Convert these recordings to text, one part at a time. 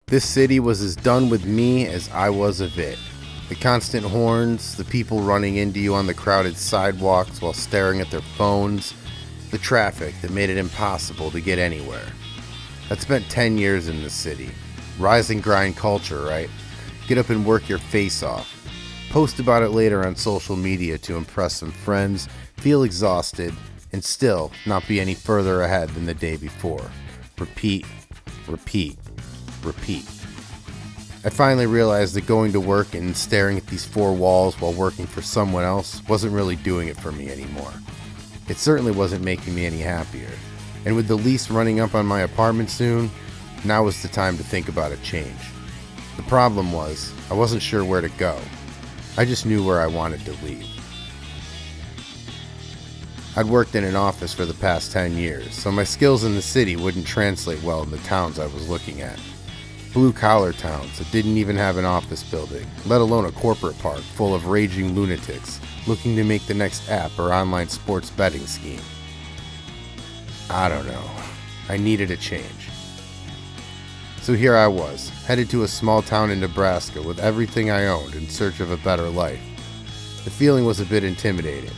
This city was as done with me as I was of it. The constant horns, the people running into you on the crowded sidewalks while staring at their phones, the traffic that made it impossible to get anywhere. I'd spent 10 years in this city. Rise and grind culture, right? Get up and work your face off. Post about it later on social media to impress some friends, feel exhausted, and still not be any further ahead than the day before. Repeat, repeat, repeat. I finally realized that going to work and staring at these four walls while working for someone else wasn't really doing it for me anymore. It certainly wasn't making me any happier. And with the lease running up on my apartment soon, now was the time to think about a change. The problem was, I wasn't sure where to go. I just knew where I wanted to leave. I'd worked in an office for the past 10 years, so my skills in the city wouldn't translate well in the towns I was looking at. Blue-collar towns that didn't even have an office building, let alone a corporate park full of raging lunatics looking to make the next app or online sports betting scheme. I don't know. I needed a change. So here I was, headed to a small town in Nebraska with everything I owned in search of a better life. The feeling was a bit intimidating.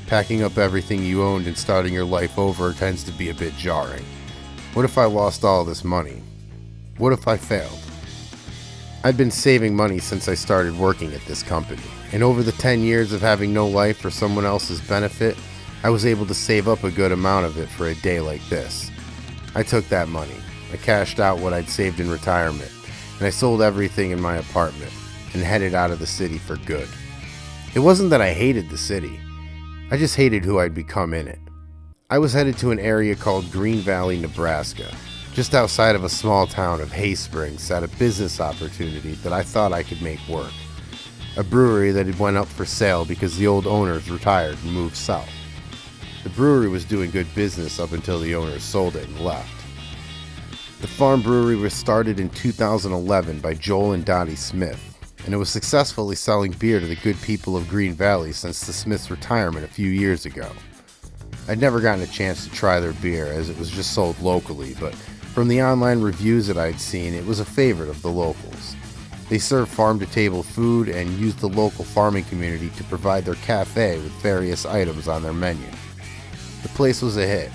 Packing up everything you owned and starting your life over tends to be a bit jarring. What if I lost all this money? What if I failed? I'd been saving money since I started working at this company, and over the 10 years of having no life for someone else's benefit, I was able to save up a good amount of it for a day like this. I took that money, I cashed out what I'd saved in retirement, and I sold everything in my apartment, and headed out of the city for good. It wasn't that I hated the city, I just hated who I'd become in it. I was headed to an area called Green Valley, Nebraska. Just outside of a small town of Hay Springs sat a business opportunity that I thought I could make work. A brewery that had went up for sale because the old owners retired and moved south. The brewery was doing good business up until the owners sold it and left. The farm brewery was started in 2011 by Joel and Dottie Smith, and it was successfully selling beer to the good people of Green Valley since the Smiths' retirement a few years ago. I'd never gotten a chance to try their beer as it was just sold locally, but from the online reviews that I'd seen, it was a favorite of the locals. They served farm-to-table food and used the local farming community to provide their cafe with various items on their menu. The place was a hit,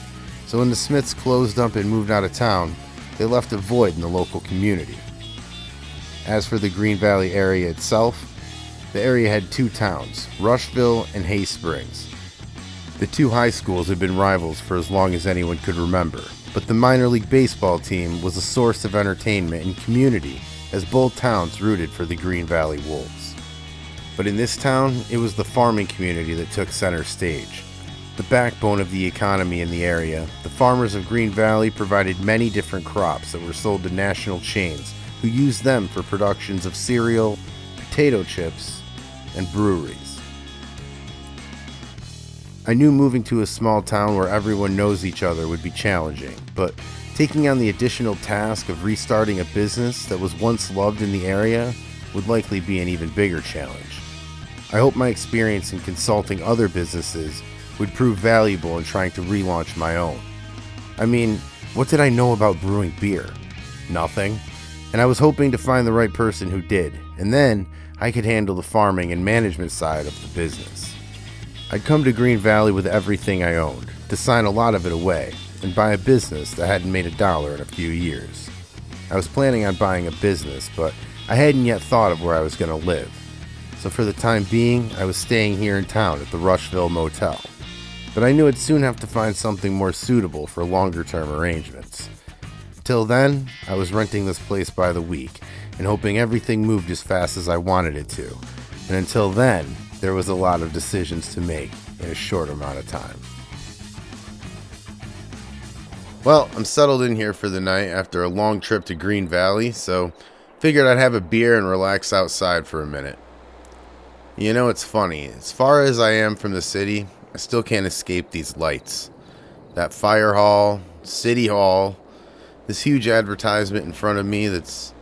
so when the Smiths closed up and moved out of town, they left a void in the local community. As for the Green Valley area itself, the area had two towns, Rushville and Hay Springs. The two high schools had been rivals for as long as anyone could remember, but the minor league baseball team was a source of entertainment and community as both towns rooted for the Green Valley Wolves. But in this town, it was the farming community that took center stage. The backbone of the economy in the area, the farmers of Green Valley provided many different crops that were sold to national chains who used them for productions of cereal, potato chips, and breweries. I knew moving to a small town where everyone knows each other would be challenging, but taking on the additional task of restarting a business that was once loved in the area would likely be an even bigger challenge. I hope my experience in consulting other businesses would prove valuable in trying to relaunch my own. I mean, what did I know about brewing beer? Nothing. And I was hoping to find the right person who did, and then I could handle the farming and management side of the business. I'd come to Green Valley with everything I owned, to sign a lot of it away, and buy a business that hadn't made $1 in a few years. I was planning on buying a business, but I hadn't yet thought of where I was going to live. So for the time being, I was staying here in town at the Rushville Motel. But I knew I'd soon have to find something more suitable for longer-term arrangements. Till then, I was renting this place by the week, and hoping everything moved as fast as I wanted it to. And until then, there was a lot of decisions to make in a short amount of time. Well, I'm settled in here for the night after a long trip to Green Valley, so figured I'd have a beer and relax outside for a minute. You know, it's funny. As far as I am from the city, I still can't escape these lights. That fire hall, city hall, this huge advertisement in front of me that's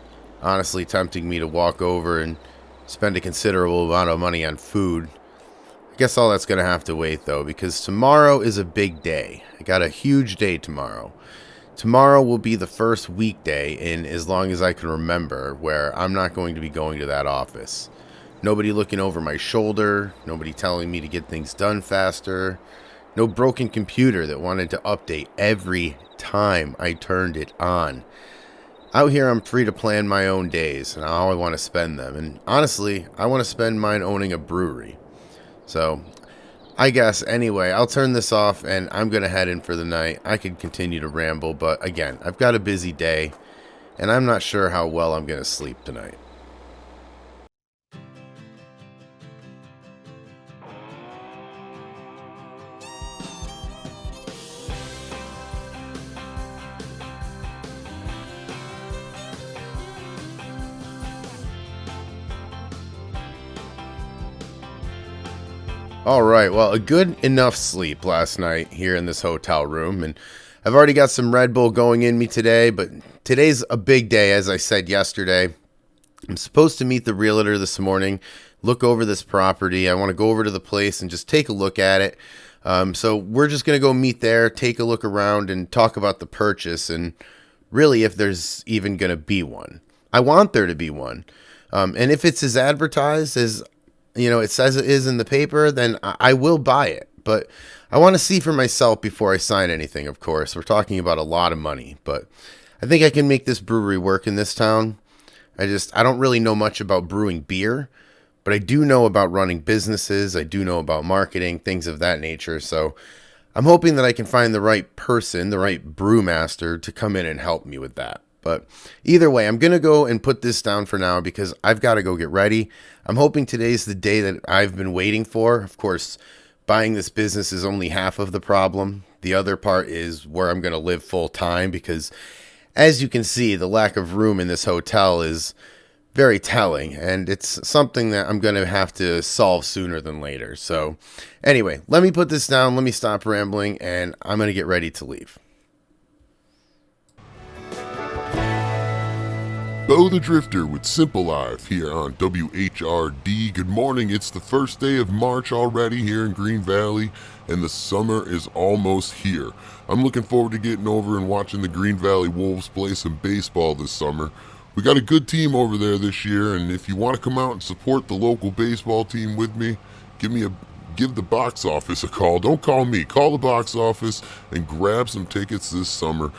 honestly tempting me to walk over and spend a considerable amount of money on food. I guess all that's going to have to wait, though, because tomorrow is a big day. I got a huge day tomorrow. Tomorrow will be the first weekday in as long as I can remember where I'm not going to be going to that office. Nobody looking over my shoulder, nobody telling me to get things done faster, no broken computer that wanted to update every time I turned it on. Out here, I'm free to plan my own days and how I want to spend them. And honestly, I want to spend mine owning a brewery. So, I guess anyway, I'll turn this off and I'm going to head in for the night. I could continue to ramble, but again, I've got a busy day and I'm not sure how well I'm going to sleep tonight. All right, well, a good enough sleep last night here in this hotel room, and I've already got some Red Bull going in me today, but today's a big day, as I said yesterday. I'm supposed to meet the realtor this morning, look over this property. I want to go over to the place and just take a look at it. So we're just going to go meet there, take a look around, and talk about the purchase, and really if there's even going to be one. I want there to be one. And if it's as advertised as it says it is in the paper, then I will buy it. But I want to see for myself before I sign anything, of course. We're talking about a lot of money, but I think I can make this brewery work in this town. I don't really know much about brewing beer, but I do know about running businesses. I do know about marketing, things of that nature. So I'm hoping that I can find the right person, the right brewmaster to come in and help me with that. But either way, I'm going to go and put this down for now because I've got to go get ready. I'm hoping today's the day that I've been waiting for. Of course, buying this business is only half of the problem. The other part is where I'm going to live full time because, as you can see, the lack of room in this hotel is very telling. And it's something that I'm going to have to solve sooner than later. So anyway, let me put this down. Let me stop rambling and I'm going to get ready to leave. Bo the Drifter with Simple Life here on WHRD. Good morning. It's the first day of March already here in Green Valley, and the summer is almost here. I'm looking forward to getting over and watching the Green Valley Wolves play some baseball this summer. We got a good team over there this year, and if you want to come out and support the local baseball team with me, give the box office a call. Don't call me. Call the box office and grab some tickets this summer.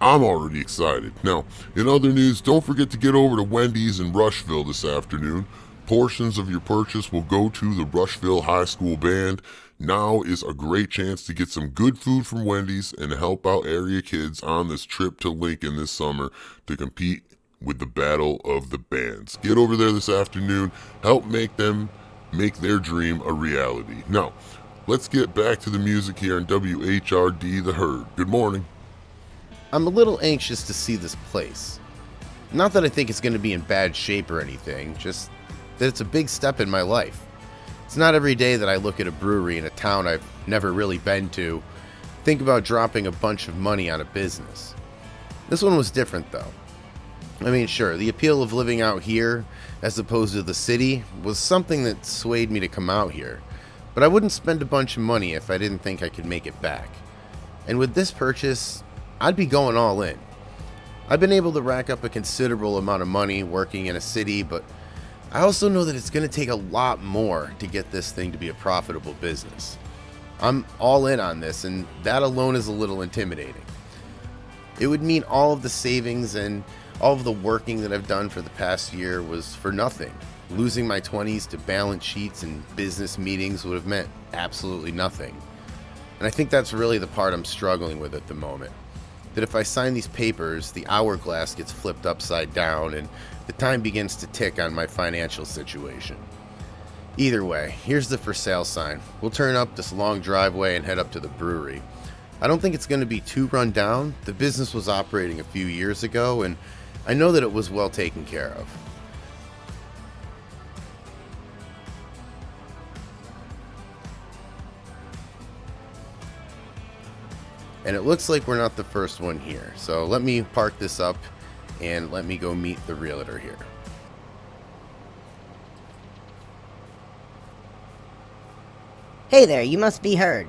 I'm already excited. Now, in other news, don't forget to get over to Wendy's in Rushville this afternoon. Portions of your purchase will go to the Rushville High School Band. Now is a great chance to get some good food from Wendy's and help out area kids on this trip to Lincoln this summer to compete with the Battle of the Bands. Get over there this afternoon. Help make them make their dream a reality. Now, let's get back to the music here on WHRD The Herd. Good morning. I'm a little anxious to see this place. Not that I think it's going to be in bad shape or anything, just that it's a big step in my life. It's not every day that I look at a brewery in a town I've never really been to, think about dropping a bunch of money on a business. This one was different though. I mean, sure, the appeal of living out here as opposed to the city was something that swayed me to come out here, but I wouldn't spend a bunch of money if I didn't think I could make it back. And with this purchase, I'd be going all in. I've been able to rack up a considerable amount of money working in a city, but I also know that it's going to take a lot more to get this thing to be a profitable business. I'm all in on this, and that alone is a little intimidating. It would mean all of the savings and all of the working that I've done for the past year was for nothing. Losing my 20s to balance sheets and business meetings would have meant absolutely nothing. And I think that's really the part I'm struggling with at the moment. That if I sign these papers, the hourglass gets flipped upside down and the time begins to tick on my financial situation. Either way, here's the for sale sign. We'll turn up this long driveway and head up to the brewery. I don't think it's going to be too run down. The business was operating a few years ago and I know that it was well taken care of. And it looks like we're not the first one here. So let me park this up and let me go meet the realtor here. Hey there, you must be Herd.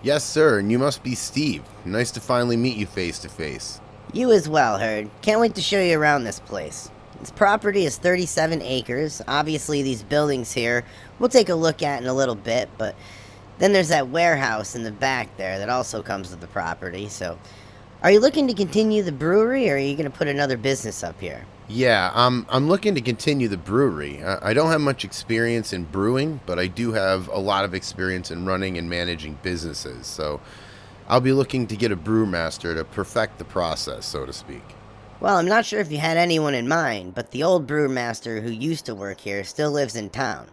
Yes, sir, and you must be Steve. Nice to finally meet you face to face. You as well, Herd. Can't wait to show you around this place. This property is 37 acres. Obviously, these buildings here we'll take a look at in a little bit, but then there's that warehouse in the back there that also comes with the property. So, are you looking to continue the brewery, or are you going to put another business up here? Yeah, I'm looking to continue the brewery. I don't have much experience in brewing, but I do have a lot of experience in running and managing businesses. So I'll be looking to get a brewmaster to perfect the process, so to speak. Well, I'm not sure if you had anyone in mind, but the old brewmaster who used to work here still lives in town.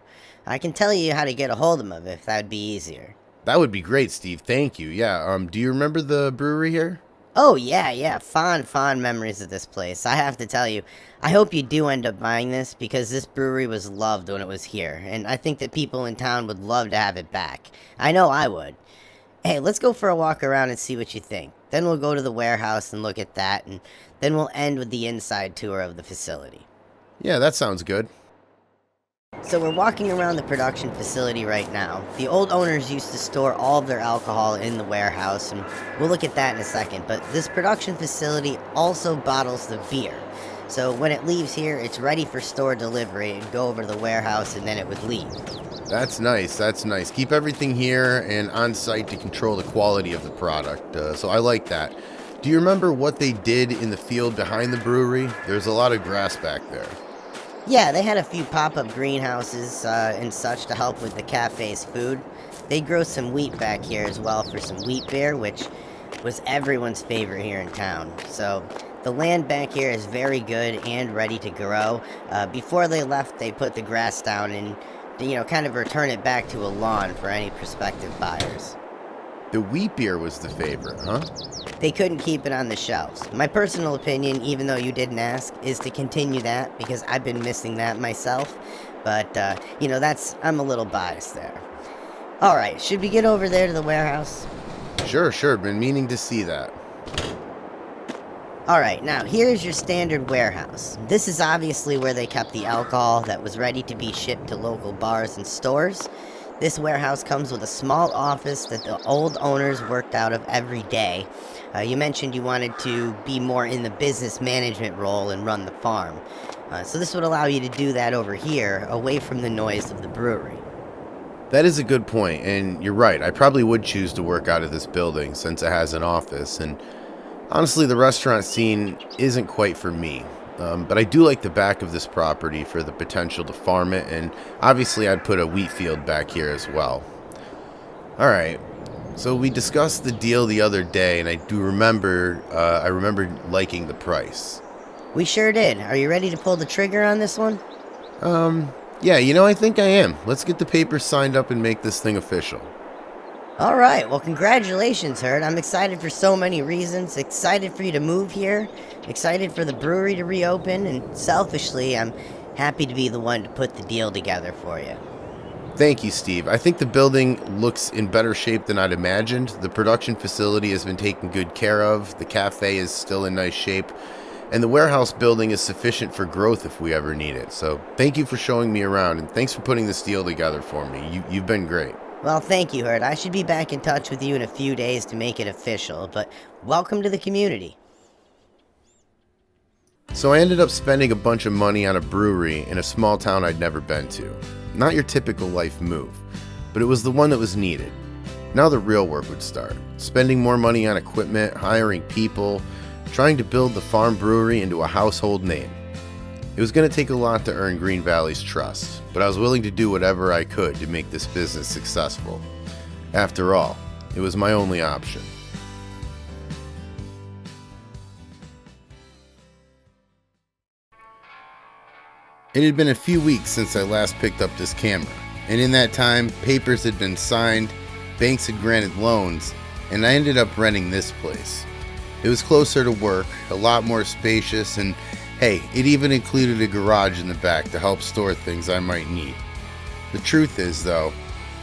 I can tell you how to get a hold of him if that would be easier. That would be great, Steve. Thank you. Yeah, do you remember the brewery here? Oh, yeah. Fond memories of this place. I have to tell you, I hope you do end up buying this because this brewery was loved when it was here, and I think that people in town would love to have it back. I know I would. Hey, let's go for a walk around and see what you think. Then we'll go to the warehouse and look at that, and then we'll end with the inside tour of the facility. Yeah, that sounds good. So we're walking around the production facility right now. The old owners used to store all of their alcohol in the warehouse, and we'll look at that in a second. But this production facility also bottles the beer. So when it leaves here, it's ready for store delivery and go over to the warehouse, and then it would leave. That's nice. Keep everything here and on site to control the quality of the product. So I like that. Do you remember what they did in the field behind the brewery? There's a lot of grass back there. Yeah, they had a few pop-up greenhouses and such to help with the cafe's food. They grow some wheat back here as well for some wheat beer, which was everyone's favorite here in town. So the land back here is very good and ready to grow. Before they left, they put the grass down and, kind of return it back to a lawn for any prospective buyers. The wheat beer was the favorite, huh? They couldn't keep it on the shelves. My personal opinion, even though you didn't ask, is to continue that because I've been missing that myself. But, I'm a little biased there. Alright, should we get over there to the warehouse? Sure. Been meaning to see that. Alright, now here's your standard warehouse. This is obviously where they kept the alcohol that was ready to be shipped to local bars and stores. This warehouse comes with a small office that the old owners worked out of every day. You mentioned you wanted to be more in the business management role and run the farm. So this would allow you to do that over here, away from the noise of the brewery. That is a good point, and you're right. I probably would choose to work out of this building since it has an office, and honestly, the restaurant scene isn't quite for me. But I do like the back of this property for the potential to farm it, and obviously I'd put a wheat field back here as well. Alright, so we discussed the deal the other day, and I remember liking the price. We sure did. Are you ready to pull the trigger on this one? Yeah, I think I am. Let's get the papers signed up and make this thing official. Alright, well congratulations, Herd. I'm excited for so many reasons. Excited for you to move here. Excited for the brewery to reopen. And selfishly, I'm happy to be the one to put the deal together for you. Thank you, Steve. I think the building looks in better shape than I'd imagined. The production facility has been taken good care of. The cafe is still in nice shape. And the warehouse building is sufficient for growth if we ever need it. So thank you for showing me around, and thanks for putting this deal together for me. You've been great. Well, thank you, Herd. I should be back in touch with you in a few days to make it official, but welcome to the community. So I ended up spending a bunch of money on a brewery in a small town I'd never been to. Not your typical life move, but it was the one that was needed. Now the real work would start. Spending more money on equipment, hiring people, trying to build the farm brewery into a household name. It was going to take a lot to earn Green Valley's trust, but I was willing to do whatever I could to make this business successful. After all, it was my only option. It had been a few weeks since I last picked up this camera, and in that time, papers had been signed, banks had granted loans, and I ended up renting this place. It was closer to work, a lot more spacious, and hey, it even included a garage in the back to help store things I might need. The truth is, though,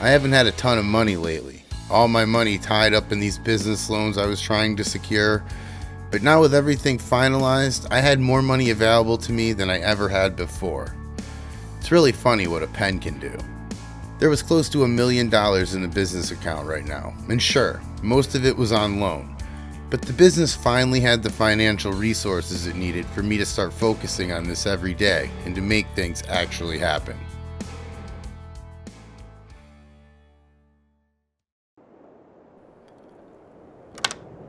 I haven't had a ton of money lately. All my money tied up in these business loans I was trying to secure. But now with everything finalized, I had more money available to me than I ever had before. It's really funny what a pen can do. There was close to $1 million in the business account right now, and sure, most of it was on loan. But the business finally had the financial resources it needed for me to start focusing on this every day and to make things actually happen.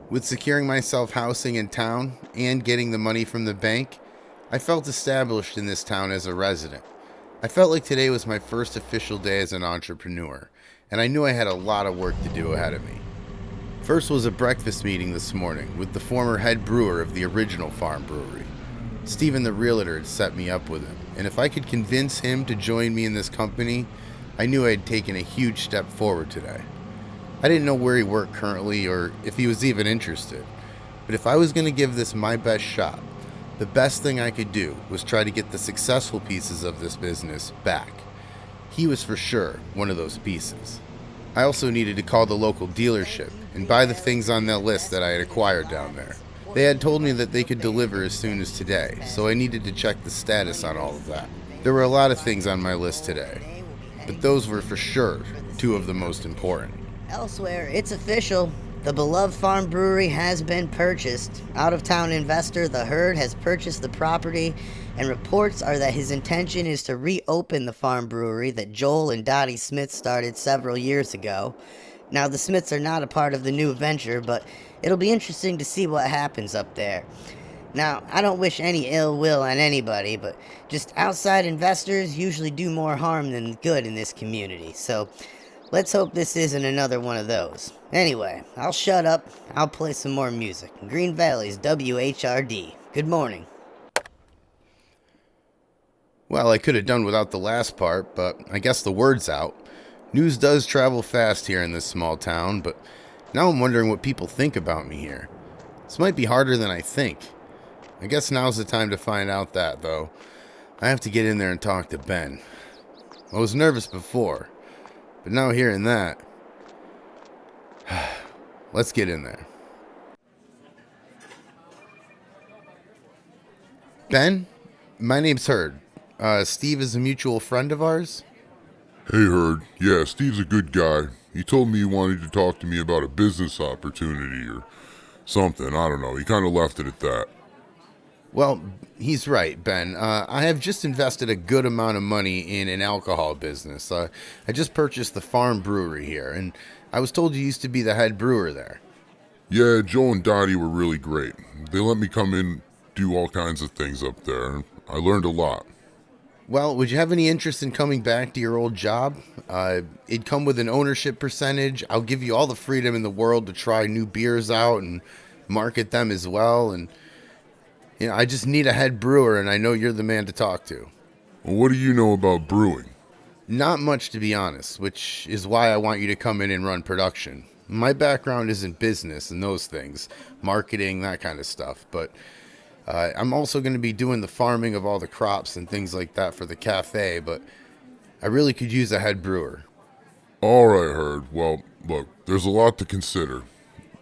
With securing myself housing in town and getting the money from the bank, I felt established in this town as a resident. I felt like today was my first official day as an entrepreneur, and I knew I had a lot of work to do ahead of me. First was a breakfast meeting this morning with the former head brewer of the original farm brewery. Stephen the realtor had set me up with him, and if I could convince him to join me in this company, I knew I had taken a huge step forward today. I didn't know where he worked currently or if he was even interested, but if I was going to give this my best shot, the best thing I could do was try to get the successful pieces of this business back. He was for sure one of those pieces. I also needed to call the local dealership and buy the things on their list that I had acquired down there. They had told me that they could deliver as soon as today, so I needed to check the status on all of that. There were a lot of things on my list today, but those were for sure two of the most important. Elsewhere, it's official. The beloved farm brewery has been purchased. Out-of-town investor The Herd has purchased the property, and reports are that his intention is to reopen the farm brewery that Joel and Dottie Smith started several years ago. Now, the Smiths are not a part of the new venture, but it'll be interesting to see what happens up there. Now, I don't wish any ill will on anybody, but just outside investors usually do more harm than good in this community, so let's hope this isn't another one of those. Anyway, I'll shut up. I'll play some more music. Green Valley's WHRD. Good morning. Well, I could have done without the last part, but I guess the word's out. News does travel fast here in this small town, but now I'm wondering what people think about me here. This might be harder than I think. I guess now's the time to find out that, though. I have to get in there and talk to Ben. I was nervous before, but now hearing that, let's get in there. Ben, my name's Herd. Steve is a mutual friend of ours. Hey, Herd. Yeah, Steve's a good guy. He told me he wanted to talk to me about a business opportunity or something. I don't know. He kind of left it at that. Well, he's right, Ben. I have just invested a good amount of money in an alcohol business. I just purchased the farm brewery here, and I was told you used to be the head brewer there. Yeah, Joe and Dottie were really great. They let me come in, do all kinds of things up there, and I learned a lot. Well, would you have any interest in coming back to your old job? It'd come with an ownership percentage. I'll give you all the freedom in the world to try new beers out and market them as well, and I just need a head brewer, and I know you're the man to talk to. Well, what do you know about brewing? Not much, to be honest, which is why I want you to come in and run production. My background isn't business and those things, marketing, that kind of stuff, but I'm also going to be doing the farming of all the crops and things like that for the cafe, but I really could use a head brewer. All right, Herd. Well, look, there's a lot to consider.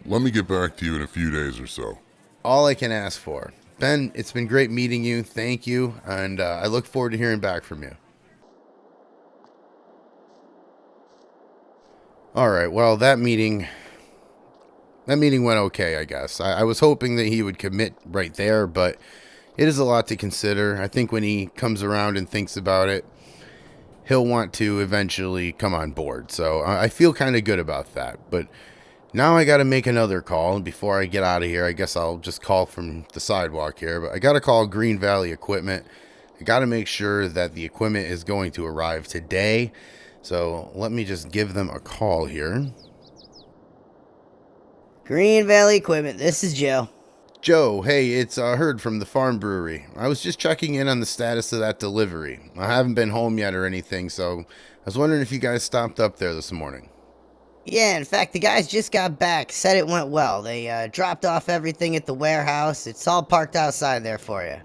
Let me get back to you in a few days or so. All I can ask for. Ben, it's been great meeting you. Thank you. And I look forward to hearing back from you. All right. Well, that meeting went okay, I guess. I was hoping that he would commit right there, but it is a lot to consider. I think when he comes around and thinks about it, he'll want to eventually come on board. So I feel kind of good about that. But now I got to make another call, and before I get out of here, I guess I'll just call from the sidewalk here, but I got to call Green Valley Equipment. I got to make sure that the equipment is going to arrive today, so let me just give them a call here. Green Valley Equipment, this is Joe. Joe, hey, it's Herd from the farm brewery. I was just checking in on the status of that delivery. I haven't been home yet or anything, so I was wondering if you guys stopped up there this morning. Yeah, in fact, the guys just got back, said it went well. They dropped off everything at the warehouse. It's all parked outside there for you.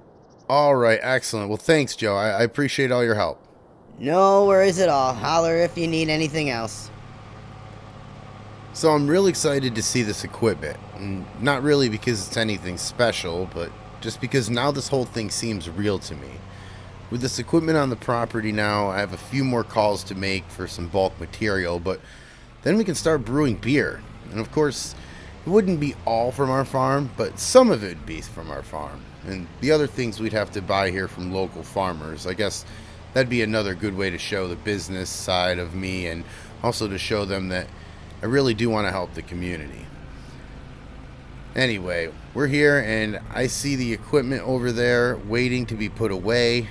All right, excellent. Well, thanks, Joe. I appreciate all your help. No worries at all. Holler if you need anything else. So I'm real excited to see this equipment. And not really because it's anything special, but just because now this whole thing seems real to me. With this equipment on the property now, I have a few more calls to make for some bulk material, but then we can start brewing beer. And of course, it wouldn't be all from our farm, but some of it would be from our farm. And the other things we'd have to buy here from local farmers. I guess that'd be another good way to show the business side of me, and also to show them that I really do want to help the community. Anyway, we're here and I see the equipment over there waiting to be put away.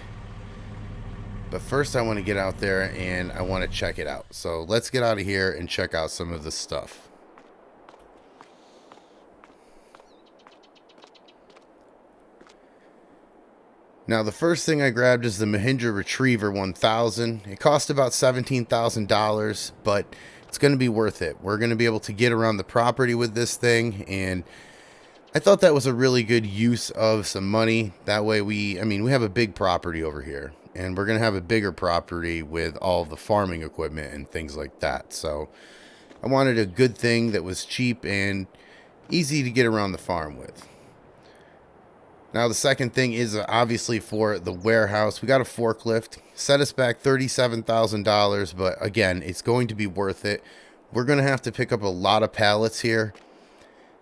But first I want to get out there and I want to check it out. So let's get out of here and check out some of the stuff. Now the first thing I grabbed is the Mahindra Retriever 1000. It cost about $17,000, but it's going to be worth it. We're going to be able to get around the property with this thing, and I thought that was a really good use of some money. That way we have a big property over here, and we're going to have a bigger property with all of the farming equipment and things like that. So I wanted a good thing that was cheap and easy to get around the farm with. Now the second thing is obviously for the warehouse. We got a forklift. Set us back $37,000, but again, it's going to be worth it. We're going to have to pick up a lot of pallets here,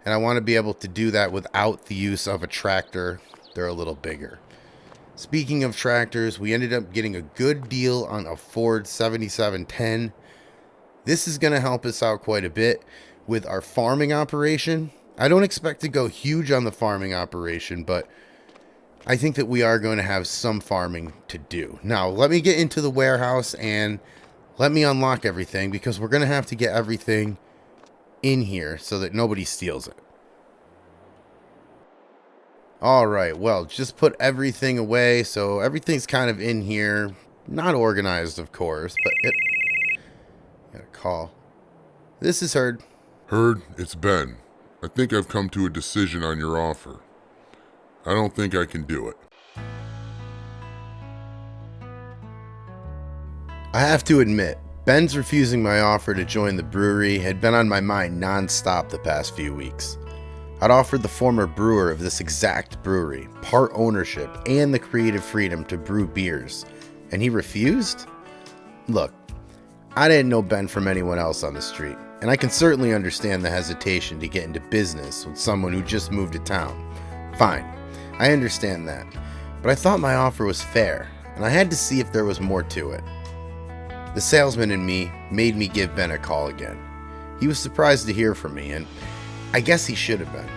and I want to be able to do that without the use of a tractor. They're a little bigger. Speaking of tractors, we ended up getting a good deal on a Ford 7710. This is going to help us out quite a bit with our farming operation. I don't expect to go huge on the farming operation, but I think that we are going to have some farming to do. Now, let me get into the warehouse and let me unlock everything, because we're going to have to get everything in here so that nobody steals it. Alright, well, just put everything away, so everything's kind of in here. Not organized, of course, but got a call. This is Herd. Herd, it's Ben. I think I've come to a decision on your offer. I don't think I can do it. I have to admit, Ben's refusing my offer to join the brewery had been on my mind non-stop the past few weeks. I'd offered the former brewer of this exact brewery part ownership and the creative freedom to brew beers, and he refused? Look, I didn't know Ben from anyone else on the street, and I can certainly understand the hesitation to get into business with someone who just moved to town. Fine, I understand that, but I thought my offer was fair, and I had to see if there was more to it. The salesman in me made me give Ben a call again. He was surprised to hear from me, and I guess he should have been.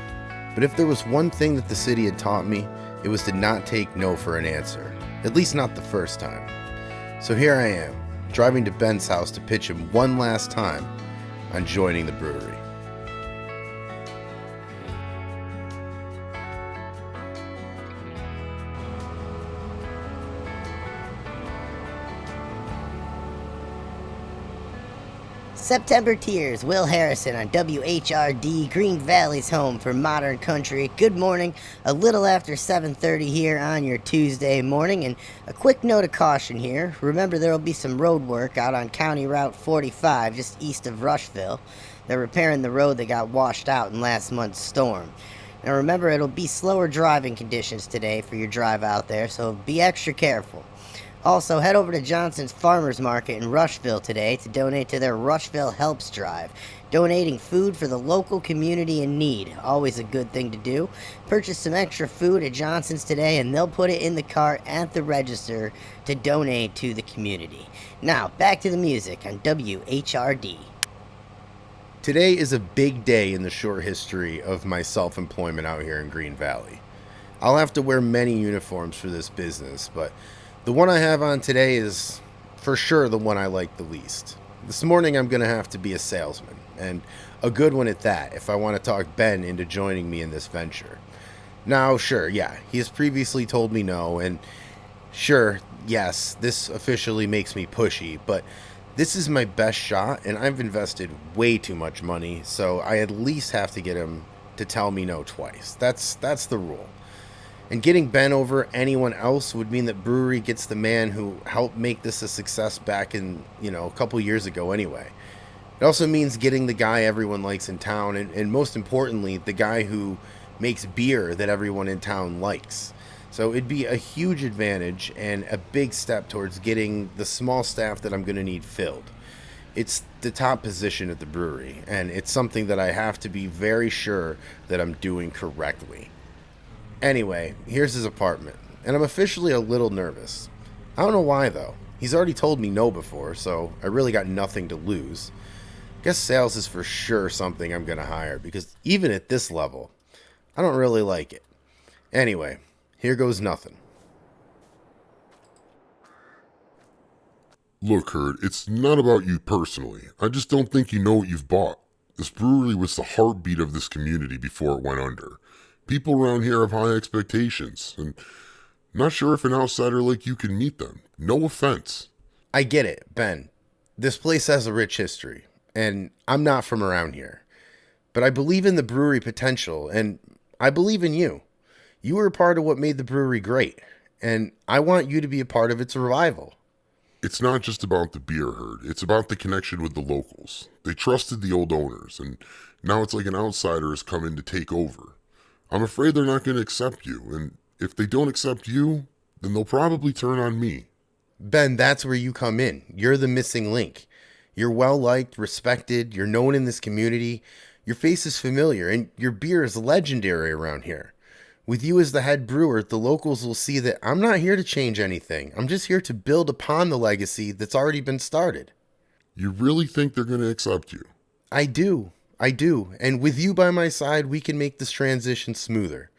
But if there was one thing that the city had taught me, it was to not take no for an answer. At least not the first time. So here I am, driving to Ben's house to pitch him one last time on joining the brewery. September Tears, Will Harrison on WHRD, Green Valley's home for modern country. Good morning, a little after 7:30 here on your Tuesday morning, and a quick note of caution here. Remember, there will be some road work out on County Route 45 just east of Rushville. They're repairing the road that got washed out in last month's storm. Now remember, it'll be slower driving conditions today for your drive out there, so be extra careful. Also, head over to Johnson's Farmers Market in Rushville today to donate to their Rushville Helps Drive. Donating food for the local community in need. Always a good thing to do. Purchase some extra food at Johnson's today and they'll put it in the cart at the register to donate to the community. Now, back to the music on WHRD. Today is a big day in the short history of my self-employment out here in Green Valley. I'll have to wear many uniforms for this business, but the one I have on today is for sure the one I like the least. This morning I'm going to have to be a salesman, and a good one at that, if I want to talk Ben into joining me in this venture. Now, sure, yeah, he has previously told me no, and sure, yes, this officially makes me pushy, but this is my best shot, and I've invested way too much money, so I at least have to get him to tell me no twice. That's the rule. And getting Ben over anyone else would mean that Brewery gets the man who helped make this a success back in, a couple years ago anyway. It also means getting the guy everyone likes in town, and most importantly, the guy who makes beer that everyone in town likes. So it'd be a huge advantage and a big step towards getting the small staff that I'm going to need filled. It's the top position at the brewery, and it's something that I have to be very sure that I'm doing correctly. Anyway, here's his apartment, and I'm officially a little nervous. I don't know why, though. He's already told me no before, so I really got nothing to lose. Guess sales is for sure something I'm going to hire, because even at this level, I don't really like it. Anyway, here goes nothing. Look, Herd, it's not about you personally. I just don't think you know what you've bought. This brewery was the heartbeat of this community before it went under. People around here have high expectations, and not sure if an outsider like you can meet them. No offense. I get it, Ben. This place has a rich history, and I'm not from around here. But I believe in the brewery potential, and I believe in you. You were a part of what made the brewery great, and I want you to be a part of its revival. It's not just about the beer, Herd. It's about the connection with the locals. They trusted the old owners, and now it's like an outsider has come in to take over. I'm afraid they're not going to accept you, and if they don't accept you, then they'll probably turn on me. Ben, that's where you come in. You're the missing link. You're well-liked, respected, you're known in this community, your face is familiar, and your beer is legendary around here. With you as the head brewer, the locals will see that I'm not here to change anything. I'm just here to build upon the legacy that's already been started. You really think they're going to accept you? I do. And with you by my side, we can make this transition smoother.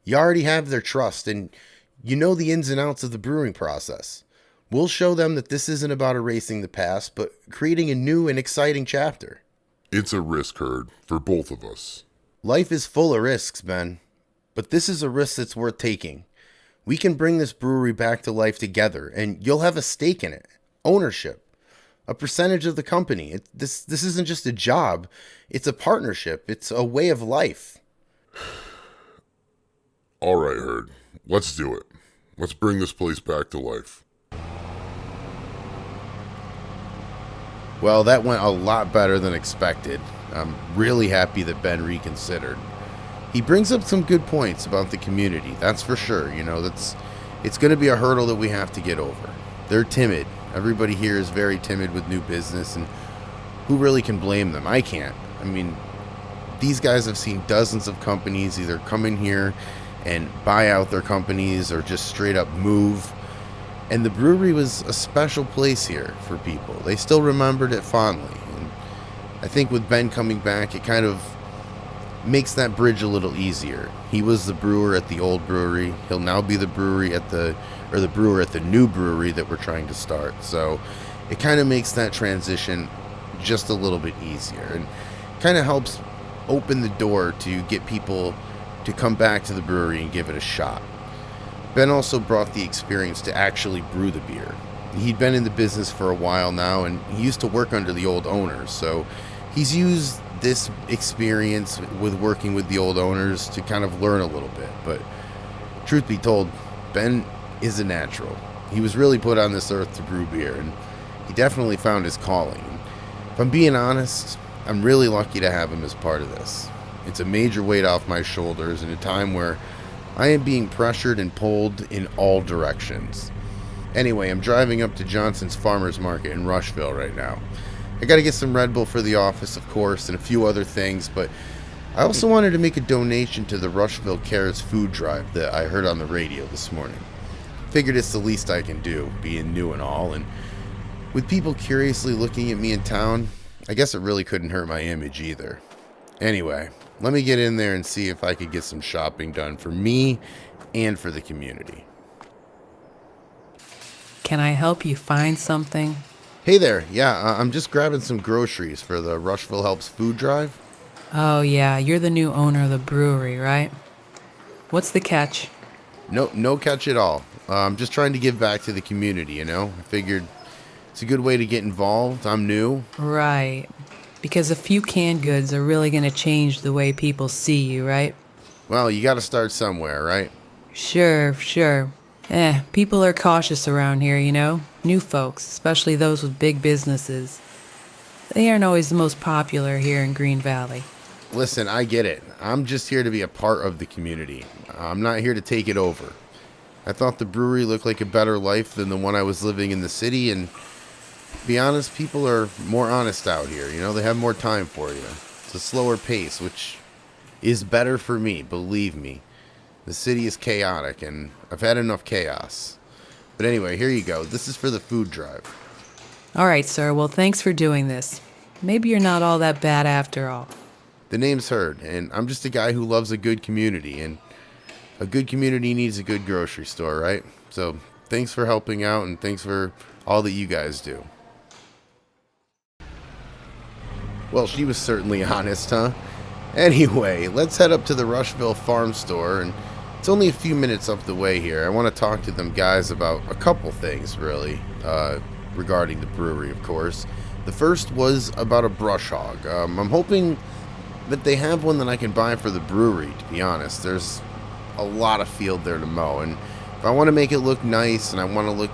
You already have their trust, and you know the ins and outs of the brewing process. We'll show them that this isn't about erasing the past, but creating a new and exciting chapter. It's a risk, Herd, for both of us. Life is full of risks, Ben. But this is a risk that's worth taking. We can bring this brewery back to life together, and you'll have a stake in it. Ownership. A percentage of the company. This isn't just a job. It's a partnership. It's a way of life. All right, Herd. Let's do it. Let's bring this place back to life. Well, that went a lot better than expected. I'm really happy that Ben reconsidered. He brings up some good points about the community, that's for sure. It's going to be a hurdle that we have to get over. They're timid. Everybody here is very timid with new business, and who really can blame them? I can't. I mean, these guys have seen dozens of companies either come in here and buy out their companies or just straight up move. And the brewery was a special place here for people. They still remembered it fondly. And I think with Ben coming back, it kind of makes that bridge a little easier. He was the brewer at the old brewery. He'll now be the brewer at the new brewery that we're trying to start. So it kind of makes that transition just a little bit easier and kind of helps open the door to get people to come back to the brewery and give it a shot. Ben also brought the experience to actually brew the beer. He'd been in the business for a while now, and he used to work under the old owners, so he's used this experience with working with the old owners to kind of learn a little bit. But truth be told, Ben is a natural. He was really put on this earth to brew beer, and he definitely found his calling. If I'm being honest, I'm really lucky to have him as part of this. It's a major weight off my shoulders in a time where I am being pressured and pulled in all directions. Anyway, I'm driving up to Johnson's Farmers Market in Rushville right now. I gotta get some Red Bull for the office, of course, and a few other things, but I also wanted to make a donation to the Rushville Cares food drive that I heard on the radio this morning. Figured it's the least I can do, being new and all, and with people curiously looking at me in town, I guess it really couldn't hurt my image either. Anyway, let me get in there and see if I could get some shopping done for me and for the community. Can I help you find something? Hey there, yeah, I'm just grabbing some groceries for the Rushville Helps food drive. Oh yeah, you're the new owner of the brewery, right? What's the catch? No catch at all. I'm just trying to give back to the community, I figured it's a good way to get involved. I'm new. Right. Because a few canned goods are really going to change the way people see you, right? Well, you gotta start somewhere, right? Sure. People are cautious around here, New folks, especially those with big businesses. They aren't always the most popular here in Green Valley. Listen, I get it. I'm just here to be a part of the community. I'm not here to take it over. I thought the brewery looked like a better life than the one I was living in the city, and to be honest, people are more honest out here. You know, they have more time for you. It's a slower pace, which is better for me, believe me. The city is chaotic, and I've had enough chaos. But anyway, here you go. This is for the food drive. All right, sir. Well, thanks for doing this. Maybe you're not all that bad after all. The name's heard, and I'm just a guy who loves a good community, and a good community needs a good grocery store, right? So thanks for helping out, and thanks for all that you guys do. Well, she was certainly honest, huh? Anyway, let's head up to the Rushville Farm Store, and it's only a few minutes up the way here. I want to talk to them guys about a couple things, really, regarding the brewery, of course. The first was about a brush hog. I'm hoping that they have one that I can buy for the brewery, to be honest. There's a lot of field there to mow, and if I want to make it look nice and I want to look,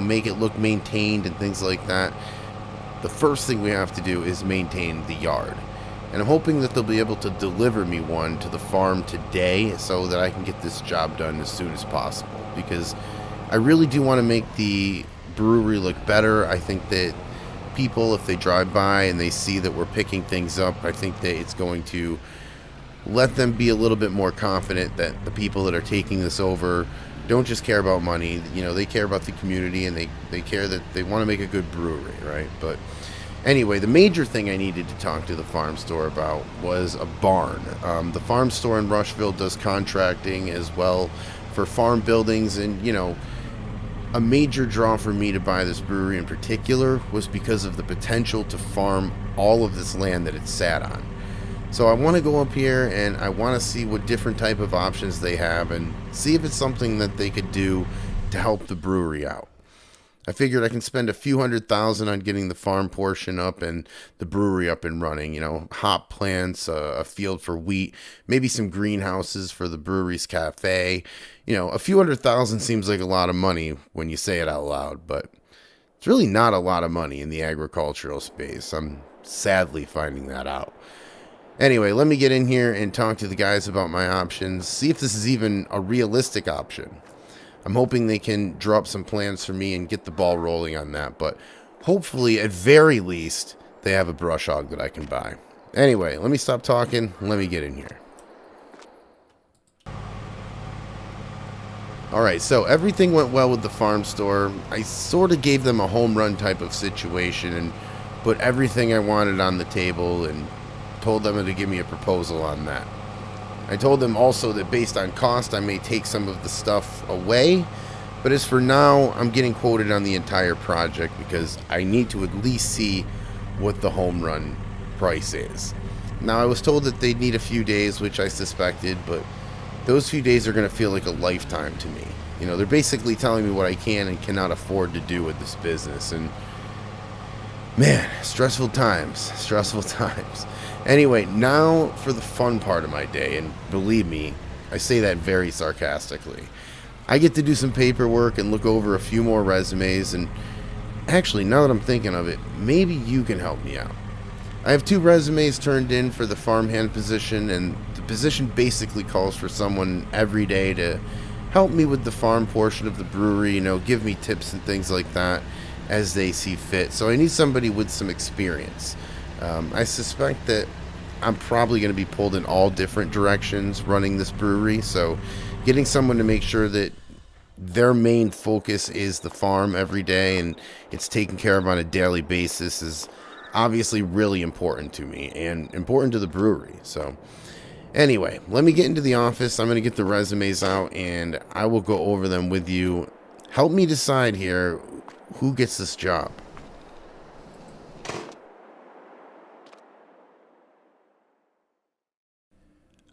make it look maintained and things like that, the first thing we have to do is maintain the yard. And I'm hoping that they'll be able to deliver me one to the farm today so that I can get this job done as soon as possible, because I really do want to make the brewery look better. I think that people, if they drive by and they see that we're picking things up, I think that it's going to let them be a little bit more confident that the people that are taking this over don't just care about money. They care about the community, and they care that they want to make a good brewery, right? But anyway, the major thing I needed to talk to the farm store about was a barn. The farm store in Rushville does contracting as well for farm buildings, and a major draw for me to buy this brewery in particular was because of the potential to farm all of this land that it sat on. So I want to go up here and I want to see what different type of options they have and see if it's something that they could do to help the brewery out. I figured I can spend a few $100,000 on getting the farm portion up and the brewery up and running. Hop plants, a field for wheat, maybe some greenhouses for the brewery's cafe. A few $100,000 seems like a lot of money when you say it out loud, but it's really not a lot of money in the agricultural space. I'm sadly finding that out. Anyway, let me get in here and talk to the guys about my options, see if this is even a realistic option. I'm hoping they can draw up some plans for me and get the ball rolling on that, but hopefully, at very least, they have a brush hog that I can buy. Anyway, let me stop talking, let me get in here. Alright, so everything went well with the farm store. I sort of gave them a home run type of situation and put everything I wanted on the table and told them to give me a proposal on that. I told them also that based on cost, I may take some of the stuff away, but as for now, I'm getting quoted on the entire project because I need to at least see what the home run price is. Now, I was told that they'd need a few days, which I suspected, but those few days are going to feel like a lifetime to me. They're basically telling me what I can and cannot afford to do with this business, and man, stressful times. Anyway, now for the fun part of my day, and believe me, I say that very sarcastically. I get to do some paperwork and look over a few more resumes, and actually, now that I'm thinking of it, maybe you can help me out. I have 2 resumes turned in for the farmhand position, and the position basically calls for someone every day to help me with the farm portion of the brewery, give me tips and things like that as they see fit. So I need somebody with some experience. I suspect that I'm probably going to be pulled in all different directions running this brewery, so getting someone to make sure that their main focus is the farm every day and it's taken care of on a daily basis is obviously really important to me and important to the brewery. So anyway, let me get into the office. I'm going to get the resumes out and I will go over them with you. Help me decide here who gets this job.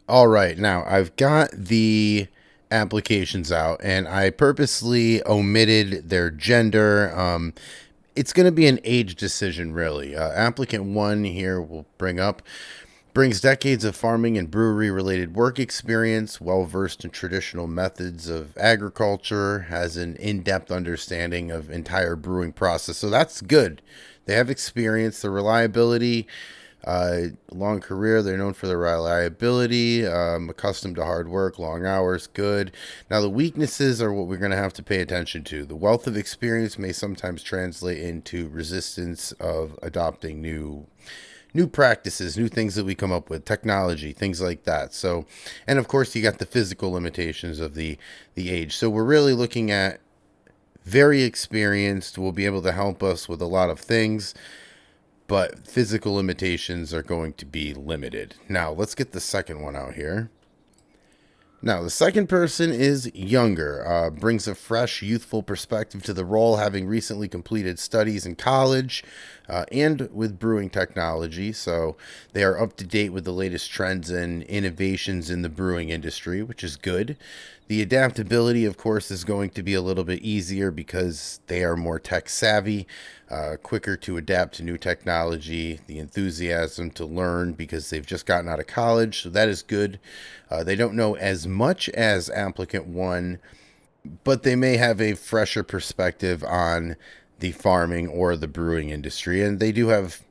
All right, now I've got the applications out and I purposely omitted their gender. It's going to be an age decision, really. Applicant 1 here will brings decades of farming and brewery related work experience, well versed in traditional methods of agriculture, has an in-depth understanding of entire brewing process. So that's good. They have experience, the reliability. Long career, they're known for their reliability, accustomed to hard work, long hours, good. Now, the weaknesses are what we're going to have to pay attention to. The wealth of experience may sometimes translate into resistance of adopting new practices, new things that we come up with, technology, things like that. So, and of course, you got the physical limitations of the age. So we're really looking at very experienced, will be able to help us with a lot of things, but physical limitations are going to be limited. Now, let's get the second one out here. Now, the second person is younger, brings a fresh, youthful perspective to the role, having recently completed studies in college and with brewing technology. So they are up to date with the latest trends and innovations in the brewing industry, which is good. The adaptability, of course, is going to be a little bit easier because they are more tech savvy, quicker to adapt to new technology, the enthusiasm to learn because they've just gotten out of college. So that is good. They don't know as much as applicant one, but they may have a fresher perspective on the farming or the brewing industry. And they do have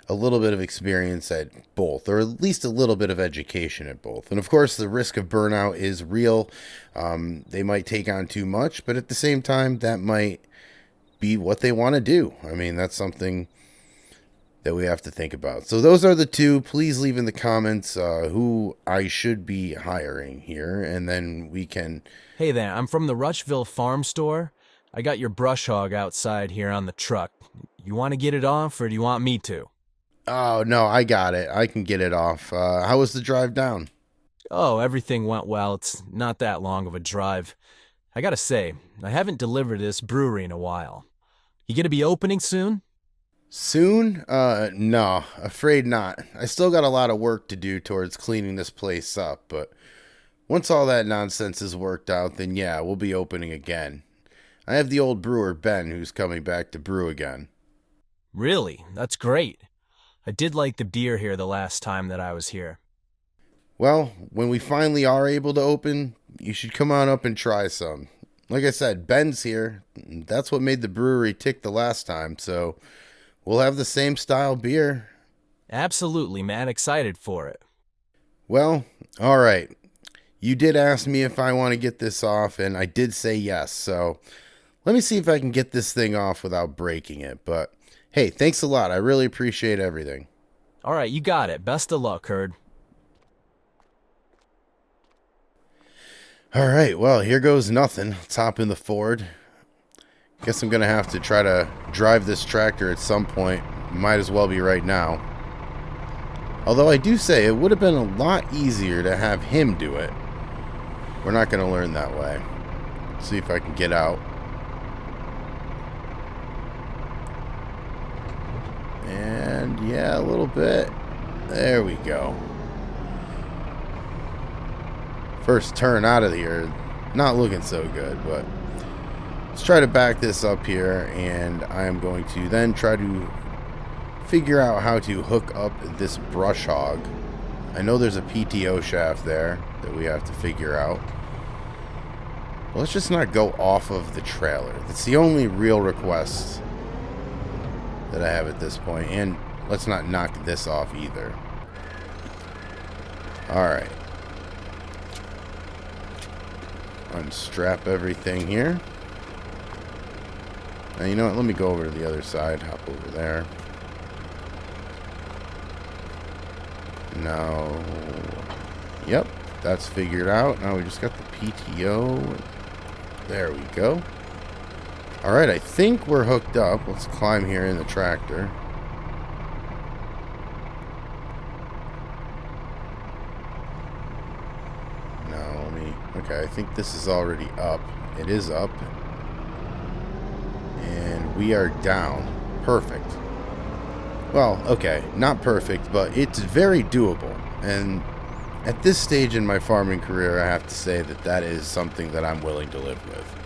a little bit of experience at both, or at least a little bit of education at both. And of course, the risk of burnout is real. They might take on too much, but at the same time, that might be what they want to do. I mean, that's something that we have to think about. So those are the two. Please leave in the comments who I should be hiring here, and then we can... Hey there, I'm from the Rushville Farm Store. I got your brush hog outside here on the truck. You want to get it off, or do you want me to? Oh, no, I got it. I can get it off. How was the drive down? Oh, everything went well. It's not that long of a drive. I gotta say, I haven't delivered this brewery in a while. You gonna be opening soon? Soon? No, afraid not. I still got a lot of work to do towards cleaning this place up, but once all that nonsense is worked out, then yeah, we'll be opening again. I have the old brewer, Ben, who's coming back to brew again. Really? That's great. I did like the beer here the last time that I was here. Well, when we finally are able to open, you should come on up and try some. Like I said, Ben's here. That's what made the brewery tick the last time, so we'll have the same style beer. Absolutely, man. Excited for it. Well, all right. You did ask me if I want to get this off, and I did say yes, so let me see if I can get this thing off without breaking it. But hey, thanks a lot. I really appreciate everything. All right, you got it. Best of luck, Herd. All right, well, here goes nothing. Let's hop in the Ford. Guess I'm going to have to try to drive this tractor at some point. Might as well be right now. Although I do say it would have been a lot easier to have him do it. We're not going to learn that way. Let's see if I can get out. And yeah, a little bit. There we go. First turn out of here, not looking so good, but let's try to back this up here, and I am going to then try to figure out how to hook up this brush hog. I know there's a PTO shaft there that we have to figure out. Let's just not go off of the trailer. That's the only real request that I have at this point, and let's not knock this off either. Alright. Unstrap everything here. Now, you know what? Let me go over to the other side. Hop over there. Now, yep, that's figured out. Now we just got the PTO. There we go. Alright, I think we're hooked up. Let's climb here in the tractor. Now, let me... Okay, I think this is already up. It is up. And we are down. Perfect. Well, okay, not perfect, but it's very doable. And at this stage in my farming career, I have to say that that is something that I'm willing to live with.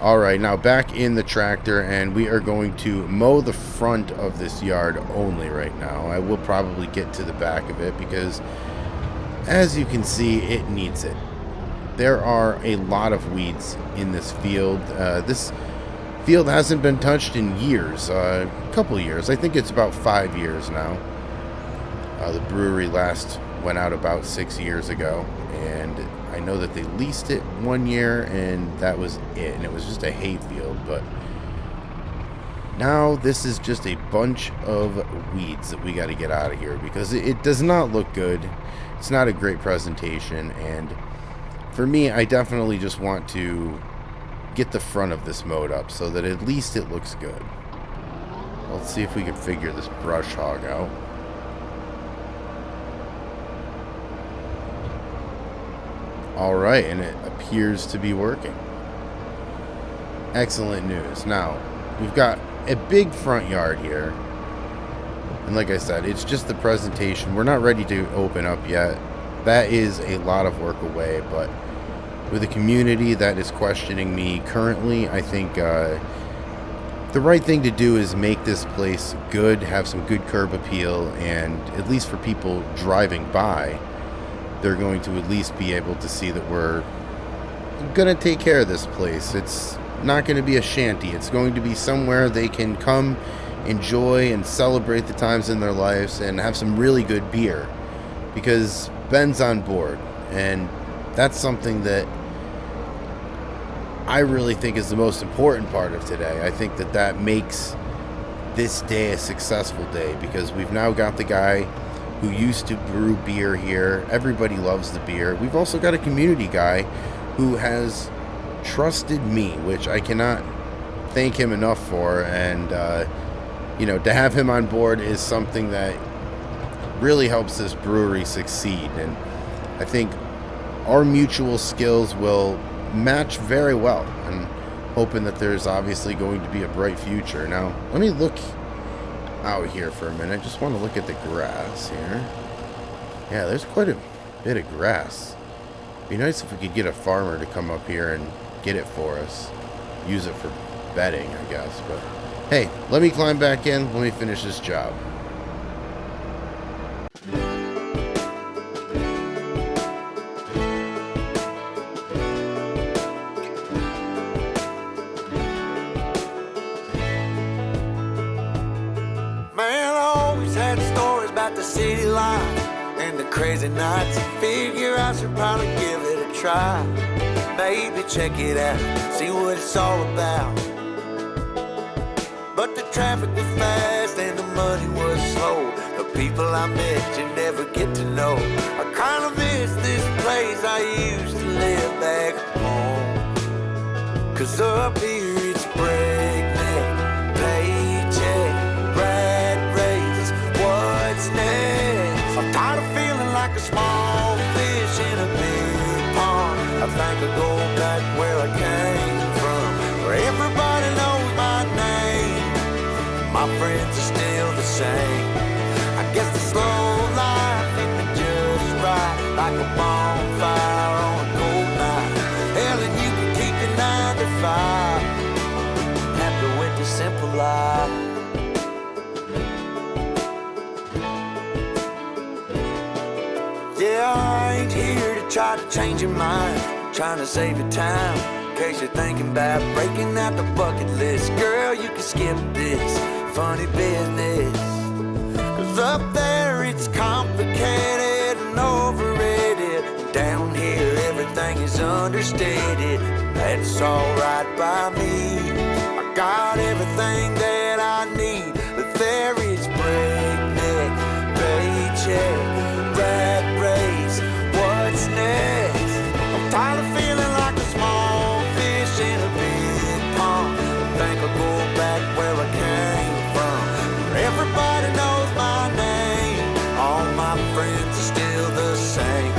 Alright, now back in the tractor, and we are going to mow the front of this yard only right now. I will probably get to the back of it because, as you can see, it needs it. There are a lot of weeds in this field. This field hasn't been touched in years, a couple years. I think it's about 5 years now. The brewery last went out about 6 years ago, and I know that they leased it 1 year, and that was it. And it was just a hay field, but now this is just a bunch of weeds that we got to get out of here because it does not look good. It's not a great presentation, and for me, I definitely just want to get the front of this mowed up so that at least it looks good. Let's see if we can figure this brush hog out. Alright, and it appears to be working. Excellent news. Now, we've got a big front yard here. And like I said, it's just the presentation. We're not ready to open up yet. That is a lot of work away, but with a community that is questioning me currently, I think the right thing to do is make this place good, have some good curb appeal, and at least for people driving by, they're going to at least be able to see that we're going to take care of this place. It's not going to be a shanty. It's going to be somewhere they can come, enjoy, and celebrate the times in their lives and have some really good beer. Because Ben's on board, and that's something that I really think is the most important part of today. I think that that makes this day a successful day because we've now got the guy who used to brew beer here. Everybody loves the beer. We've also got a community guy who has trusted me, which I cannot thank him enough for. And, to have him on board is something that really helps this brewery succeed. And I think our mutual skills will match very well, and hoping that there's obviously going to be a bright future. Now, let me look out here for a minute. I just want to look at the grass here. Yeah, there's quite a bit of grass. Be nice if we could get a farmer to come up here and get it for us. Use it for bedding, I guess. But hey, let me climb back in. Let me finish this job. Man, I always had stories about the city life and the crazy nights. Figure I should probably give it a try. Maybe check it out, see what it's all about. But the traffic was fast and the money was slow. The people I met you never get to know. I kinda miss this place I used to live back home. 'Cause up here it's breakneck, paycheck, rat race, what's next? I'm tired of feeling like a small fish in a big pond. I think I'll go back where I came from, where everybody knows my name. My friends are still the same. I guess the slow life hit me just right, like a bonfire on a cold night. Hell, and you can keep your 9 to 5, happy with the simple life. Yeah, I ain't here to try to change your mind, trying to save your time, in case you're thinking about breaking out the bucket list. Girl, you can skip this funny business, 'cause up there it's complicated and overrated. Down here everything is understated. That's alright by me. I got everything that I need, but there is breakneck, paycheck, rat race, what's next? I'm tired of feeling like a small fish in a big pond. I think I'll go back where I came from, where everybody knows my name. All my friends are still the same.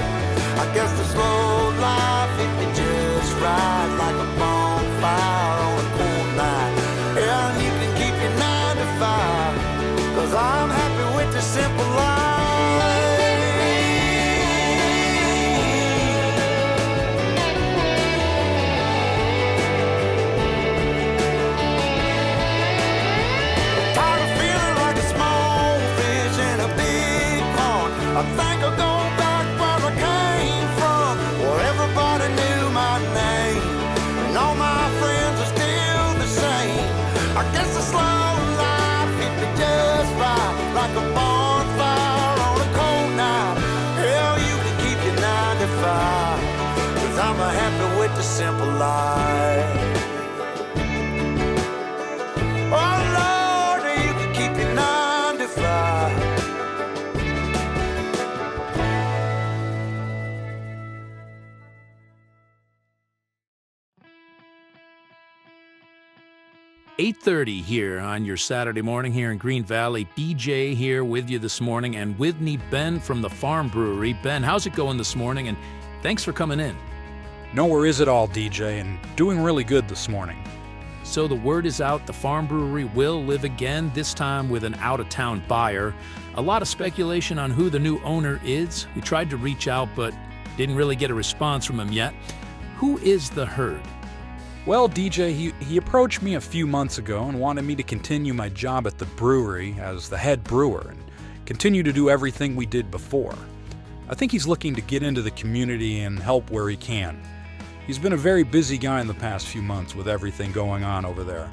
I guess the slow life hit me just right, like a bonfire on a cool night. Yeah, you can life. Oh Lord, you can keep your 9 to 5. "8:30 here on your Saturday morning here in Green Valley. BJ here with you this morning, and with me Ben from the Farm Brewery. Ben, how's it going this morning? And thanks for coming in. No worries at all, DJ, and doing really good this morning. So the word is out, the Farm Brewery will live again, this time with an out-of-town buyer. A lot of speculation on who the new owner is. We tried to reach out, but didn't really get a response from him yet. Who is the herd? Well, DJ, he approached me a few months ago and wanted me to continue my job at the brewery as the head brewer and continue to do everything we did before. I think he's looking to get into the community and help where he can. He's been a very busy guy in the past few months with everything going on over there.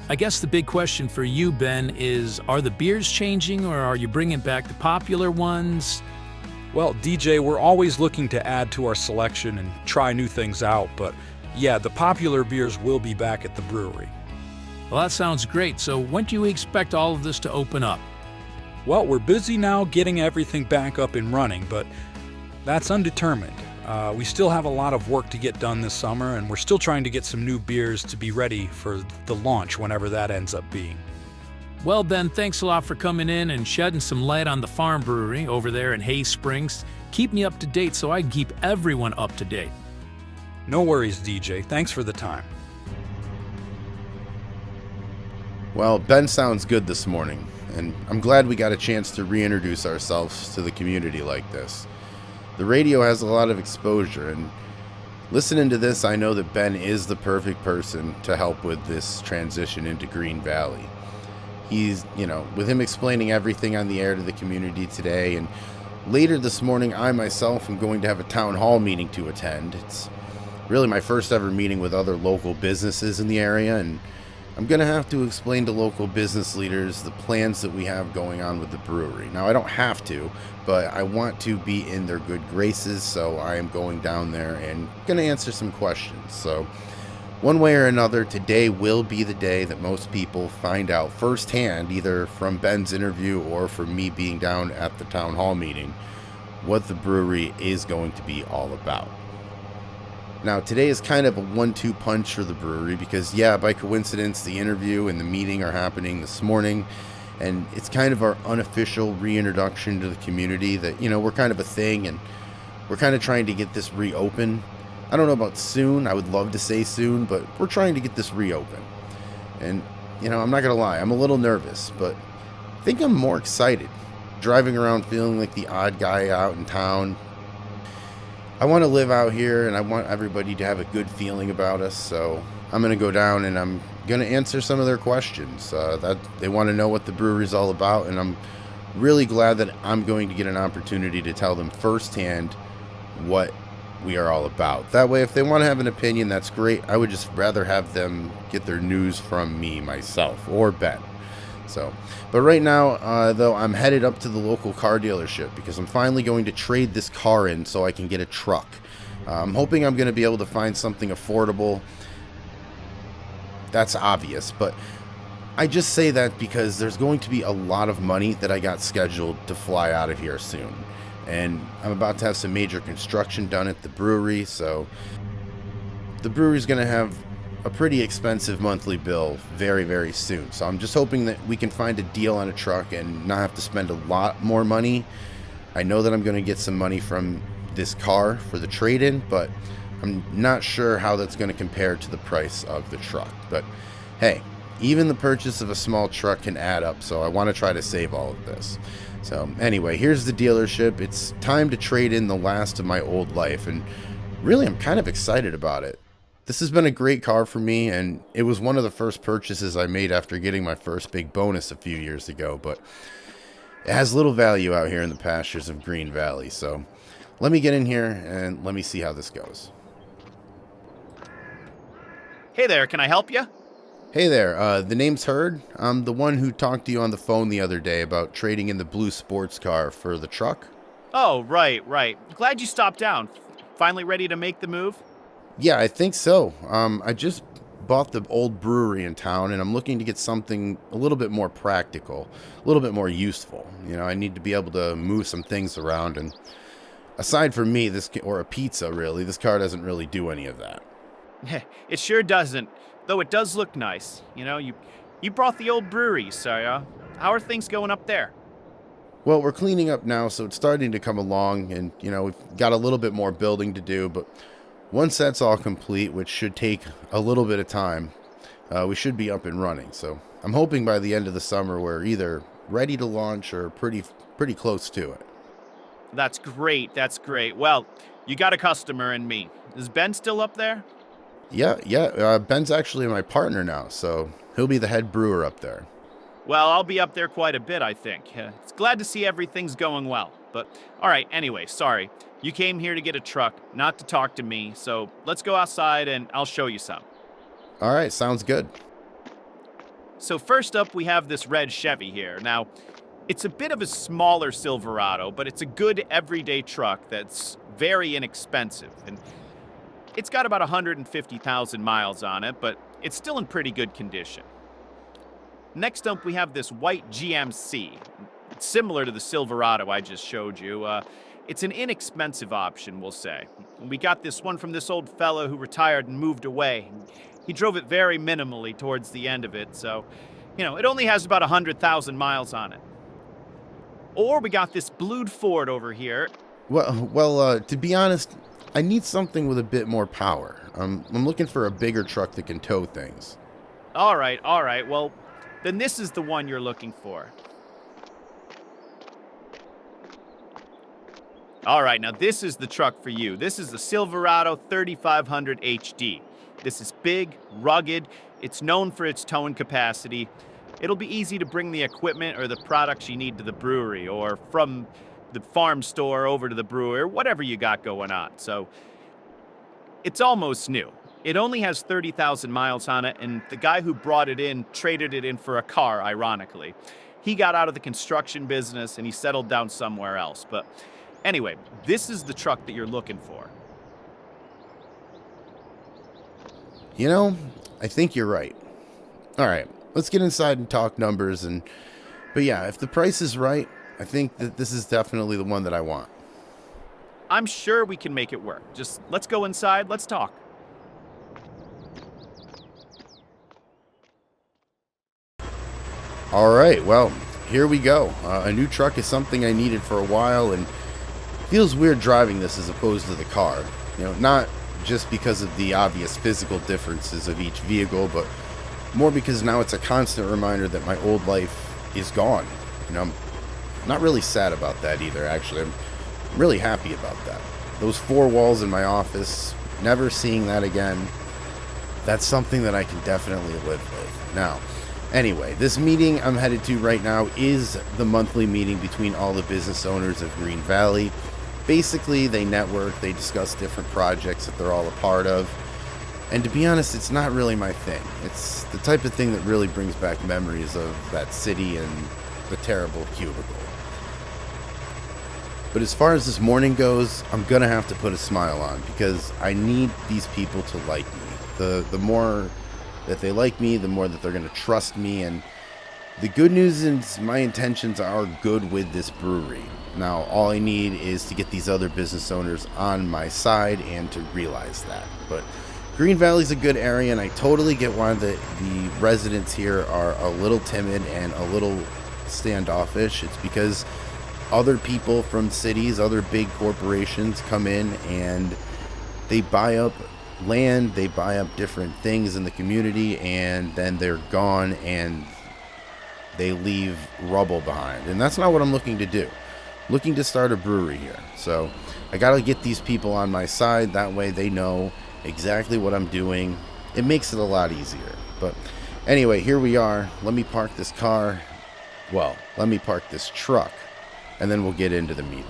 I guess the big question for you, Ben, is are the beers changing or are you bringing back the popular ones? Well, DJ, we're always looking to add to our selection and try new things out, but yeah, the popular beers will be back at the brewery. Well, that sounds great. So when do you expect all of this to open up? Well, we're busy now getting everything back up and running, but that's undetermined. We still have a lot of work to get done this summer, and we're still trying to get some new beers to be ready for the launch whenever that ends up being. Well, Ben, thanks a lot for coming in and shedding some light on the Farm Brewery over there in Hay Springs. Keep me up to date so I can keep everyone up to date. No worries, DJ. Thanks for the time. Well, Ben sounds good this morning, and I'm glad we got a chance to reintroduce ourselves to the community like this. The radio has a lot of exposure, and listening to this, I know that Ben is the perfect person to help with this transition into Green Valley. He's, with him explaining everything on the air to the community today, and later this morning, I myself am going to have a town hall meeting to attend. It's really my first ever meeting with other local businesses in the area, and I'm going to have to explain to local business leaders the plans that we have going on with the brewery. Now, I don't have to, but I want to be in their good graces, so I am going down there and going to answer some questions. So, one way or another, today will be the day that most people find out firsthand, either from Ben's interview or from me being down at the town hall meeting, what the brewery is going to be all about. Now, today is kind of a 1-2 punch for the brewery because, by coincidence, the interview and the meeting are happening this morning, and it's kind of our unofficial reintroduction to the community that, we're kind of a thing, and we're kind of trying to get this reopened. I don't know about soon. I would love to say soon, but we're trying to get this reopened. And, I'm not going to lie, I'm a little nervous, but I think I'm more excited. Driving around feeling like the odd guy out in town. I want to live out here, and I want everybody to have a good feeling about us, so I'm going to go down and I'm going to answer some of their questions. That they want to know what the brewery's all about, and I'm really glad that I'm going to get an opportunity to tell them firsthand what we are all about. That way, if they want to have an opinion, that's great. I would just rather have them get their news from me, myself, or Ben. But right now, though, I'm headed up to the local car dealership because I'm finally going to trade this car in so I can get a truck. I'm hoping I'm going to be able to find something affordable. That's obvious, but I just say that because there's going to be a lot of money that I got scheduled to fly out of here soon. And I'm about to have some major construction done at the brewery, so the brewery's going to have a pretty expensive monthly bill very, very soon. So I'm just hoping that we can find a deal on a truck and not have to spend a lot more money. I know that I'm going to get some money from this car for the trade-in, but I'm not sure how that's going to compare to the price of the truck. But hey, even the purchase of a small truck can add up, so I want to try to save all of this. So anyway, here's the dealership. It's time to trade in the last of my old life, and really I'm kind of excited about it. This has been a great car for me, and it was one of the first purchases I made after getting my first big bonus a few years ago, but it has little value out here in the pastures of Green Valley, so let me get in here and let me see how this goes. Hey there, can I help you? Hey there, the name's Hurd. I'm the one who talked to you on the phone the other day about trading in the blue sports car for the truck. Oh, right. Glad you stopped down. Finally ready to make the move? Yeah, I think so. I just bought the old brewery in town, and I'm looking to get something a little bit more practical, a little bit more useful. I need to be able to move some things around, and aside from me, or a pizza, really, this car doesn't really do any of that. It sure doesn't, though it does look nice. You brought the old brewery, so how are things going up there? Well, we're cleaning up now, so it's starting to come along, and we've got a little bit more building to do, but once that's all complete, which should take a little bit of time, we should be up and running. So I'm hoping by the end of the summer we're either ready to launch or pretty close to it. That's great. That's great. Well, you got a customer in me. Is Ben still up there? Yeah. Ben's actually my partner now, so he'll be the head brewer up there. Well, I'll be up there quite a bit, I think. It's glad to see everything's going well. But, all right, anyway, sorry. You came here to get a truck, not to talk to me, so let's go outside and I'll show you some. All right, sounds good. So first up, we have this red Chevy here. Now, it's a bit of a smaller Silverado, but it's a good everyday truck that's very inexpensive. And it's got about 150,000 miles on it, but it's still in pretty good condition. Next up, we have this white GMC. It's similar to the Silverado I just showed you. It's an inexpensive option, we'll say. We got this one from this old fellow who retired and moved away. He drove it very minimally towards the end of it, so, it only has about 100,000 miles on it. Or we got this blued Ford over here. Well, to be honest, I need something with a bit more power. I'm looking for a bigger truck that can tow things. All right. Well, then this is the one you're looking for. All right, now this is the truck for you. This is the Silverado 3500 HD. This is big, rugged. It's known for its towing capacity. It'll be easy to bring the equipment or the products you need to the brewery, or from the farm store over to the brewery, or whatever you got going on. So it's almost new. It only has 30,000 miles on it, and the guy who brought it in traded it in for a car, ironically. He got out of the construction business and he settled down somewhere else. But anyway, this is the truck that you're looking for. I think you're right. All right, let's get inside and talk numbers. But yeah, if the price is right, I think that this is definitely the one that I want. I'm sure we can make it work. Just let's go inside, let's talk. All right, well, here we go. A new truck is something I needed for a while, and feels weird driving this as opposed to the car. Not just because of the obvious physical differences of each vehicle, but more because now it's a constant reminder that my old life is gone. I'm not really sad about that either, actually. I'm really happy about that. Those four walls in my office, never seeing that again, that's something that I can definitely live with. Now, anyway, this meeting I'm headed to right now is the monthly meeting between all the business owners of Green Valley. Basically, they network, they discuss different projects that they're all a part of. And to be honest, it's not really my thing. It's the type of thing that really brings back memories of that city and the terrible cubicle. But as far as this morning goes, I'm going to have to put a smile on because I need these people to like me. The more that they like me, the more that they're going to trust me. And the good news is my intentions are good with this brewery. Now, all I need is to get these other business owners on my side and to realize that. But Green Valley's a good area, and I totally get why the residents here are a little timid and a little standoffish. It's because other people from cities, other big corporations come in and they buy up land, they buy up different things in the community, and then they're gone and they leave rubble behind. And that's not what I'm looking to do. I'm looking to start a brewery here. So I got to get these people on my side. That way they know exactly what I'm doing. It makes it a lot easier. But anyway, here we are. Let me park this car. Well, let me park this truck, and then we'll get into the meeting.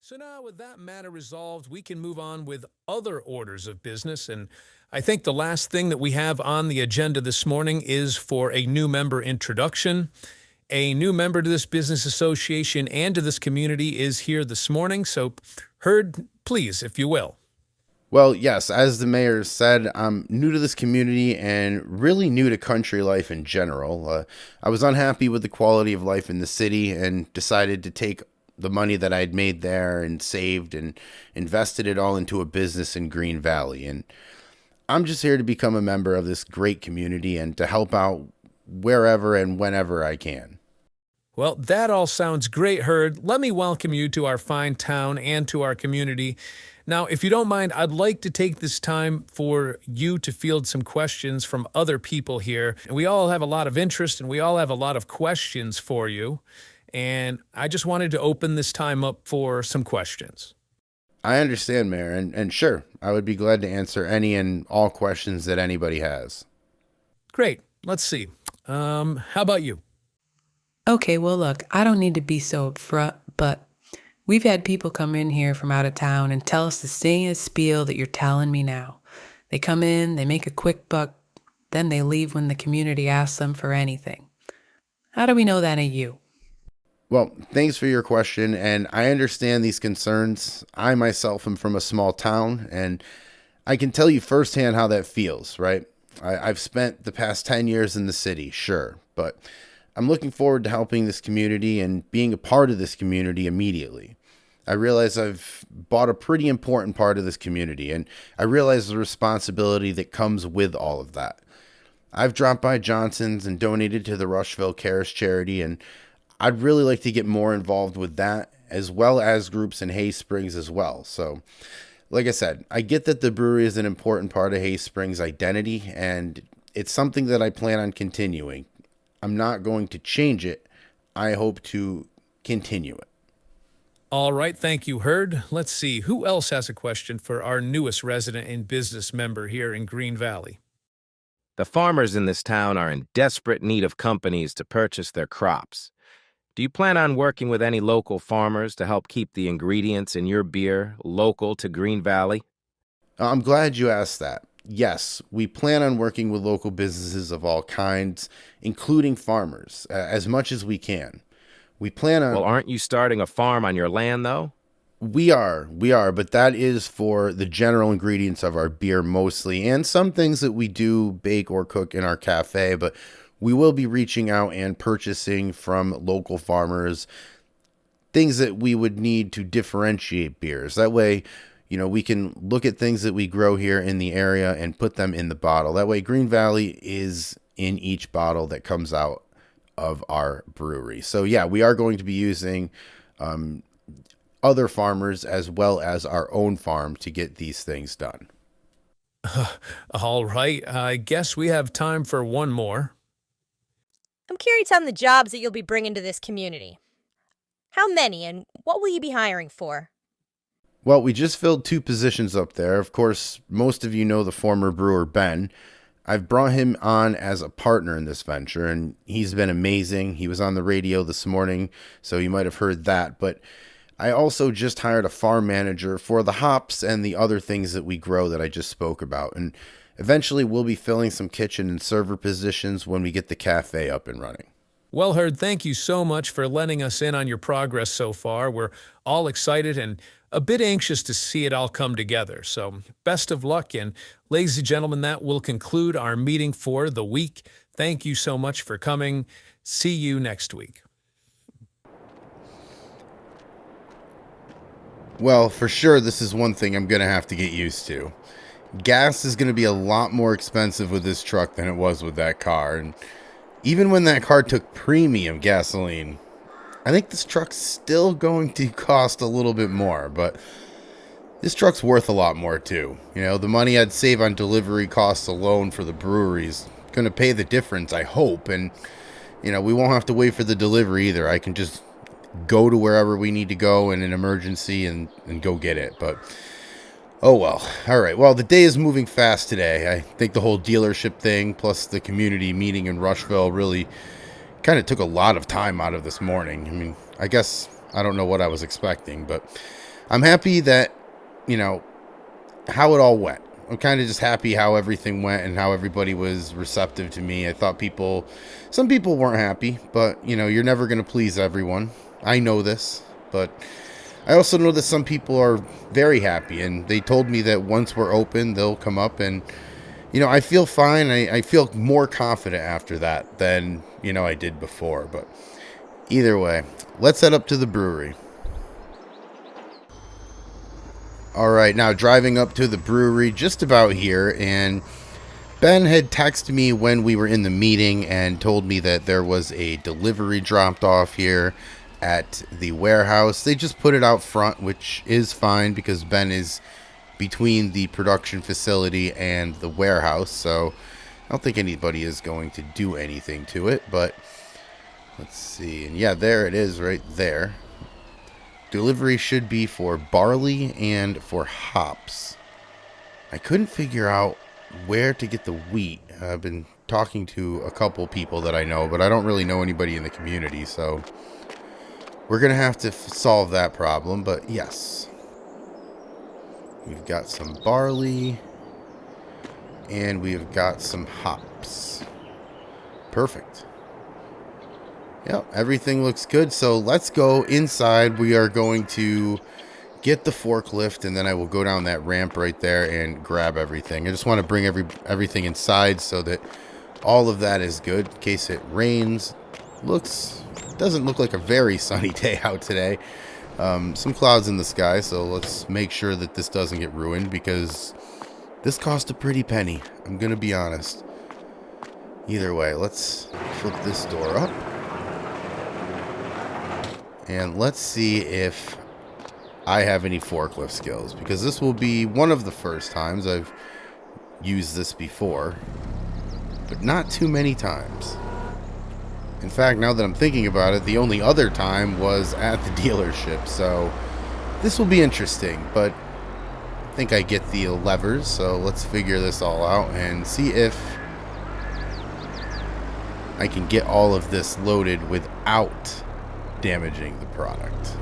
So now with that matter resolved, we can move on with other orders of business. And I think the last thing that we have on the agenda this morning is for a new member introduction. a new member to this business association and to this community, is here this morning. So, Herd, please, if you will. Well, yes, as the mayor said, I'm new to this community and really new to country life in general. I was unhappy with the quality of life in the city and decided to take the money that I'd made there and saved and invested it all into a business in Green Valley. And I'm just here to become a member of this great community and to help out wherever and whenever I can. Well, that all sounds great, Herd. Let me welcome you to our fine town and to our community. Now, if you don't mind, I'd like to take this time for you to field some questions from other people here. We all have a lot of interest and we all have a lot of questions for you. And I just wanted to open this time up for some questions. I understand, Mayor, and sure, I would be glad to answer any and all questions that anybody has. Great. Let's see. How about you? Okay, well, look, I don't need to be so upfront, but we've had people come in here from out of town and tell us the same spiel that you're telling me now. They come in, they make a quick buck, then they leave when the community asks them for anything. How do we know that ain't you? Well, thanks for your question, and I understand these concerns. I myself am from a small town, and I can tell you firsthand how that feels, right? I've spent the past 10 years in the city, sure, but I'm looking forward to helping this community and being a part of this community immediately. I realize I've bought a pretty important part of this community, and I realize the responsibility that comes with all of that. I've dropped by Johnson's and donated to the Rushville Cares charity, and I'd really like to get more involved with that, as well as groups in Hay Springs as well. So, like I said, I get that the brewery is an important part of Hay Springs' identity, and it's something that I plan on continuing. I'm not going to change it. I hope to continue it. All right, thank you, Herd. Let's see, who else has a question for our newest resident and business member here in Green Valley? The farmers in this town are in desperate need of companies to purchase their crops. Do you plan on working with any local farmers to help keep the ingredients in your beer local to Green Valley? I'm glad you asked that. Yes, we plan on working with local businesses of all kinds, including farmers, as much as we can. We plan on... Well, aren't you starting a farm on your land, though? We are, but that is for the general ingredients of our beer mostly, and some things that we do bake or cook in our cafe, but we will be reaching out and purchasing from local farmers things that we would need to differentiate beers. That way, we can look at things that we grow here in the area and put them in the bottle. That way, Green Valley is in each bottle that comes out of our brewery. So yeah, we are going to be using other farmers as well as our own farm to get these things done. All right, I guess we have time for one more. I'm curious on the jobs that you'll be bringing to this community. How many, and what will you be hiring for? Well, we just filled 2 positions up there. Of course, most of you know the former brewer, Ben. I've brought him on as a partner in this venture, and he's been amazing. He was on the radio this morning, so you might have heard that. But I also just hired a farm manager for the hops and the other things that we grow that I just spoke about. And eventually, we'll be filling some kitchen and server positions when we get the cafe up and running. Well, Herd, thank you so much for letting us in on your progress so far. We're all excited and a bit anxious to see it all come together. So best of luck. And ladies and gentlemen, that will conclude our meeting for the week. Thank you so much for coming. See you next week. Well, for sure, this is one thing I'm going to have to get used to. Gas is going to be a lot more expensive with this truck than it was with that car. And even when that car took premium gasoline, I think this truck's still going to cost a little bit more, but this truck's worth a lot more too. The money I'd save on delivery costs alone for the brewery's going to pay the difference, I hope. And, we won't have to wait for the delivery either. I can just go to wherever we need to go in an emergency and go get it. But, oh well. All right. Well, the day is moving fast today. I think the whole dealership thing plus the community meeting in Rushville really kind of took a lot of time out of this morning. I mean, I guess I don't know what I was expecting, but I'm happy that, how it all went. I'm kind of just happy how everything went and how everybody was receptive to me. I thought some people weren't happy, but you know, you're never going to please everyone. I know this, but I also know that some people are very happy, and they told me that once we're open, they'll come up, and you know, I feel fine. I feel more confident after that than, you know, I did before. But either way, let's head up to the brewery. All right, now driving up to the brewery, just about here, and Ben had texted me when we were in the meeting and told me that there was a delivery dropped off here at the warehouse. They just put it out front, which is fine because Ben is between the production facility and the warehouse, so I don't think anybody is going to do anything to it. But let's see, and yeah, there it is right there. Delivery should be for barley and for hops. I couldn't figure out where to get the wheat. I've been talking to a couple people that I know, but I don't really know anybody in the community, so we're gonna have to solve that problem. But yes, we've got some barley and we've got some hops. Perfect. Yep, everything looks good. So let's go inside. We are going to get the forklift, and then I will go down that ramp right there and grab everything. I just want to bring everything inside so that all of that is good in case it rains. Doesn't look like a very sunny day out today. Some clouds in the sky, so let's make sure that this doesn't get ruined because this cost a pretty penny. I'm gonna be honest. Either way, let's flip this door up. And let's see if I have any forklift skills, because this will be one of the first times I've used this before, but not too many times. In fact, now that I'm thinking about it, the only other time was at the dealership, so this will be interesting, but I think I get the levers, so let's figure this all out and see if I can get all of this loaded without damaging the product.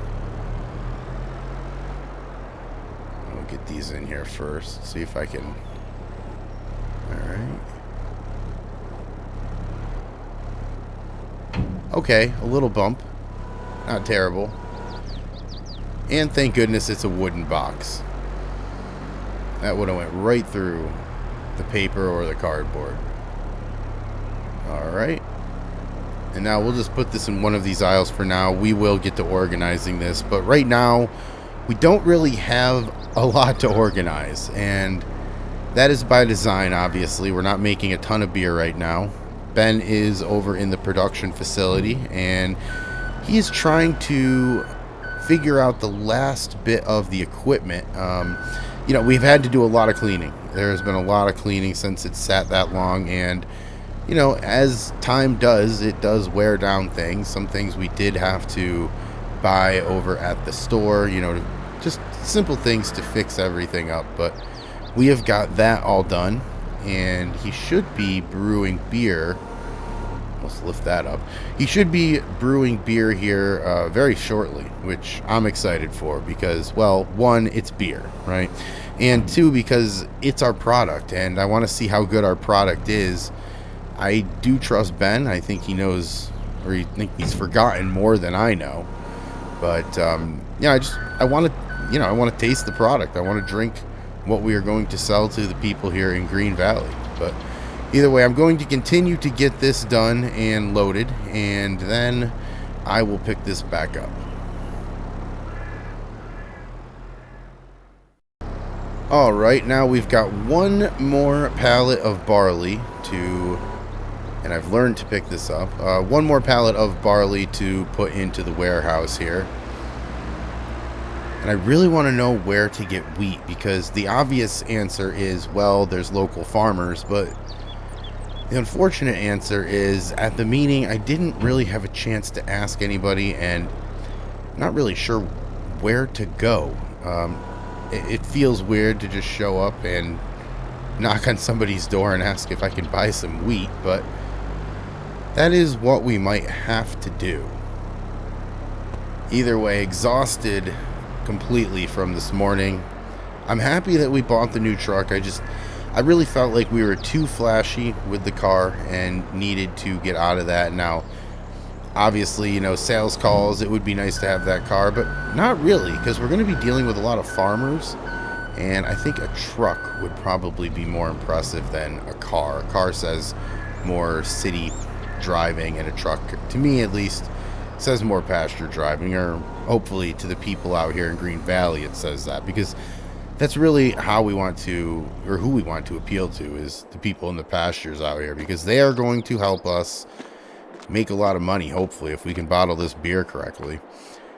I'll get these in here first, see if I can. Alright. Okay, a little bump. Not terrible. And thank goodness it's a wooden box. That would have went right through the paper or the cardboard. Alright. And now we'll just put this in one of these aisles for now. We will get to organizing this, but right now we don't really have a lot to organize, and that is by design. Obviously, we're not making a ton of beer right now. Ben is over in the production facility, and he is trying to figure out the last bit of the equipment. You know, we've had to do a lot of cleaning. There's been a lot of cleaning since it's sat that long, and you know, as time does, it does wear down things. Some things we did have to buy over at the store, you know, just simple things to fix everything up. But we have got that all done, and he should be brewing beer. Let's lift that up. He should be brewing beer here very shortly, which I'm excited for because, well, one, it's beer, right? And two, because it's our product, and I want to see how good our product is. I do trust Ben. I think he knows, or I think he's forgotten more than I know. But yeah, I want to taste the product. I want to drink what we are going to sell to the people here in Green Valley. But either way, I'm going to continue to get this done and loaded, and then I will pick this back up. All right, now we've got one more pallet of barley to. And I've learned to pick this up. One more pallet of barley to put into the warehouse here. And I really want to know where to get wheat, because the obvious answer is, well, there's local farmers. But the unfortunate answer is, at the meeting, I didn't really have a chance to ask anybody, and I'm not really sure where to go. It feels weird to just show up and knock on somebody's door and ask if I can buy some wheat, but that is what we might have to do. Either way, exhausted completely from this morning. I'm happy that we bought the new truck. I really felt like we were too flashy with the car and needed to get out of that. Now, obviously, sales calls, it would be nice to have that car, but not really, because we're going to be dealing with a lot of farmers, and I think a truck would probably be more impressive than a car. A car says more city driving, and a truck, to me at least, says more pasture driving, or hopefully to the people out here in Green Valley it says that, because that's really how we want to, or who we want to appeal to, is the people in the pastures out here, because they are going to help us make a lot of money, hopefully, if we can bottle this beer correctly.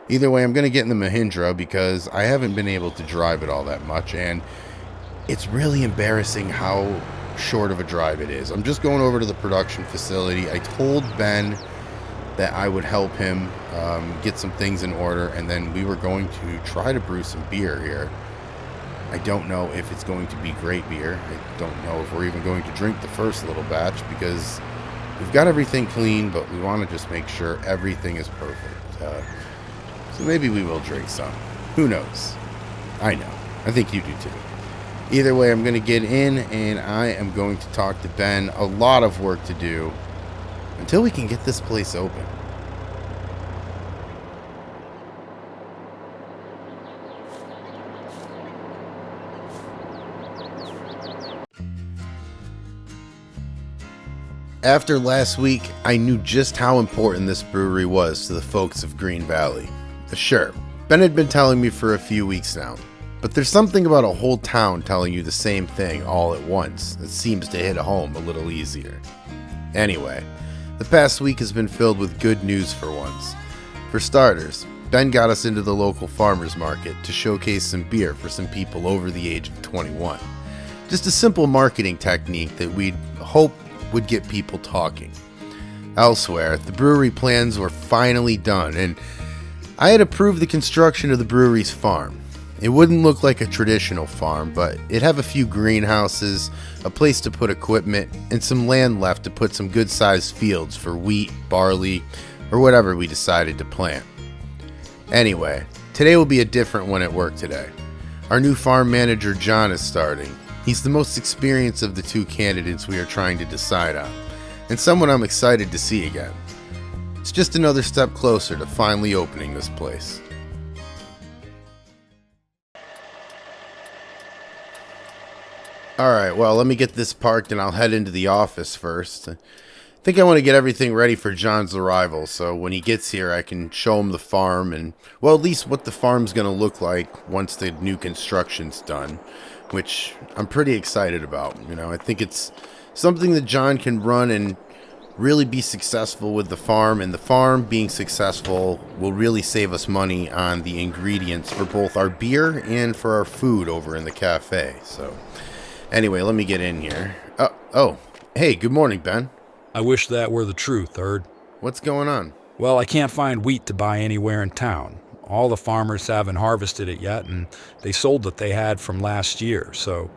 Either way, I'm going to get in the Mahindra because I haven't been able to drive it all that much, and it's really embarrassing how short of a drive it is. I'm just going over to the production facility. I told Ben that I would help him get some things in order, and then we were going to try to brew some beer here. I don't know if it's going to be great beer. I don't know if we're even going to drink the first little batch, because we've got everything clean, but we want to just make sure everything is perfect. So maybe we will drink some. Who knows? I know. I think you do too. Either way, I'm going to get in, and I am going to talk to Ben. A lot of work to do until we can get this place open. After last week, I knew just how important this brewery was to the folks of Green Valley. Sure, Ben had been telling me for a few weeks now, but there's something about a whole town telling you the same thing all at once that seems to hit home a little easier. Anyway, the past week has been filled with good news for once. For starters, Ben got us into the local farmers market to showcase some beer for some people over the age of 21. Just a simple marketing technique that we'd hope would get people talking. Elsewhere, the brewery plans were finally done, and I had approved the construction of the brewery's farm. It wouldn't look like a traditional farm, but it'd have a few greenhouses, a place to put equipment, and some land left to put some good-sized fields for wheat, barley, or whatever we decided to plant. Anyway, today will be a different one at work today. Our new farm manager, John, is starting. He's the most experienced of the two candidates we are trying to decide on, and someone I'm excited to see again. It's just another step closer to finally opening this place. Alright, well, let me get this parked and I'll head into the office first. I think I want to get everything ready for John's arrival, so when he gets here I can show him the farm and, well, at least what the farm's going to look like once the new construction's done, which I'm pretty excited about. I think it's something that John can run and really be successful with the farm, and the farm being successful will really save us money on the ingredients for both our beer and for our food over in the cafe. So anyway, let me get in here. Oh, hey, good morning, Ben. I wish that were the truth, Erd. What's going on? Well, I can't find wheat to buy anywhere in town. All the farmers haven't harvested it yet, and they sold what they had from last year, so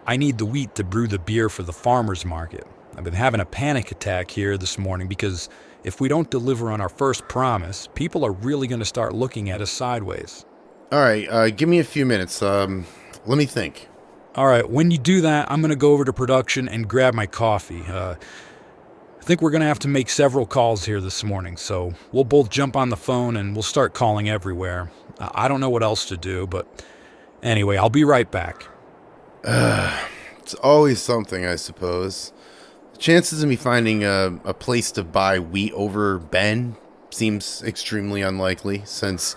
I need the wheat to brew the beer for the farmers market. I've been having a panic attack here this morning because if we don't deliver on our first promise, people are really going to start looking at us sideways. All right, give me a few minutes. Let me think. All right, when you do that, I'm going to go over to production and grab my coffee. I think we're going to have to make several calls here this morning, so we'll both jump on the phone and we'll start calling everywhere. I don't know what else to do, but anyway, I'll be right back. It's always something, I suppose. The chances of me finding a place to buy wheat over Ben seems extremely unlikely, since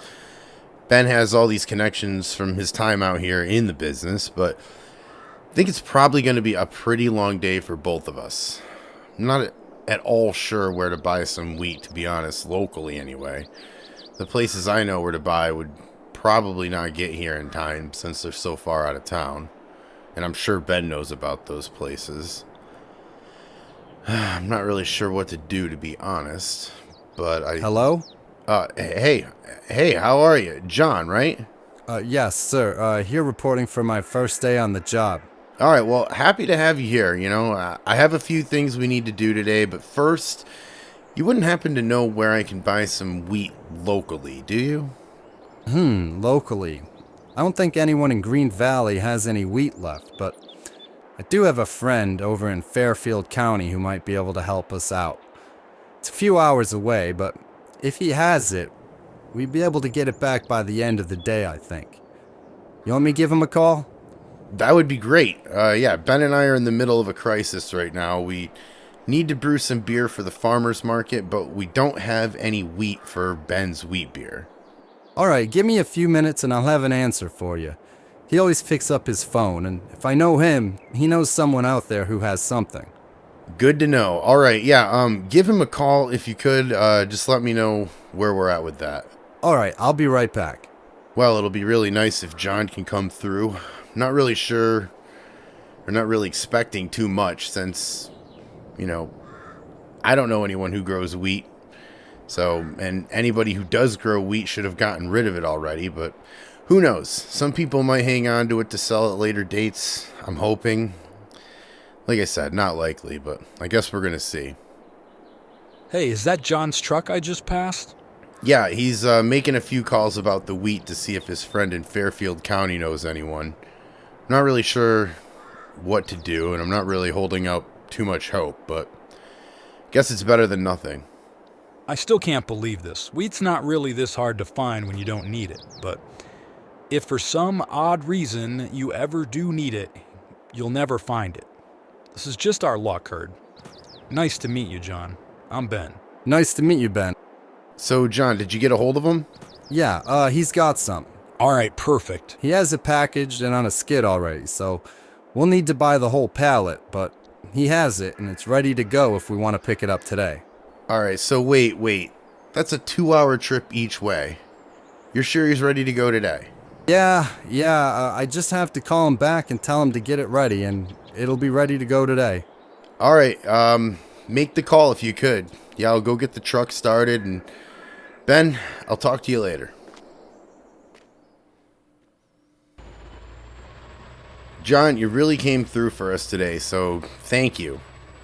Ben has all these connections from his time out here in the business, but I think it's probably going to be a pretty long day for both of us. I'm not at all sure where to buy some wheat, to be honest, locally anyway. The places I know where to buy would probably not get here in time since they're so far out of town, and I'm sure Ben knows about those places. I'm not really sure what to do, to be honest, but Hello? Hey, how are you? John, right? Yes, sir. Here reporting for my first day on the job. All right, well, happy to have you here. I have a few things we need to do today, but first, you wouldn't happen to know where I can buy some wheat locally, do you? Locally. I don't think anyone in Green Valley has any wheat left, but I do have a friend over in Fairfield County who might be able to help us out. It's a few hours away, but if he has it, we'd be able to get it back by the end of the day, I think. You want me to give him a call? That would be great. Yeah, Ben and I are in the middle of a crisis right now. We need to brew some beer for the farmer's market, but we don't have any wheat for Ben's wheat beer. Alright, give me a few minutes and I'll have an answer for you. He always picks up his phone, and if I know him, he knows someone out there who has something. Good to know. Alright, yeah, give him a call if you could. Just let me know where we're at with that. Alright, I'll be right back. Well, it'll be really nice if John can come through. Not really sure, or not really expecting too much since, I don't know anyone who grows wheat. So, and anybody who does grow wheat should have gotten rid of it already, but who knows? Some people might hang on to it to sell at later dates. I'm hoping. Like I said, not likely, but I guess we're going to see. Hey, is that John's truck I just passed? Yeah, he's making a few calls about the wheat to see if his friend in Fairfield County knows anyone. I'm not really sure what to do, and I'm not really holding out too much hope, but I guess it's better than nothing. I still can't believe this. Wheat's not really this hard to find when you don't need it, but if for some odd reason you ever do need it, you'll never find it. This is just our luck, Herd. Nice to meet you, John. I'm Ben. Nice to meet you, Ben. So, John, did you get a hold of him? Yeah, he's got some. Alright, perfect. He has it packaged and on a skid already, so we'll need to buy the whole pallet, but he has it and it's ready to go if we want to pick it up today. Alright, so wait. That's a 2-hour trip each way. You're sure he's ready to go today? Yeah, I just have to call him back and tell him to get it ready, and it'll be ready to go today. Alright, make the call if you could. Yeah, I'll go get the truck started, and Ben, I'll talk to you later. John, you really came through for us today, so thank you.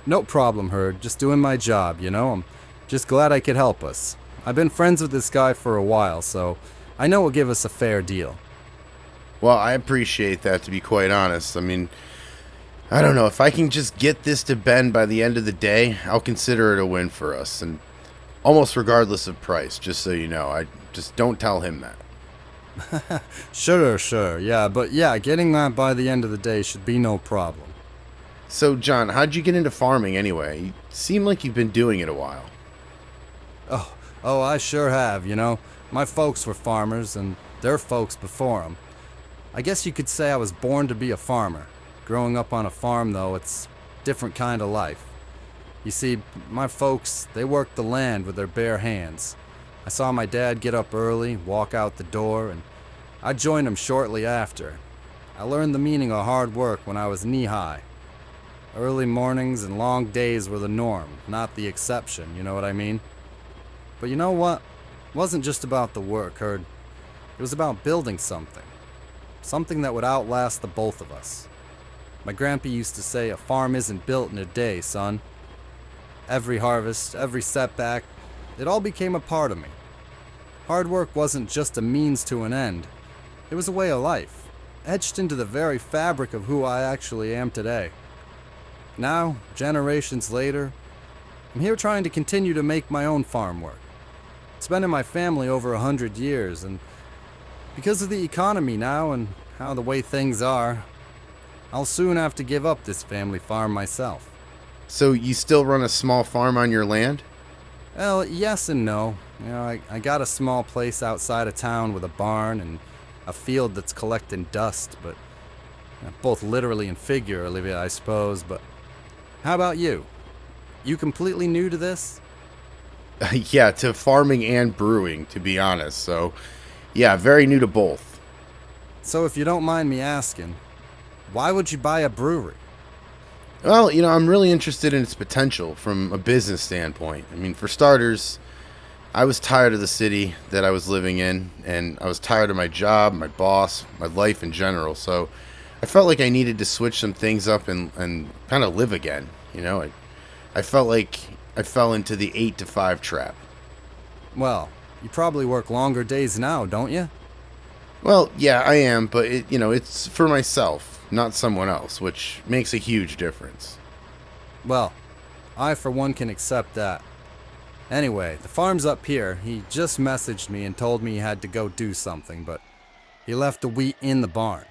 No problem, Herd. Just doing my job, I'm just glad I could help us. I've been friends with this guy for a while, so I know he'll give us a fair deal. Well, I appreciate that, to be quite honest. I mean, I don't know. If I can just get this to Ben by the end of the day, I'll consider it a win for us, and almost regardless of price, just so you know. I just don't tell him that. Sure. Yeah, but getting that by the end of the day should be no problem. So, John, how'd you get into farming anyway? You seem like you've been doing it a while. Oh, I sure have, My folks were farmers, and their folks before them. I guess you could say I was born to be a farmer. Growing up on a farm, though, it's a different kind of life. You see, my folks, they worked the land with their bare hands. I saw my dad get up early, walk out the door, and I joined him shortly after. I learned the meaning of hard work when I was knee-high. Early mornings and long days were the norm, not the exception, you know what I mean? But you know what? It wasn't just about the work, Herd. It was about building something. Something that would outlast the both of us. My grandpa used to say, a farm isn't built in a day, son. Every harvest, every setback, it all became a part of me. Hard work wasn't just a means to an end. It was a way of life, etched into the very fabric of who I actually am today. Now, generations later, I'm here trying to continue to make my own farm work. It's been in my family over 100 years, and because of the economy now and how the way things are, I'll soon have to give up this family farm myself. So you still run a small farm on your land? Well, yes and no. I got a small place outside of town with a barn and a field that's collecting dust, but both literally and figuratively, I suppose. But how about you? You completely new to this? Yeah, to farming and brewing, to be honest. So, yeah, very new to both. So if you don't mind me asking, why would you buy a brewery? Well, I'm really interested in its potential from a business standpoint. I mean, for starters, I was tired of the city that I was living in, and I was tired of my job, my boss, my life in general. So I felt like I needed to switch some things up and kind of live again. I felt like I fell into the 8 to 5 trap. Well, you probably work longer days now, don't you? Well, yeah, I am, but it's for myself, not someone else, which makes a huge difference. Well, I for one can accept that. Anyway, the farm's up here. He just messaged me and told me he had to go do something, but he left the wheat in the barn.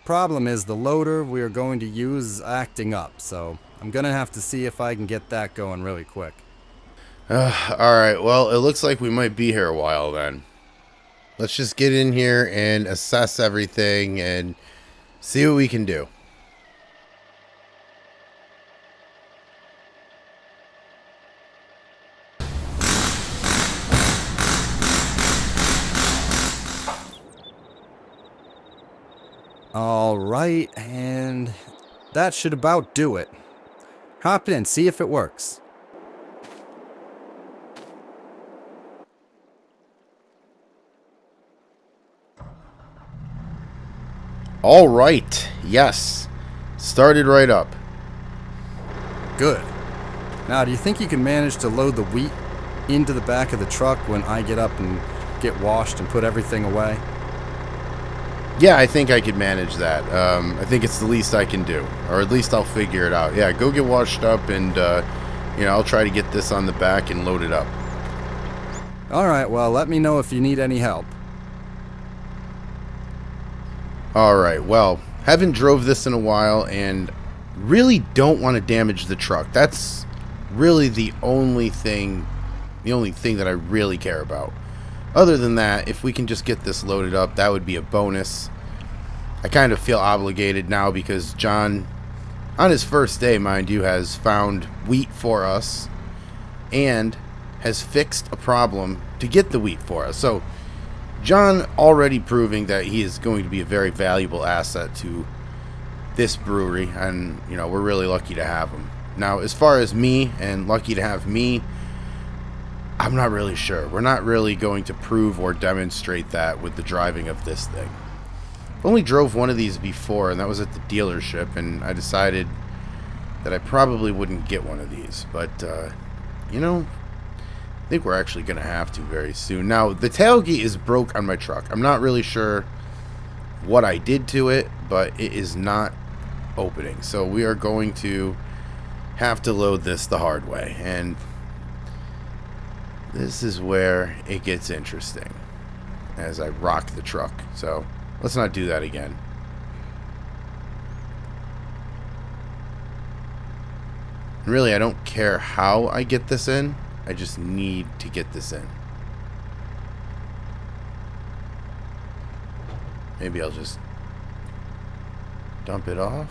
Problem is the loader we are going to use is acting up, so I'm gonna have to see if I can get that going really quick. Alright, well, it looks like we might be here a while then. Let's just get in here and assess everything and see what we can do. Alright, and that should about do it. Hop in, see if it works. Alright, yes. Started right up. Good. Now, do you think you can manage to load the wheat into the back of the truck when I get up and get washed and put everything away? Yeah, I think I could manage that. I think it's the least I can do. Or at least I'll figure it out. Yeah, go get washed up and, I'll try to get this on the back and load it up. Alright, well, let me know if you need any help. Alright, well, haven't drove this in a while and really don't want to damage the truck. That's really the only thing that I really care about. Other than that, if we can just get this loaded up, that would be a bonus. I kind of feel obligated now because John, on his first day, mind you, has found wheat for us and has fixed a problem to get the wheat for us. So, John already proving that he is going to be a very valuable asset to this brewery, and, we're really lucky to have him. Now, as far as me and lucky to have me, I'm not really sure. We're not really going to prove or demonstrate that with the driving of this thing. I've only drove one of these before, and that was at the dealership, and I decided that I probably wouldn't get one of these. But, I think we're actually going to have to very soon. Now, the tailgate is broke on my truck. I'm not really sure what I did to it, but it is not opening. So we are going to have to load this the hard way, and this is where it gets interesting as I rock the truck. So let's not do that again. And really, I don't care how I get this in. I just need to get this in. Maybe I'll just dump it off.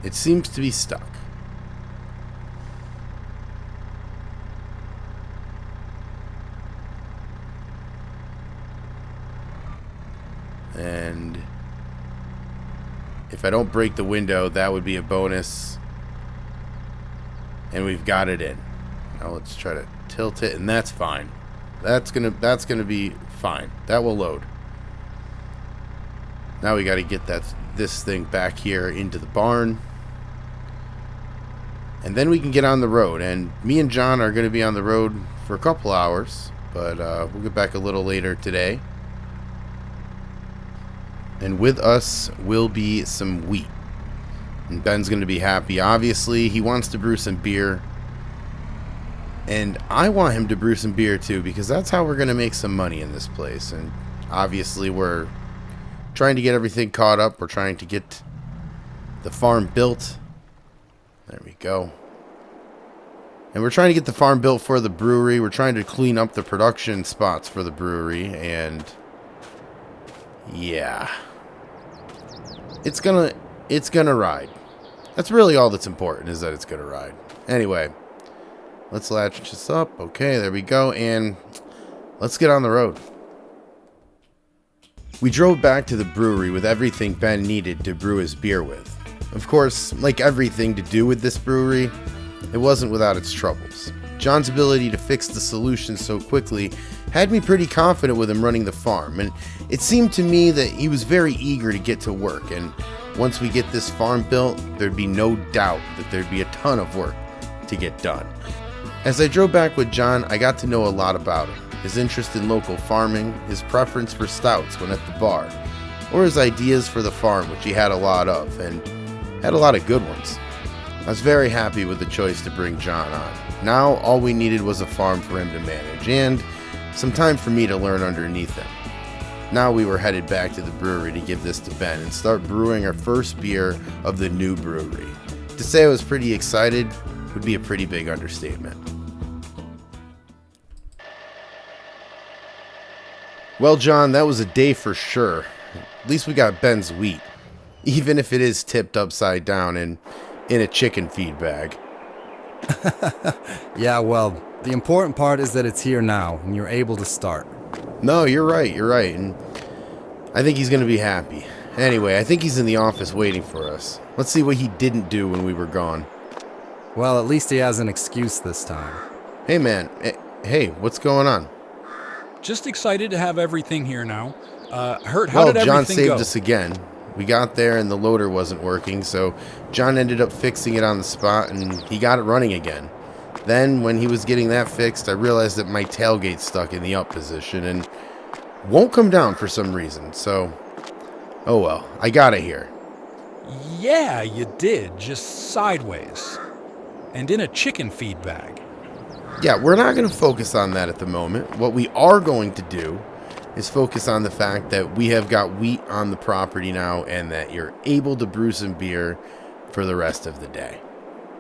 It seems to be stuck. And if I don't break the window, that would be a bonus. And we've got it in. Now let's try to tilt it, and that's fine. That's gonna be fine. That will load. Now we got to get this thing back here into the barn. And then we can get on the road. And me and John are going to be on the road for a couple hours. But we'll get back a little later today. And with us will be some wheat. And Ben's going to be happy. Obviously, he wants to brew some beer. And I want him to brew some beer too, because that's how we're going to make some money in this place. And obviously, we're trying to get everything caught up. We're trying to get the farm built. There we go. And we're trying to get the farm built for the brewery. We're trying to clean up the production spots for the brewery. And yeah, it's gonna ride. That's really all that's important, is that it's gonna ride. Anyway, let's latch this up. Okay, there we go. And let's get on the road. We drove back to the brewery with everything Ben needed to brew his beer with. Of course, like everything to do with this brewery, it wasn't without its troubles. John's ability to fix the solution so quickly had me pretty confident with him running the farm, and it seemed to me that he was very eager to get to work, and Once we get this farm built, there'd be no doubt that there'd be a ton of work to get done. As I drove back with John, I got to know a lot about him. His interest in local farming, his preference for stouts when at the bar, or his ideas for the farm, which he had a lot of, and had a lot of good ones. I was very happy with the choice to bring John on. Now, all we needed was a farm for him to manage, and some time for me to learn underneath him. Now we were headed back to the brewery to give this to Ben and start brewing our first beer of the new brewery. To say I was pretty excited would be a pretty big understatement. Well, John, that was a day for sure. At least we got Ben's wheat, even if it is tipped upside down and in a chicken feed bag. Yeah, well, the important part is that it's here now, and you're able to start. No, you're right, and I think he's going to be happy. Anyway, I think he's in the office waiting for us. Let's see what he didn't do when we were gone. Well, at least he has an excuse this time. Hey, man. Hey, what's going on? Just excited to have everything here now. How did everything go? Well, John go? saved us again. We got there and the loader wasn't working, so John ended up fixing it on the spot and he got it running again. Then, when he was getting that fixed, I realized that my tailgate's stuck in the up position and won't come down for some reason, so... Oh well, I got it here. Yeah, you did, just sideways. And in a chicken feed bag. Yeah, we're not going to focus on that at the moment. What we are going to do is focus on the fact that we have got wheat on the property now and that you're able to brew some beer for the rest of the day.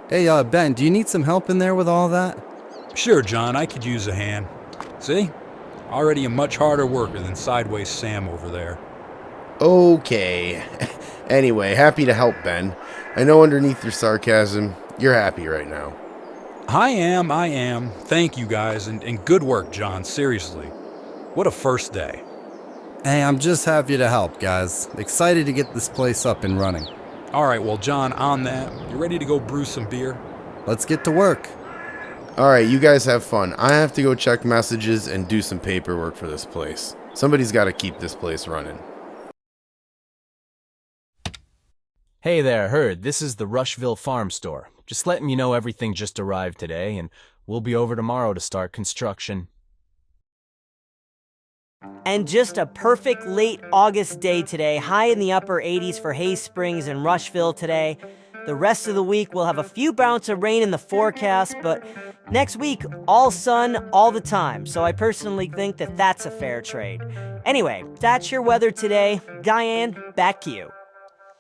Hey, Ben, do you need some help in there with all that? Sure, John, I could use a hand. See? Already a much harder worker than Sideways Sam over there. Okay. Anyway, happy to help, Ben. I know underneath your sarcasm, you're happy right now. I am. Thank you guys, and good work, John, seriously. What a first day. Hey, I'm just happy to help, guys. Excited to get this place up and running. All right, well, John, on that, you ready to go brew some beer? Let's get to work. All right, you guys have fun. I have to go check messages and do some paperwork for this place. Somebody's got to keep this place running. Hey there, Herd. This is the Rushville Farm Store. Just letting you know everything just arrived today, and we'll be over tomorrow to start construction. And just a perfect late August day today, high in the upper 80s for Hay Springs and Rushville today. The rest of the week we'll have a few bouts of rain in the forecast, but next week, all sun all the time. So I personally think that that's a fair trade. Anyway, that's your weather today. Diane, back to you.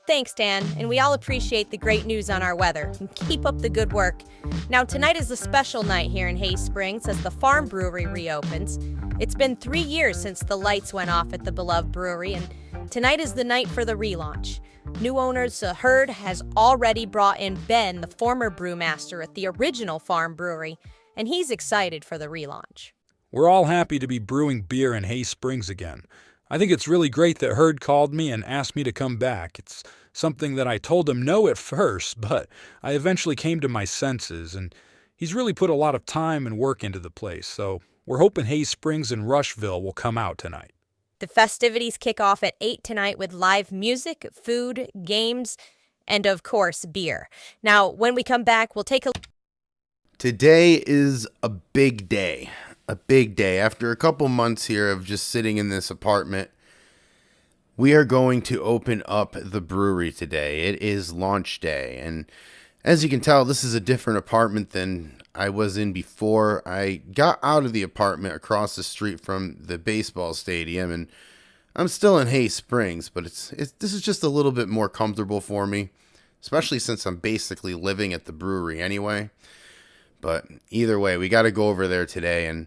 Thanks, Dan, and we all appreciate the great news on our weather. And keep up the good work. Now, tonight is a special night here in Hay Springs as the Farm Brewery reopens. It's been 3 years since the lights went off at the beloved brewery, and tonight is the night for the relaunch. New owners Herd has already brought in Ben, the former brewmaster at the original Farm Brewery, and he's excited for the relaunch. We're all happy to be brewing beer in Hay Springs again. I think it's really great that Herd called me and asked me to come back. It's something that I told him no at first, but I eventually came to my senses, and he's really put a lot of time and work into the place, so we're hoping Hay Springs and Rushville will come out tonight. The festivities kick off at 8 tonight with live music, food, games, and of course, beer. Now, when we come back, we'll take a... Today is a big day. A big day. After a couple months here of just sitting in this apartment, we are going to open up the brewery today. It is launch day, and as you can tell, this is a different apartment than I was in before. I got out of the apartment across the street from the baseball stadium, and I'm still in Hay Springs, but this is just a little bit more comfortable for me, especially since I'm basically living at the brewery anyway. But either way, we got to go over there today, and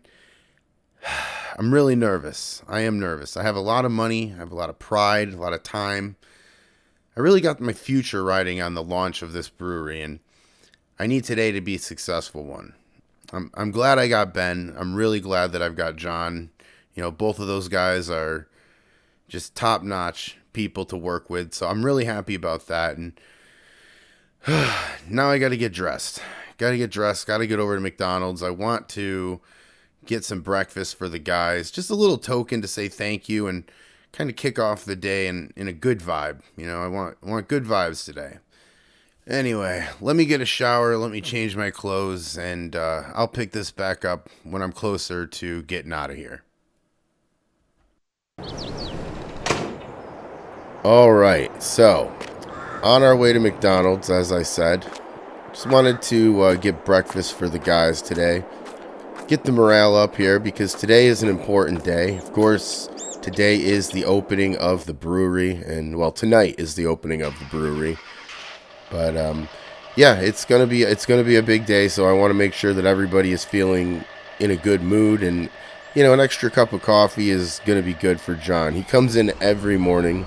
I'm really nervous. I am nervous. I have a lot of money. I have a lot of pride, a lot of time. I really got my future riding on the launch of this brewery, and I need today to be a successful one. I'm glad I got Ben. I'm really glad that I've got John. You know, both of those guys are just top-notch people to work with, so I'm really happy about that. And now I got to get dressed. Got to get dressed. Got to get over to McDonald's. I want to get some breakfast for the guys. Just a little token to say thank you and kind of kick off the day in a good vibe. I want good vibes today. Anyway, let me get a shower, let me change my clothes, and I'll pick this back up when I'm closer to getting out of here. Alright, so, on our way to McDonald's, as I said. Just wanted to get breakfast for the guys today. Get the morale up here, because today is an important day. Of course, today is the opening of the brewery, and, well, tonight is the opening of the brewery. But yeah, it's gonna be a big day, so I want to make sure that everybody is feeling in a good mood, and an extra cup of coffee is gonna be good for John. He comes in every morning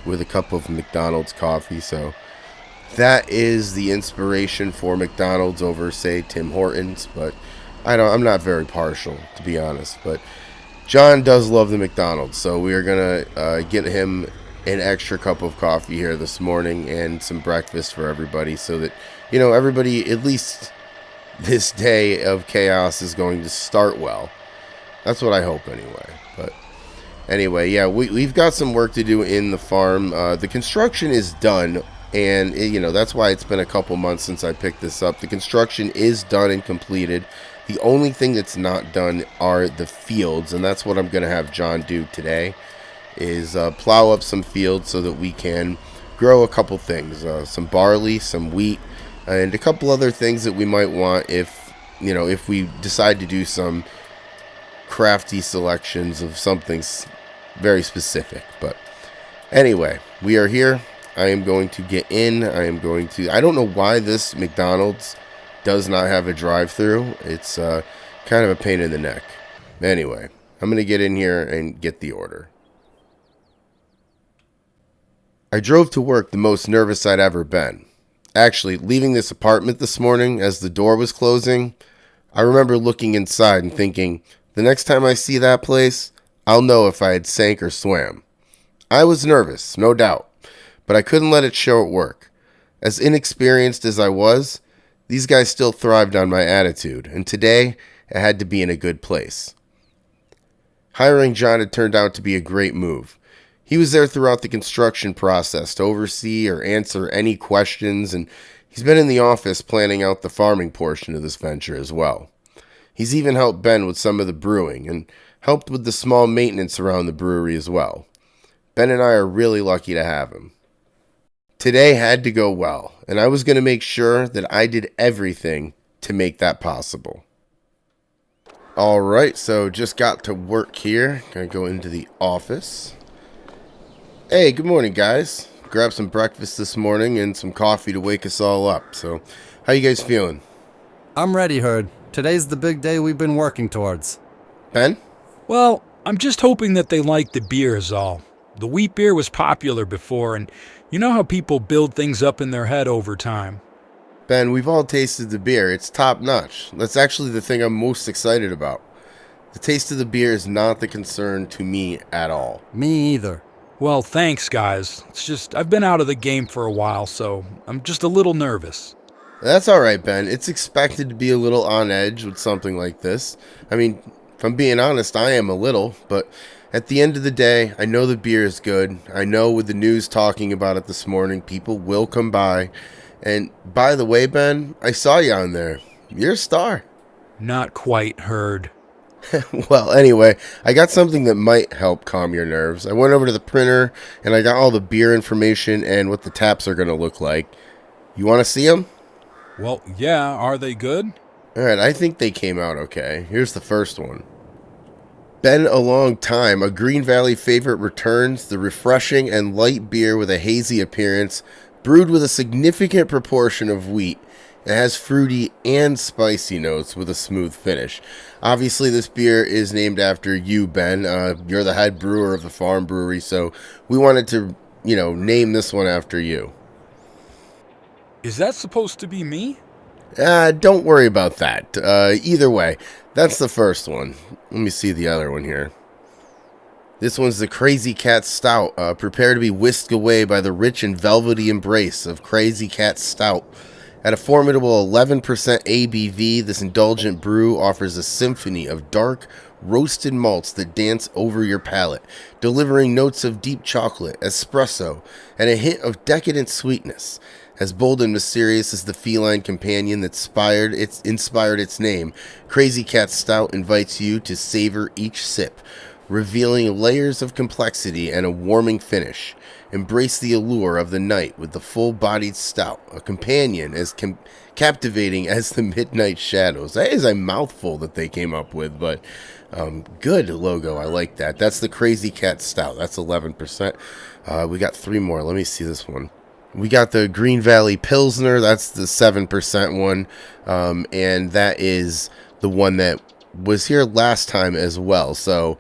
with a cup of McDonald's coffee, so that is the inspiration for McDonald's over, say, Tim Hortons. But I'm not very partial, to be honest. But John does love the McDonald's, so we are gonna get him an extra cup of coffee here this morning and some breakfast for everybody, so that everybody, at least this day of chaos, is going to start well. That's what I hope anyway. But anyway, yeah, we've got some work to do in the farm. The construction is done, and that's why it's been a couple months since I picked this up. The construction is done and completed. The only thing that's not done are the fields, and that's what I'm going to have John do today, is plow up some fields so that we can grow a couple things, some barley, some wheat, and a couple other things that we might want if we decide to do some crafty selections of something very specific. But anyway, we are here. I am going to get in. I don't know why this McDonald's does not have a drive-through. It's kind of a pain in the neck. Anyway, I'm going to get in here and get the order. I drove to work the most nervous I'd ever been. Actually, leaving this apartment this morning as the door was closing, I remember looking inside and thinking, the next time I see that place, I'll know if I had sank or swam. I was nervous, no doubt, but I couldn't let it show at work. As inexperienced as I was, these guys still thrived on my attitude, and today I had to be in a good place. Hiring John had turned out to be a great move. He was there throughout the construction process to oversee or answer any questions, and he's been in the office planning out the farming portion of this venture as well. He's even helped Ben with some of the brewing, and helped with the small maintenance around the brewery as well. Ben and I are really lucky to have him. Today had to go well, and I was going to make sure that I did everything to make that possible. Alright, so just got to work here. Gonna go into the office. Hey, good morning, guys. Grabbed some breakfast this morning and some coffee to wake us all up. So, how you guys feeling? I'm ready, Herd. Today's the big day we've been working towards. Ben? Well, I'm just hoping that they like the beer is all. The wheat beer was popular before, and you know how people build things up in their head over time. Ben, we've all tasted the beer. It's top notch. That's actually the thing I'm most excited about. The taste of the beer is not the concern to me at all. Me either. Well, thanks, guys. It's just, I've been out of the game for a while, so I'm just a little nervous. That's alright, Ben. It's expected to be a little on edge with something like this. I mean, if I'm being honest, I am a little, but at the end of the day, I know the beer is good. I know with the news talking about it this morning, people will come by. And by the way, Ben, I saw you on there. You're a star. Not quite, Herd. Well, anyway, I got something that might help calm your nerves. I went over to the printer, and I got all the beer information and what the taps are going to look like. You want to see them? Well, yeah, are they good? Alright, I think they came out okay. Here's the first one. Been a long time, a Green Valley favorite returns, the refreshing and light beer with a hazy appearance, brewed with a significant proportion of wheat. It has fruity and spicy notes with a smooth finish. Obviously, this beer is named after you, Ben. You're the head brewer of the farm brewery, so we wanted to, name this one after you. Is that supposed to be me? Don't worry about that. Either way, that's the first one. Let me see the other one here. This one's the Crazy Cat Stout. Prepare to be whisked away by the rich and velvety embrace of Crazy Cat Stout. At a formidable 11% ABV, this indulgent brew offers a symphony of dark, roasted malts that dance over your palate, delivering notes of deep chocolate, espresso, and a hint of decadent sweetness. As bold and mysterious as the feline companion that inspired its name, Crazy Cat Stout invites you to savor each sip, revealing layers of complexity and a warming finish. Embrace the allure of the night with the full-bodied stout, a companion as captivating as the midnight shadows. That is a mouthful that they came up with, but good logo. I like that. That's the Crazy Cat Stout. That's 11%. We got 3 more. Let me see this one. We got the Green Valley Pilsner. That's the 7% one, and that is the one that was here last time as well. So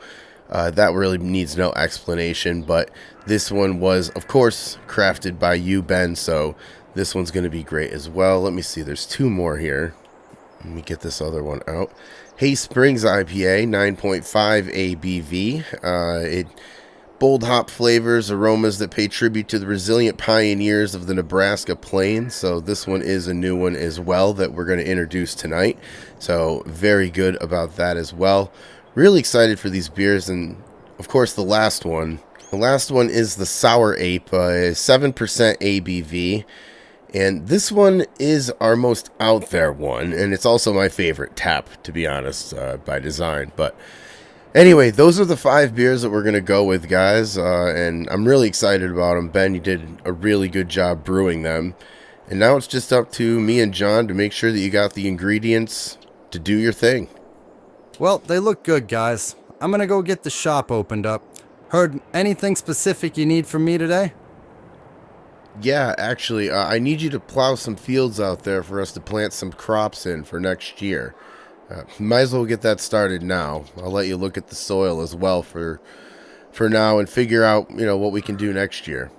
that really needs no explanation, but this one was, of course, crafted by you, Ben, so this one's going to be great as well. Let me see. There's 2 more here. Let me get this other one out. Hay Springs IPA, 9.5 ABV. Bold hop flavors, aromas that pay tribute to the resilient pioneers of the Nebraska plains. So this one is a new one as well that we're going to introduce tonight. So very good about that as well. Really excited for these beers, and of course the last one. The last one is the Sour Ape, 7% ABV. And this one is our most out there one, and it's also my favorite tap, to be honest, by design. But anyway, those are the 5 beers that we're going to go with, guys, and I'm really excited about them. Ben, you did a really good job brewing them, and now it's just up to me and John to make sure that you got the ingredients to do your thing. Well, they look good, guys. I'm gonna go get the shop opened up. Heard anything specific you need from me today? Yeah, actually, I need you to plow some fields out there for us to plant some crops in for next year. Might as well get that started now. I'll let you look at the soil as well for now and figure out, what we can do next year.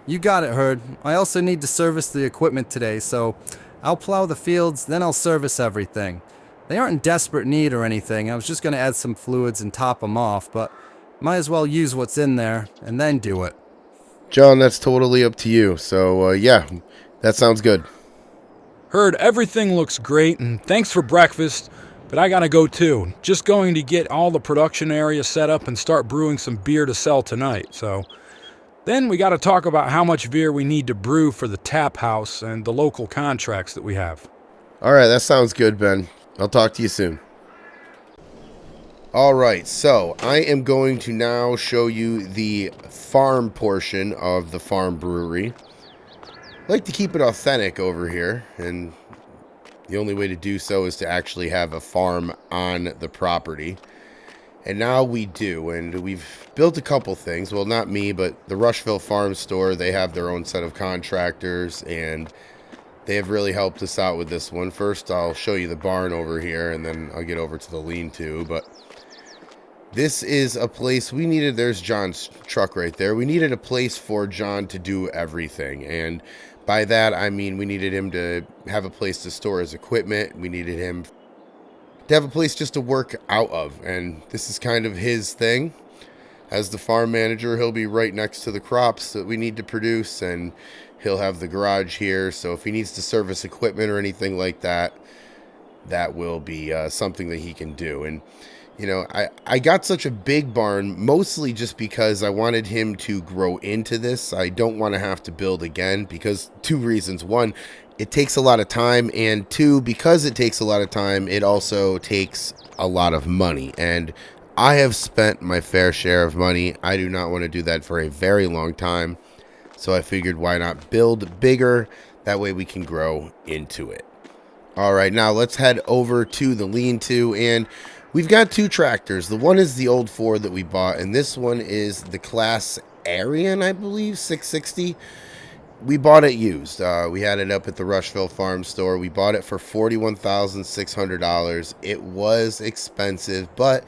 You got it, Herd. I also need to service the equipment today, so I'll plow the fields, then I'll service everything. They aren't in desperate need or anything. I was just going to add some fluids and top them off, but might as well use what's in there and then do it. John, that's totally up to you. So, yeah, that sounds good. Herd, everything looks great, and thanks for breakfast, but I gotta go too. Just going to get all the production area set up and start brewing some beer to sell tonight, so... Then we gotta talk about how much beer we need to brew for the tap house and the local contracts that we have. All right, that sounds good, Ben. I'll talk to you soon. All right, so I am going to now show you the farm portion of the farm brewery. I like to keep it authentic over here, and the only way to do so is to actually have a farm on the property. And now we do, and we've built a couple things. Well, not me, but the Rushville Farm Store, they have their own set of contractors, and they have really helped us out with this one. First, I'll show you the barn over here, and then I'll get over to the lean-to. But this is a place we needed. There's John's truck right there. We needed a place for John to do everything. And by that, I mean we needed him to have a place to store his equipment. We needed him to have a place just to work out of. And this is kind of his thing. As the farm manager, he'll be right next to the crops that we need to produce, and he'll have the garage here, so if he needs to service equipment or anything like that, that will be something that he can do. And, I got such a big barn mostly just because I wanted him to grow into this. I don't want to have to build again because 2 reasons. 1, it takes a lot of time, and 2, because it takes a lot of time, it also takes a lot of money. And I have spent my fair share of money. I do not want to do that for a very long time. So I figured, why not build bigger? That way we can grow into it. All right, now let's head over to the lean-to, and we've got 2 tractors. The one is the old Ford that we bought, and this one is the Class Arian, I believe, 660. We bought it used. We had it up at the Rushville Farm Store. We bought it for $41,600. It was expensive, but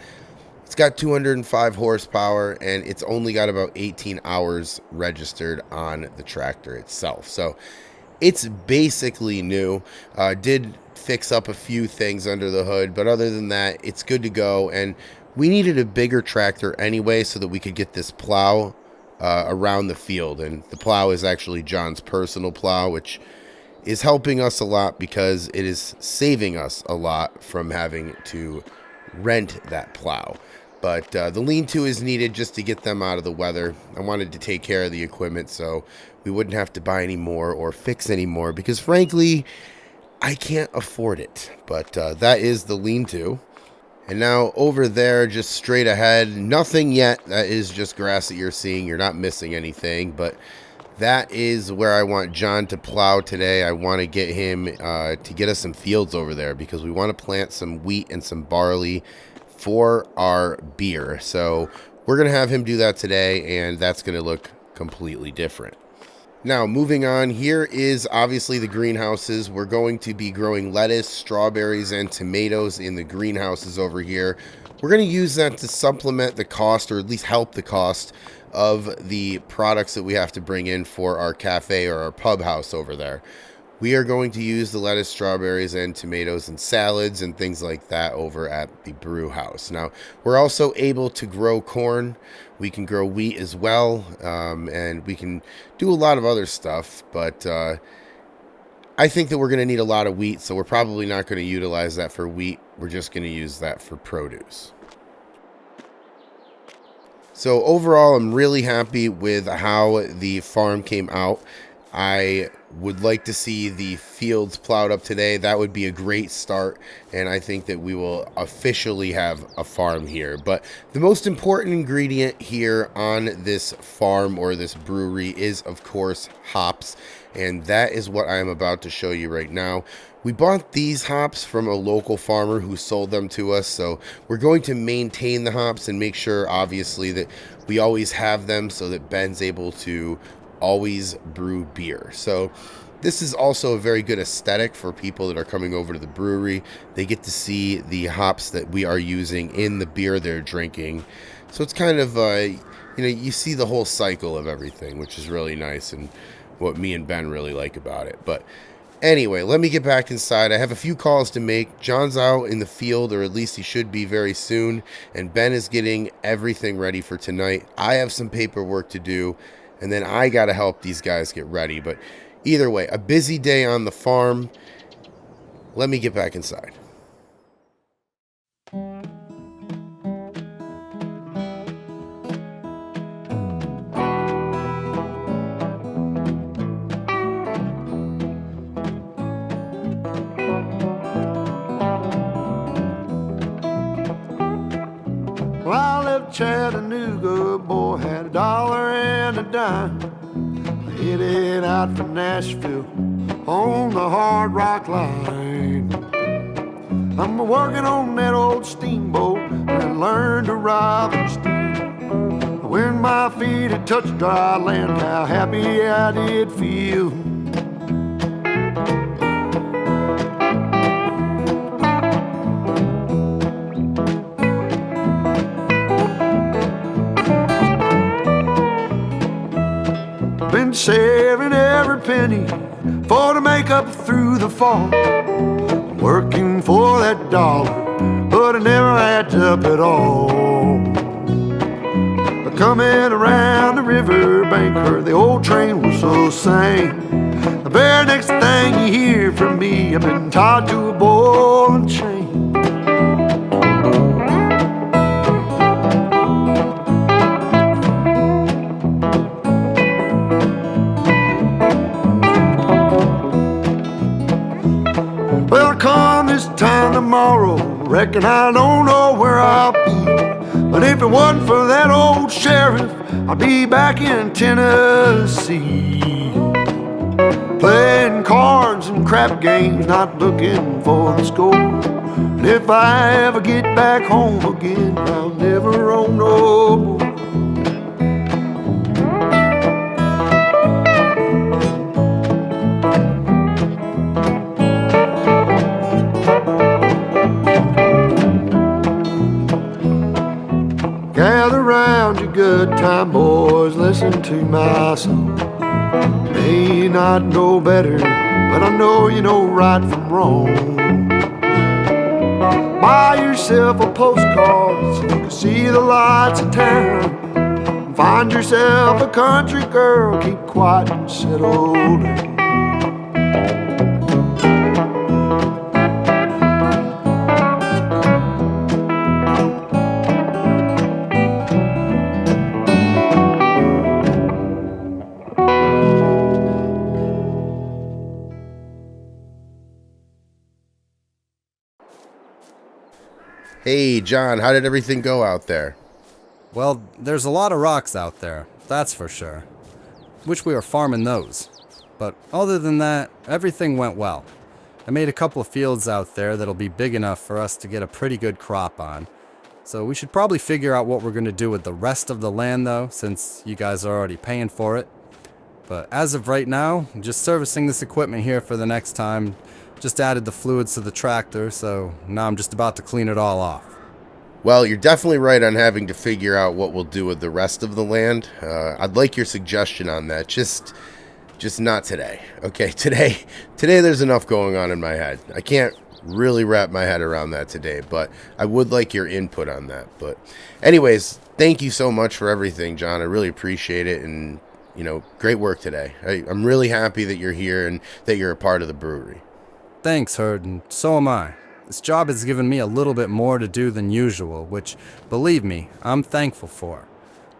it's got 205 horsepower, and it's only got about 18 hours registered on the tractor itself. So it's basically new. Did fix up a few things under the hood, but other than that, it's good to go. And we needed a bigger tractor anyway so that we could get this plow around the field. And the plow is actually John's personal plow, which is helping us a lot because it is saving us a lot from having to rent that plow. But the lean-to is needed just to get them out of the weather. I wanted to take care of the equipment so we wouldn't have to buy any more or fix any more because, frankly, I can't afford it. But that is the lean-to. And now over there, just straight ahead, nothing yet. That is just grass that you're seeing. You're not missing anything. But that is where I want John to plow today. I want to get him to get us some fields over there because we want to plant some wheat and some barley for our beer. So we're going to have him do that today, and that's going to look completely different. Now, moving on, here is obviously the greenhouses. We're going to be growing lettuce, strawberries, and tomatoes in the greenhouses over here. We're going to use that to supplement the cost, or at least help the cost, of the products that we have to bring in for our cafe or our pub house over there. We are going to use the lettuce, strawberries, and tomatoes and salads and things like that over at the brew house. Now, we're also able to grow corn. We can grow wheat as well, and we can do a lot of other stuff, but I think that we're going to need a lot of wheat, so we're probably not going to utilize that for wheat. We're just going to use that for produce. So overall, I'm really happy with how the farm came out. I would like to see the fields plowed up today. That would be a great start, and I think that we will officially have a farm here. But the most important ingredient here on this farm or this brewery is, of course, hops, and that is what I am about to show you right now. We bought these hops from a local farmer who sold them to us, so we're going to maintain the hops and make sure, obviously, that we always have them so that Ben's able to always brew beer. So this is also a very good aesthetic for people that are coming over to the brewery. They get to see the hops that we are using in the beer they're drinking. So it's kind of, you see the whole cycle of everything, which is really nice and what me and Ben really like about it. But anyway, let me get back inside. I have a few calls to make. John's out in the field, or at least he should be very soon, and Ben is getting everything ready for tonight. I have some paperwork to do, and then I got to help these guys get ready. But either way, a busy day on the farm. Let me get back inside. Well, I left Chattanooga, boy, had $1 and a dime. Headed out for Nashville on the Hard Rock Line. I'm working on that old steamboat and learned to ride and steam. When my feet had touched dry land, how happy I did feel. Been saving every penny for to make up through the fall. Working for that dollar, but it never adds up at all. But coming around the riverbank where the old train was so sane, the very next thing you hear from me, I've been tied to a ball and chain. Well, come this time tomorrow, reckon I don't know where I'll be. But if it wasn't for that old sheriff, I'd be back in Tennessee. Playing cards and crap games, not looking for the score. And if I ever get back home again, I'll never own no more. Gather round, you good time boys, listen to my song. May not know better, but I know you know right from wrong. Buy yourself a postcard so you can see the lights of town. Find yourself a country girl, keep quiet and settle down. Hey, John, how did everything go out there? Well, there's a lot of rocks out there, that's for sure. Wish we were farming those. But other than that, everything went well. I made a couple of fields out there that'll be big enough for us to get a pretty good crop on. So we should probably figure out what we're going to do with the rest of the land though, since you guys are already paying for it. But as of right now, I'm just servicing this equipment here for the next time. Just added the fluids to the tractor, so now I'm just about to clean it all off. Well, you're definitely right on having to figure out what we'll do with the rest of the land. I'd like your suggestion on that. Just not today. Okay, today there's enough going on in my head. I can't really wrap my head around that today, but I would like your input on that. But anyways, thank you so much for everything, John. I really appreciate it, and great work today. I'm really happy that you're here and that you're a part of the brewery. Thanks, Herd, and so am I. This job has given me a little bit more to do than usual, which, believe me, I'm thankful for.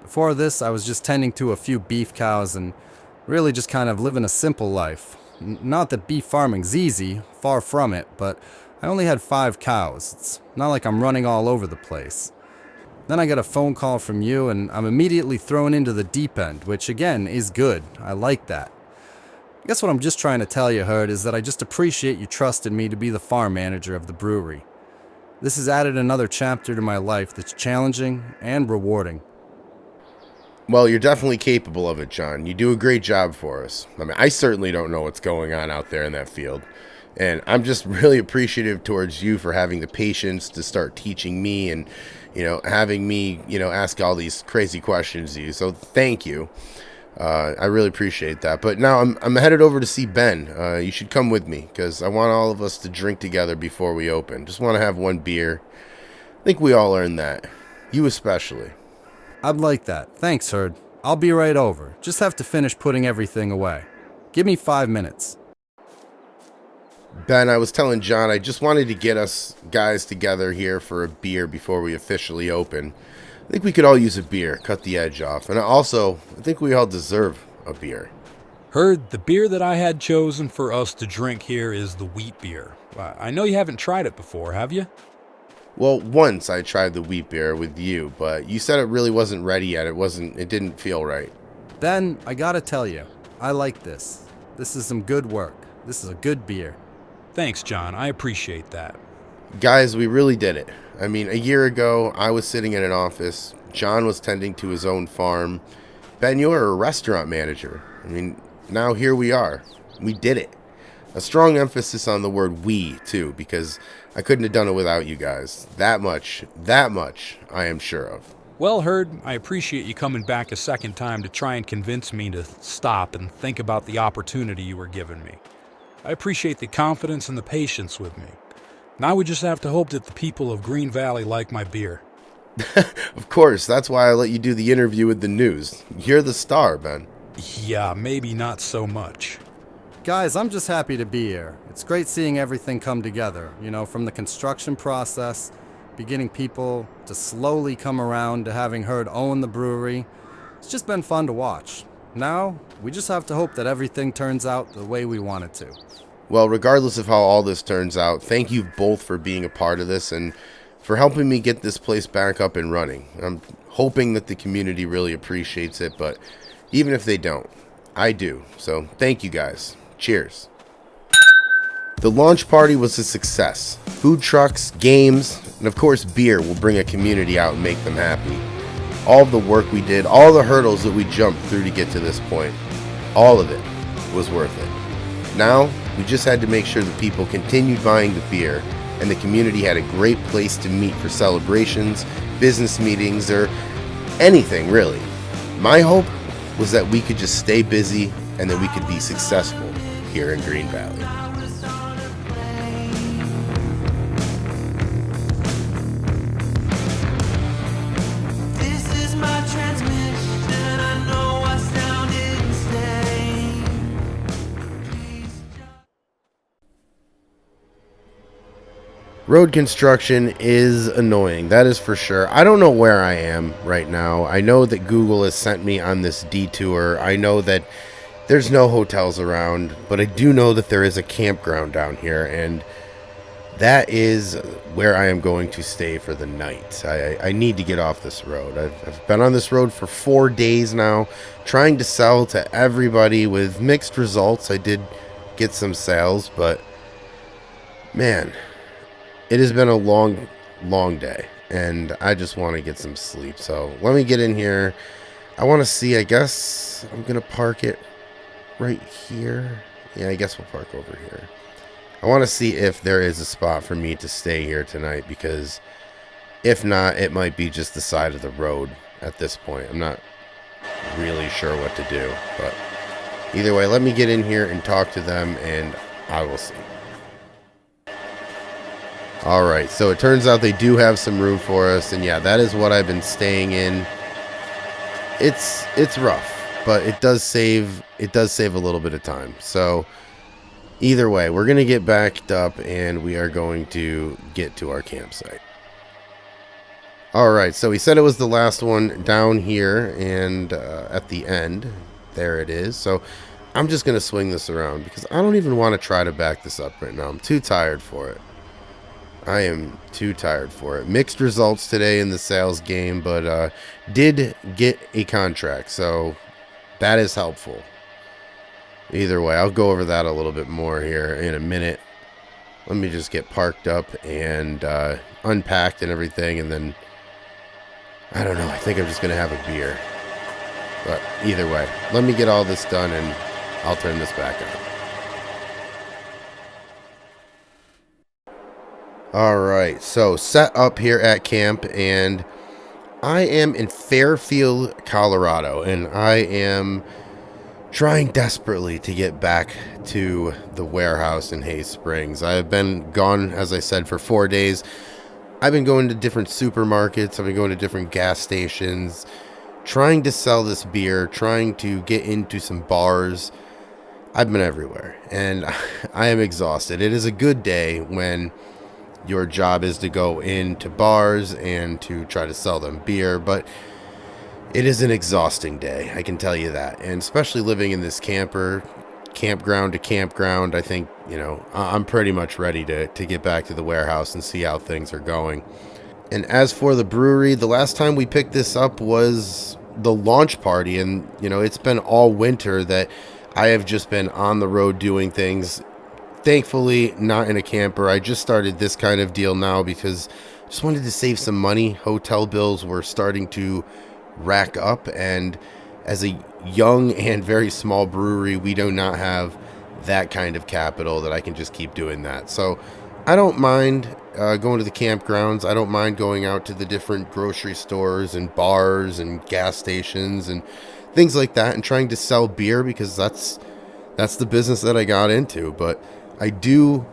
Before this, I was just tending to a few beef cows and really just kind of living a simple life. Not that beef farming's easy, far from it, but I only had 5 cows. It's not like I'm running all over the place. Then I got a phone call from you, and I'm immediately thrown into the deep end, which again is good. I like that. I guess what I'm just trying to tell you, Herd, is that I just appreciate you trusting me to be the farm manager of the brewery. This has added another chapter to my life that's challenging and rewarding. Well, you're definitely capable of it, John. You do a great job for us. I mean, I certainly don't know what's going on out there in that field. And I'm just really appreciative towards you for having the patience to start teaching me and, having me, ask all these crazy questions to you. So thank you. I really appreciate that. But now I'm headed over to see Ben. You should come with me because I want all of us to drink together before we open. Just want to have one beer. I think we all earned that. You especially. I'd like that. Thanks, Herd. I'll be right over. Just have to finish putting everything away. Give me 5 minutes. Ben, I was telling John I just wanted to get us guys together here for a beer before we officially open. I think we could all use a beer, cut the edge off. And also, I think we all deserve a beer. Herd, the beer that I had chosen for us to drink here is the wheat beer. I know you haven't tried it before, have you? Well, once I tried the wheat beer with you, but you said it really wasn't ready yet. It didn't feel right. Ben, I gotta tell you, I like this. This is some good work. This is a good beer. Thanks, John. I appreciate that. Guys, we really did it. I mean, a year ago, I was sitting in an office. John was tending to his own farm. Ben, you're a restaurant manager. I mean, now here we are. We did it. A strong emphasis on the word we, too, because I couldn't have done it without you guys. That much, I am sure of. Well, Herd, I appreciate you coming back a second time to try and convince me to stop and think about the opportunity you were giving me. I appreciate the confidence and the patience with me. Now we just have to hope that the people of Green Valley like my beer. Of course, that's why I let you do the interview with the news. You're the star, Ben. Yeah, maybe not so much. Guys, I'm just happy to be here. It's great seeing everything come together, from the construction process, beginning people to slowly come around to having Herd own the brewery. It's just been fun to watch. Now, we just have to hope that everything turns out the way we want it to. Well, regardless of how all this turns out, thank you both for being a part of this and for helping me get this place back up and running. I'm hoping that the community really appreciates it, but even if they don't, I do. So thank you guys. Cheers. The launch party was a success. Food trucks, games, and of course beer will bring a community out and make them happy. All of the work we did, all the hurdles that we jumped through to get to this point, all of it was worth it. Now, we just had to make sure that people continued buying the beer and the community had a great place to meet for celebrations, business meetings, or anything really. My hope was that we could just stay busy and that we could be successful here in Green Valley. Road construction is annoying, that is for sure. I don't know where I am right now. I know that Google has sent me on this detour. I know that there's no hotels around, but I do know that there is a campground down here, and that is where I am going to stay for the night. I need to get off this road. I've been on this road for 4 days now, trying to sell to everybody with mixed results. I did get some sales, but man, it has been a long, long day, and I just want to get some sleep. So let me get in here. I want to see, I guess I'm going to park it right here. Yeah, I guess we'll park over here. I want to see if there is a spot for me to stay here tonight, because if not, it might be just the side of the road at this point. I'm not really sure what to do, but either way, let me get in here and talk to them, and I will see. Alright, so it turns out they do have some room for us, and yeah, that is what I've been staying in. It's rough, but it does save a little bit of time. So either way, we're going to get backed up, and we are going to get to our campsite. Alright, so he said it was the last one down here, and at the end, there it is. So I'm just going to swing this around, because I don't even want to try to back this up right now. I'm too tired for it. I am too tired for it. Mixed results today in the sales game, but did get a contract, so that is helpful. Either way, I'll go over that a little bit more here in a minute. Let me just get parked up and unpacked and everything, and then, I don't know, I think I'm just going to have a beer. But either way, let me get all this done, and I'll turn this back on. Alright, so set up here at camp, and I am in Fairfield, Colorado, and I am trying desperately to get back to the warehouse in Hay Springs. I have been gone, as I said, for 4 days. I've been going to different supermarkets, I've been going to different gas stations, trying to sell this beer, trying to get into some bars. I've been everywhere, and I am exhausted. It is a good day when your job is to go into bars and to try to sell them beer, but it is an exhausting day, I can tell you that. And especially living in this campground to campground, I think, you know, I'm pretty much ready to get back to the warehouse and see how things are going. And as for the brewery, the last time we picked this up was the launch party, and, you know, it's been all winter that I have just been on the road doing things. Thankfully, not in a camper. I just started this kind of deal now because I just wanted to save some money. Hotel bills were starting to rack up, and as a young and very small brewery, we do not have that kind of capital that I can just keep doing that. So I don't mind going to the campgrounds. I don't mind going out to the different grocery stores and bars and gas stations and things like that and trying to sell beer, because that's the business that I got into. But I do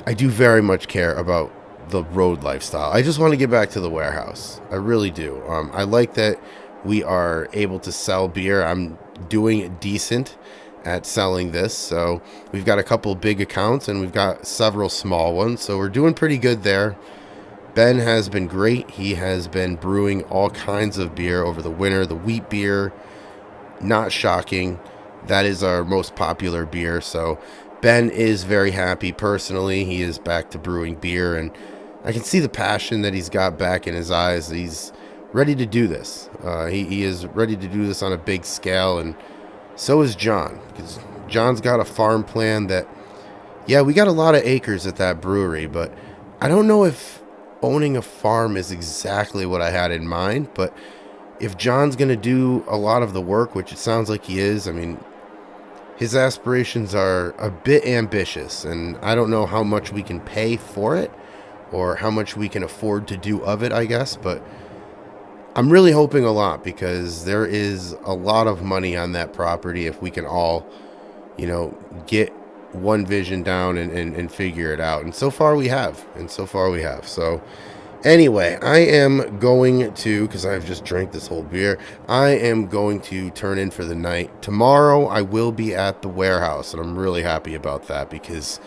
very much care about the road lifestyle. I just want to get back to the warehouse. I really do. I like that we are able to sell beer. I'm doing decent at selling this. So we've got a couple big accounts and we've got several small ones. So we're doing pretty good there. Ben has been great. He has been brewing all kinds of beer over the winter. The wheat beer, not shocking. That is our most popular beer. So Ben is very happy personally. He is back to brewing beer, and I can see the passion that he's got back in his eyes. He's ready to do this. He is ready to do this on a big scale, and so is John. Because John's got a farm plan that, yeah, we got a lot of acres at that brewery, but I don't know if owning a farm is exactly what I had in mind. But if John's going to do a lot of the work, which it sounds like he is, I mean, his aspirations are a bit ambitious, and I don't know how much we can pay for it or how much we can afford to do of it, I guess. But I'm really hoping a lot, because there is a lot of money on that property if we can all, you know, get one vision down and figure it out. And so far we have. So anyway, I am going to, because I've just drank this whole beer, I am going to turn in for the night. Tomorrow I will be at the warehouse, and I'm really happy about that because,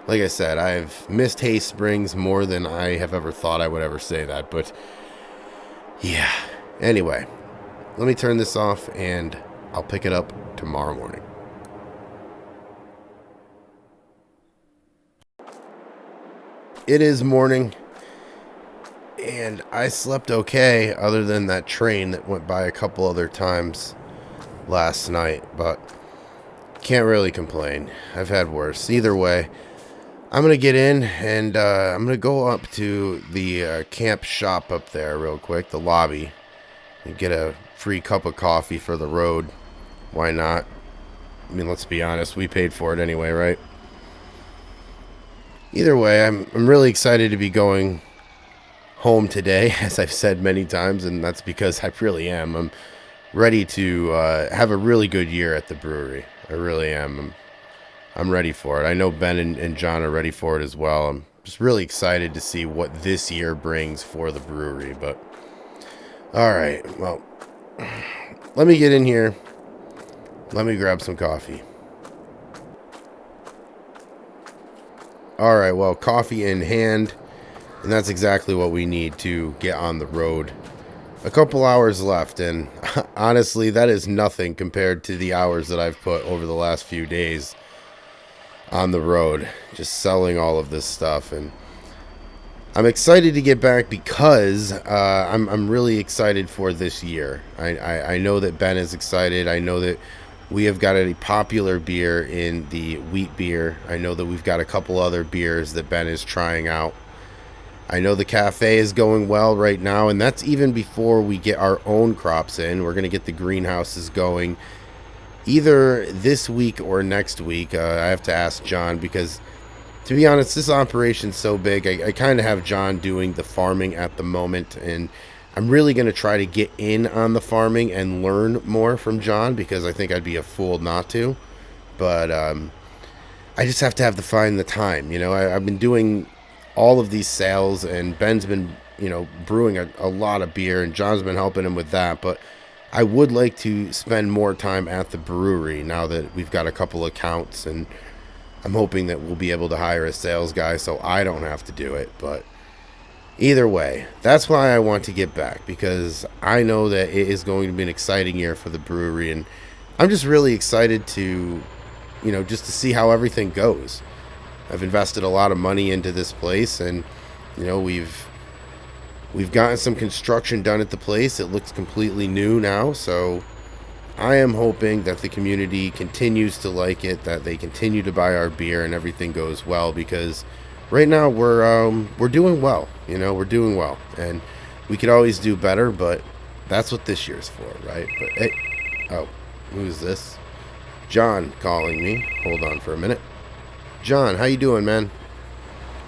like I said, I've missed Hay Springs more than I have ever thought I would ever say that. But yeah, anyway, let me turn this off and I'll pick it up tomorrow morning. it is morning, and I slept okay other than that train that went by a couple other times last night, but can't really complain. I've had worse. Either way, I'm going to get in, and I'm going to go up to the camp shop up there real quick, the lobby, and get a free cup of coffee for the road. Why not? I mean, let's be honest, we paid for it anyway, right? Either way, I'm really excited to be going home today, as I've said many times, and that's because I really am. I'm ready to have a really good year at the brewery. I really am. I'm ready for it. I know Ben and John are ready for it as well. I'm just really excited to see what this year brings for the brewery. But all right, well, let me get in here. Let me grab some coffee. All right, well, coffee in hand, and that's exactly what we need to get on the road. A couple hours left, and honestly, that is nothing compared to the hours that I've put over the last few days on the road, just selling all of this stuff. And I'm excited to get back because I'm really excited for this year. I know that Ben is excited. I know that we have got a popular beer in the wheat beer. I know that we've got a couple other beers that Ben is trying out. I know the cafe is going well right now, and that's even before we get our own crops in. We're going to get the greenhouses going either this week or next week. I have to ask John because, to be honest, this operation's so big. I kind of have John doing the farming at the moment, and I'm really going to try to get in on the farming and learn more from John because I think I'd be a fool not to. But I just have to find the time. You know, I've been doing all of these sales, and Ben's been, brewing a lot of beer, and John's been helping him with that. But I would like to spend more time at the brewery now that we've got a couple accounts, and I'm hoping that we'll be able to hire a sales guy so I don't have to do it. But either way, that's why I want to get back, because I know that it is going to be an exciting year for the brewery, and I'm just really excited to, just to see how everything goes. I've invested a lot of money into this place, and, we've gotten some construction done at the place. It looks completely new now, so I am hoping that the community continues to like it, that they continue to buy our beer, and everything goes well, because right now we're doing well. We're doing well, and we could always do better, but that's what this year's for, right? But hey, oh, who's this? John calling me. Hold on for a minute. John, how you doing, man?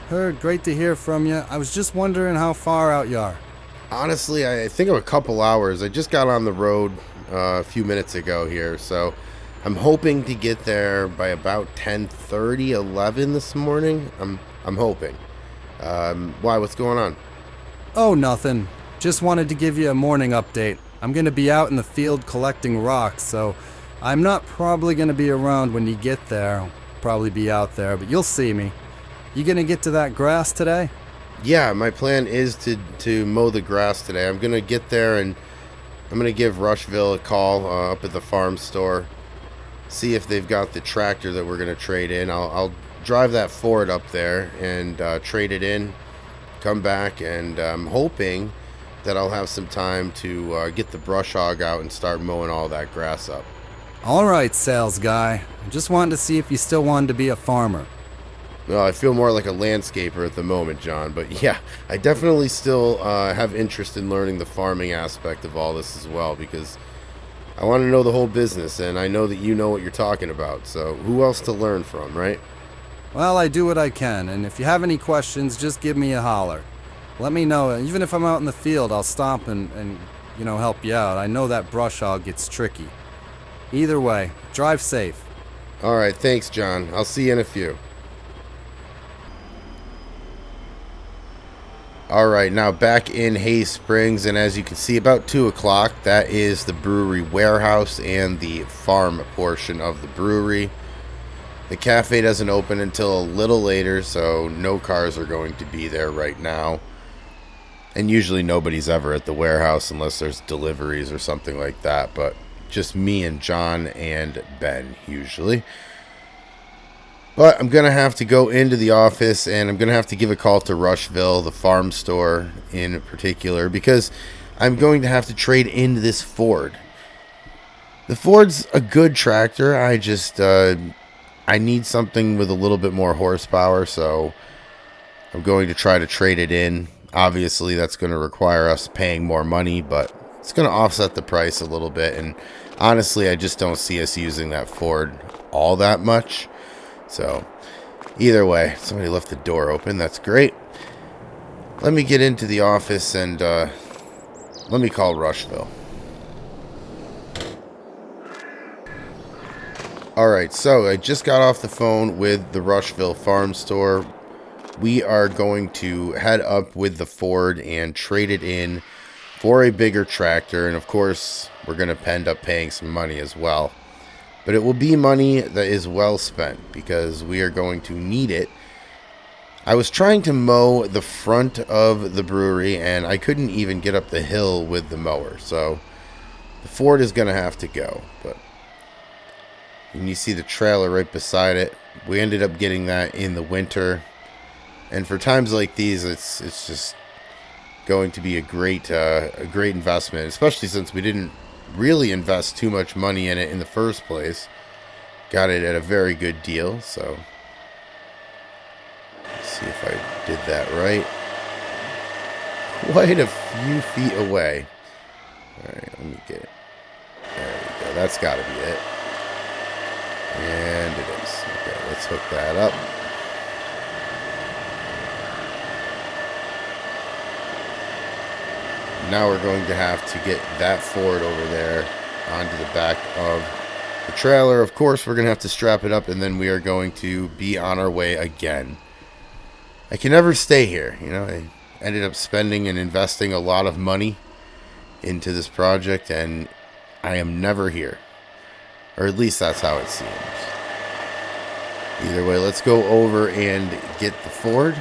Heard, great to hear from you. I was just wondering how far out you are. Honestly, I think I'm a couple hours. I just got on the road a few minutes ago here, so I'm hoping to get there by about 10:30, 11 this morning. I'm hoping. Why? What's going on? Oh, nothing. Just wanted to give you a morning update. I'm going to be out in the field collecting rocks, so I'm not probably going to be around when you get there. I'll probably be out there, but you'll see me. You going to get to that grass today? Yeah, my plan is to mow the grass today. I'm going to get there, and I'm going to give Rushville a call up at the farm store, see if they've got the tractor that we're going to trade in. I'll drive that Ford up there and trade it in, come back, and I'm hoping that I'll have some time to get the brush hog out and start mowing all that grass up. All right, sales guy. I just wanted to see if you still wanted to be a farmer. Well, I feel more like a landscaper at the moment, John, but yeah, I definitely still have interest in learning the farming aspect of all this as well, because I want to know the whole business, and I know that you know what you're talking about, so who else to learn from, right? Well, I do what I can, and if you have any questions, just give me a holler. Let me know. Even if I'm out in the field, I'll stop and help you out. I know that brush hog gets tricky. Either way, drive safe. All right, thanks, John. I'll see you in a few. All right, now back in Hay Springs, and as you can see, about 2 o'clock, that is the brewery warehouse and the farm portion of the brewery. The cafe doesn't open until a little later, so no cars are going to be there right now. And usually nobody's ever at the warehouse unless there's deliveries or something like that, but just me and John and Ben usually. But I'm going to have to go into the office, and I'm going to have to give a call to Rushville, the farm store in particular, because I'm going to have to trade in this Ford. The Ford's a good tractor. I just, I need something with a little bit more horsepower, so I'm going to try to trade it in. Obviously, that's going to require us paying more money, but it's going to offset the price a little bit. And honestly, I just don't see us using that Ford all that much. So either way, somebody left the door open. That's great. Let me get into the office and let me call Rushville. Alright, so I just got off the phone with the Rushville farm store. We are going to head up with the Ford and trade it in for a bigger tractor. And of course, we're going to end up paying some money as well. But it will be money that is well spent because we are going to need it. I was trying to mow the front of the brewery and I couldn't even get up the hill with the mower. So the Ford is going to have to go. But and you see the trailer right beside it. We ended up getting that in the winter. And for times like these, it's just going to be a great investment, especially since we didn't really invest too much money in it in the first place. Got it at a very good deal, so let's see if I did that right. Quite a few feet away. Alright, let me get it. There we go. That's got to be it. And it is. Okay, let's hook that up. Now we're going to have to get that Ford over there onto the back of the trailer. Of course, we're going to have to strap it up, and then we are going to be on our way again. I can never stay here. You know, I ended up spending and investing a lot of money into this project, and I am never here. Or at least that's how it seems. Either way, let's go over and get the Ford.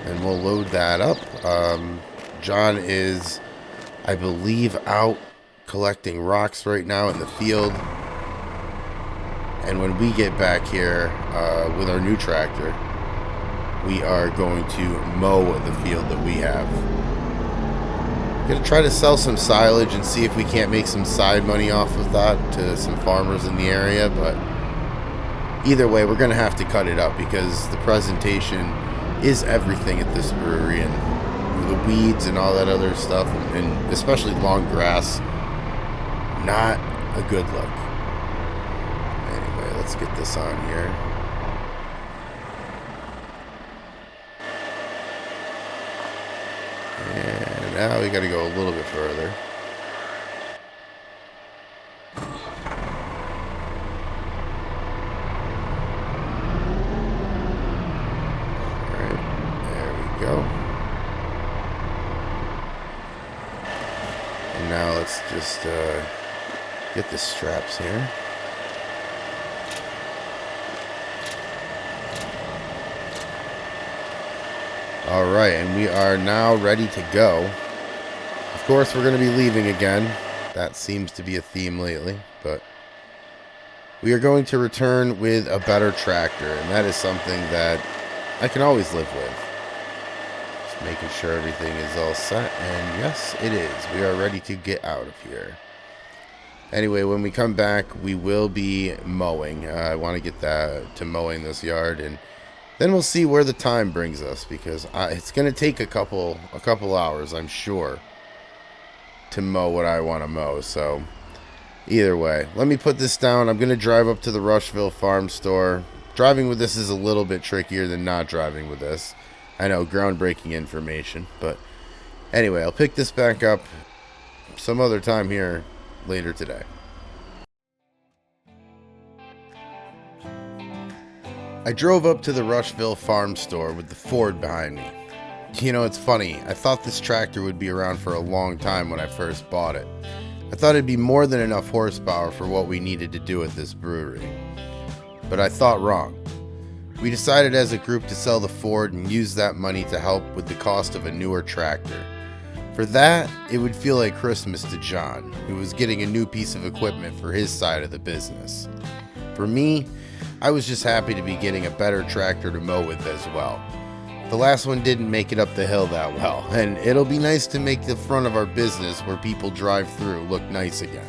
And we'll load that up. John is, I believe, out collecting rocks right now in the field. And when we get back here with our new tractor, we are going to mow the field that we have. Gonna try to sell some silage and see if we can't make some side money off of that to some farmers in the area, but either way, we're gonna have to cut it up because the presentation is everything at this brewery, and the weeds and all that other stuff, and especially long grass, not a good look. Anyway, let's get this on here. And now we got to go a little bit further. Alright, there we go. And now let's just get the straps here. Alright, and we are now ready to go. Of course, we're going to be leaving again. That seems to be a theme lately, but we are going to return with a better tractor, and that is something that I can always live with. Just making sure everything is all set, and yes, it is. We are ready to get out of here. Anyway, when we come back, we will be mowing. I want to get that to mowing this yard, and then we'll see where the time brings us, because it's going to take a couple hours, I'm sure, to mow what I want to mow. So either way, let me put this down. I'm going to drive up to the Rushville farm store. Driving with this is a little bit trickier than not driving with this. I know, groundbreaking information, but anyway, I'll pick this back up some other time here later today. I drove up to the Rushville farm store with the Ford behind me. You know, it's funny, I thought this tractor would be around for a long time when I first bought it. I thought it'd be more than enough horsepower for what we needed to do at this brewery. But I thought wrong. We decided as a group to sell the Ford and use that money to help with the cost of a newer tractor. For that, it would feel like Christmas to John, who was getting a new piece of equipment for his side of the business. For me, I was just happy to be getting a better tractor to mow with as well. The last one didn't make it up the hill that well, and it'll be nice to make the front of our business where people drive through look nice again.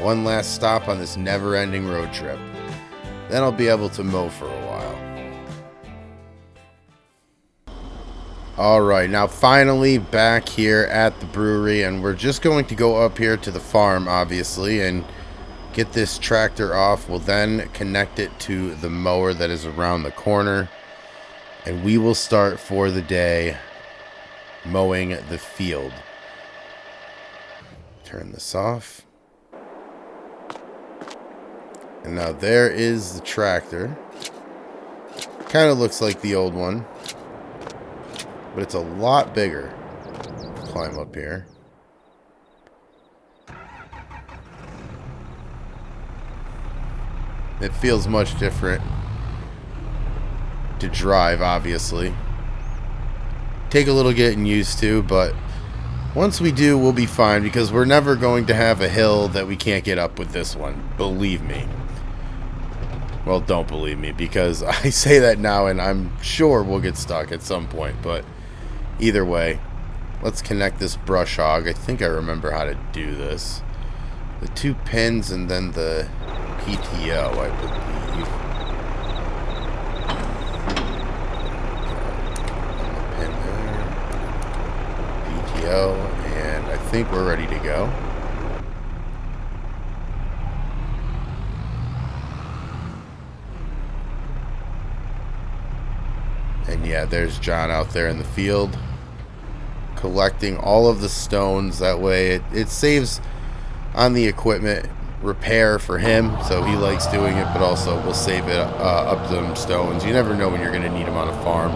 One last stop on this never-ending road trip. Then I'll be able to mow for a while. Alright, now finally back here at the brewery, and we're just going to go up here to the farm, obviously, and get this tractor off. We'll then connect it to the mower that is around the corner, and we will start for the day mowing the field. Turn this off. And now there is the tractor. Kind of looks like the old one, but it's a lot bigger. Climb up here. It feels much different to drive, obviously. Take a little getting used to, but once we do, we'll be fine, because we're never going to have a hill that we can't get up with this one. Believe me. Well, don't believe me, because I say that now and I'm sure we'll get stuck at some point, but either way, let's connect this brush hog. I think I remember how to do this. The 2 pins and then the PTO, I believe. Pin there. PTO, and I think we're ready to go. And yeah, there's John out there in the field collecting all of the stones. That way it saves on the equipment repair for him, so he likes doing it, but also we'll save it up them stones. You never know when you're going to need them on a farm.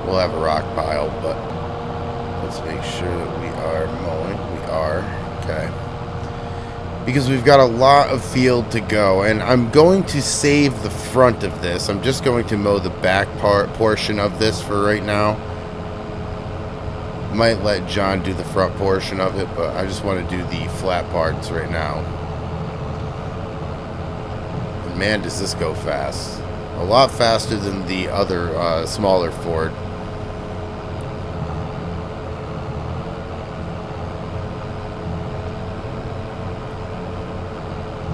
We'll have a rock pile, but let's make sure that we are mowing. We are. Okay. Because we've got a lot of field to go, and I'm going to save the front of this. I'm just going to mow the back portion of this for right now. Might let John do the front portion of it, but I just want to do the flat parts right now. And man, does this go fast. A lot faster than the other smaller Ford.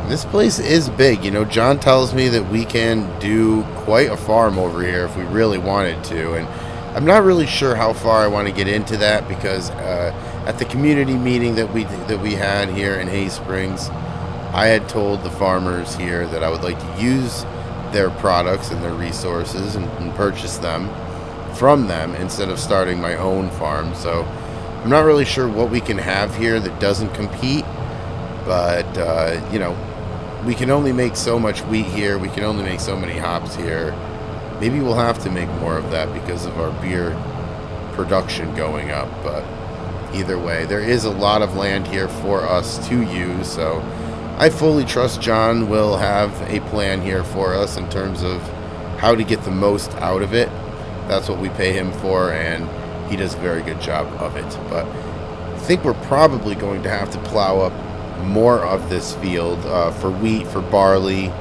This place is big. You know, John tells me that we can do quite a farm over here if we really wanted to, and I'm not really sure how far I want to get into that, because at the community meeting that we had here in Hay Springs, I had told the farmers here that I would like to use their products and their resources and purchase them from them instead of starting my own farm. So I'm not really sure what we can have here that doesn't compete, but you know, we can only make so much wheat here. We can only make so many hops here. Maybe we'll have to make more of that because of our beer production going up. But either way, there is a lot of land here for us to use. So I fully trust John will have a plan here for us in terms of how to get the most out of it. That's what we pay him for, and he does a very good job of it. But I think we're probably going to have to plow up more of this field for wheat, for barley.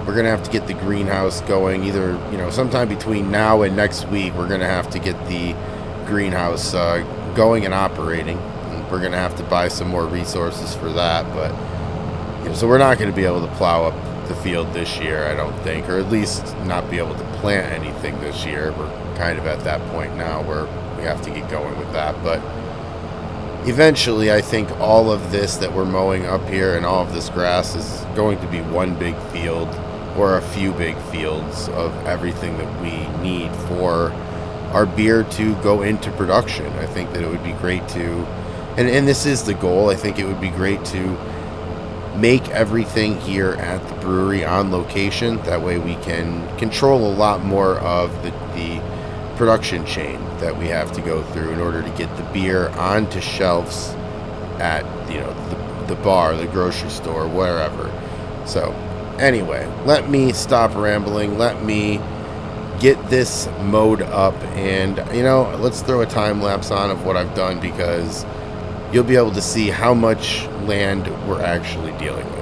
We're gonna have to get the greenhouse going either, you know, sometime between now and next week. We're gonna have to get the greenhouse going and operating, and we're gonna have to buy some more resources for that. But you know, so we're not gonna be able to plow up the field this year, I don't think, or at least not be able to plant anything this year. We're kind of at that point now where we have to get going with that. But eventually, I think all of this that we're mowing up here and all of this grass is going to be one big field, or a few big fields of everything that we need for our beer to go into production. I think that it would be great to, and this is the goal, I think it would be great to make everything here at the brewery on location. That way we can control a lot more of the production chain that we have to go through in order to get the beer onto shelves at, you know, the bar, the grocery store, wherever. So anyway, let me stop rambling. Let me get this mode up, and let's throw a time lapse on of what I've done, because you'll be able to see how much land we're actually dealing with.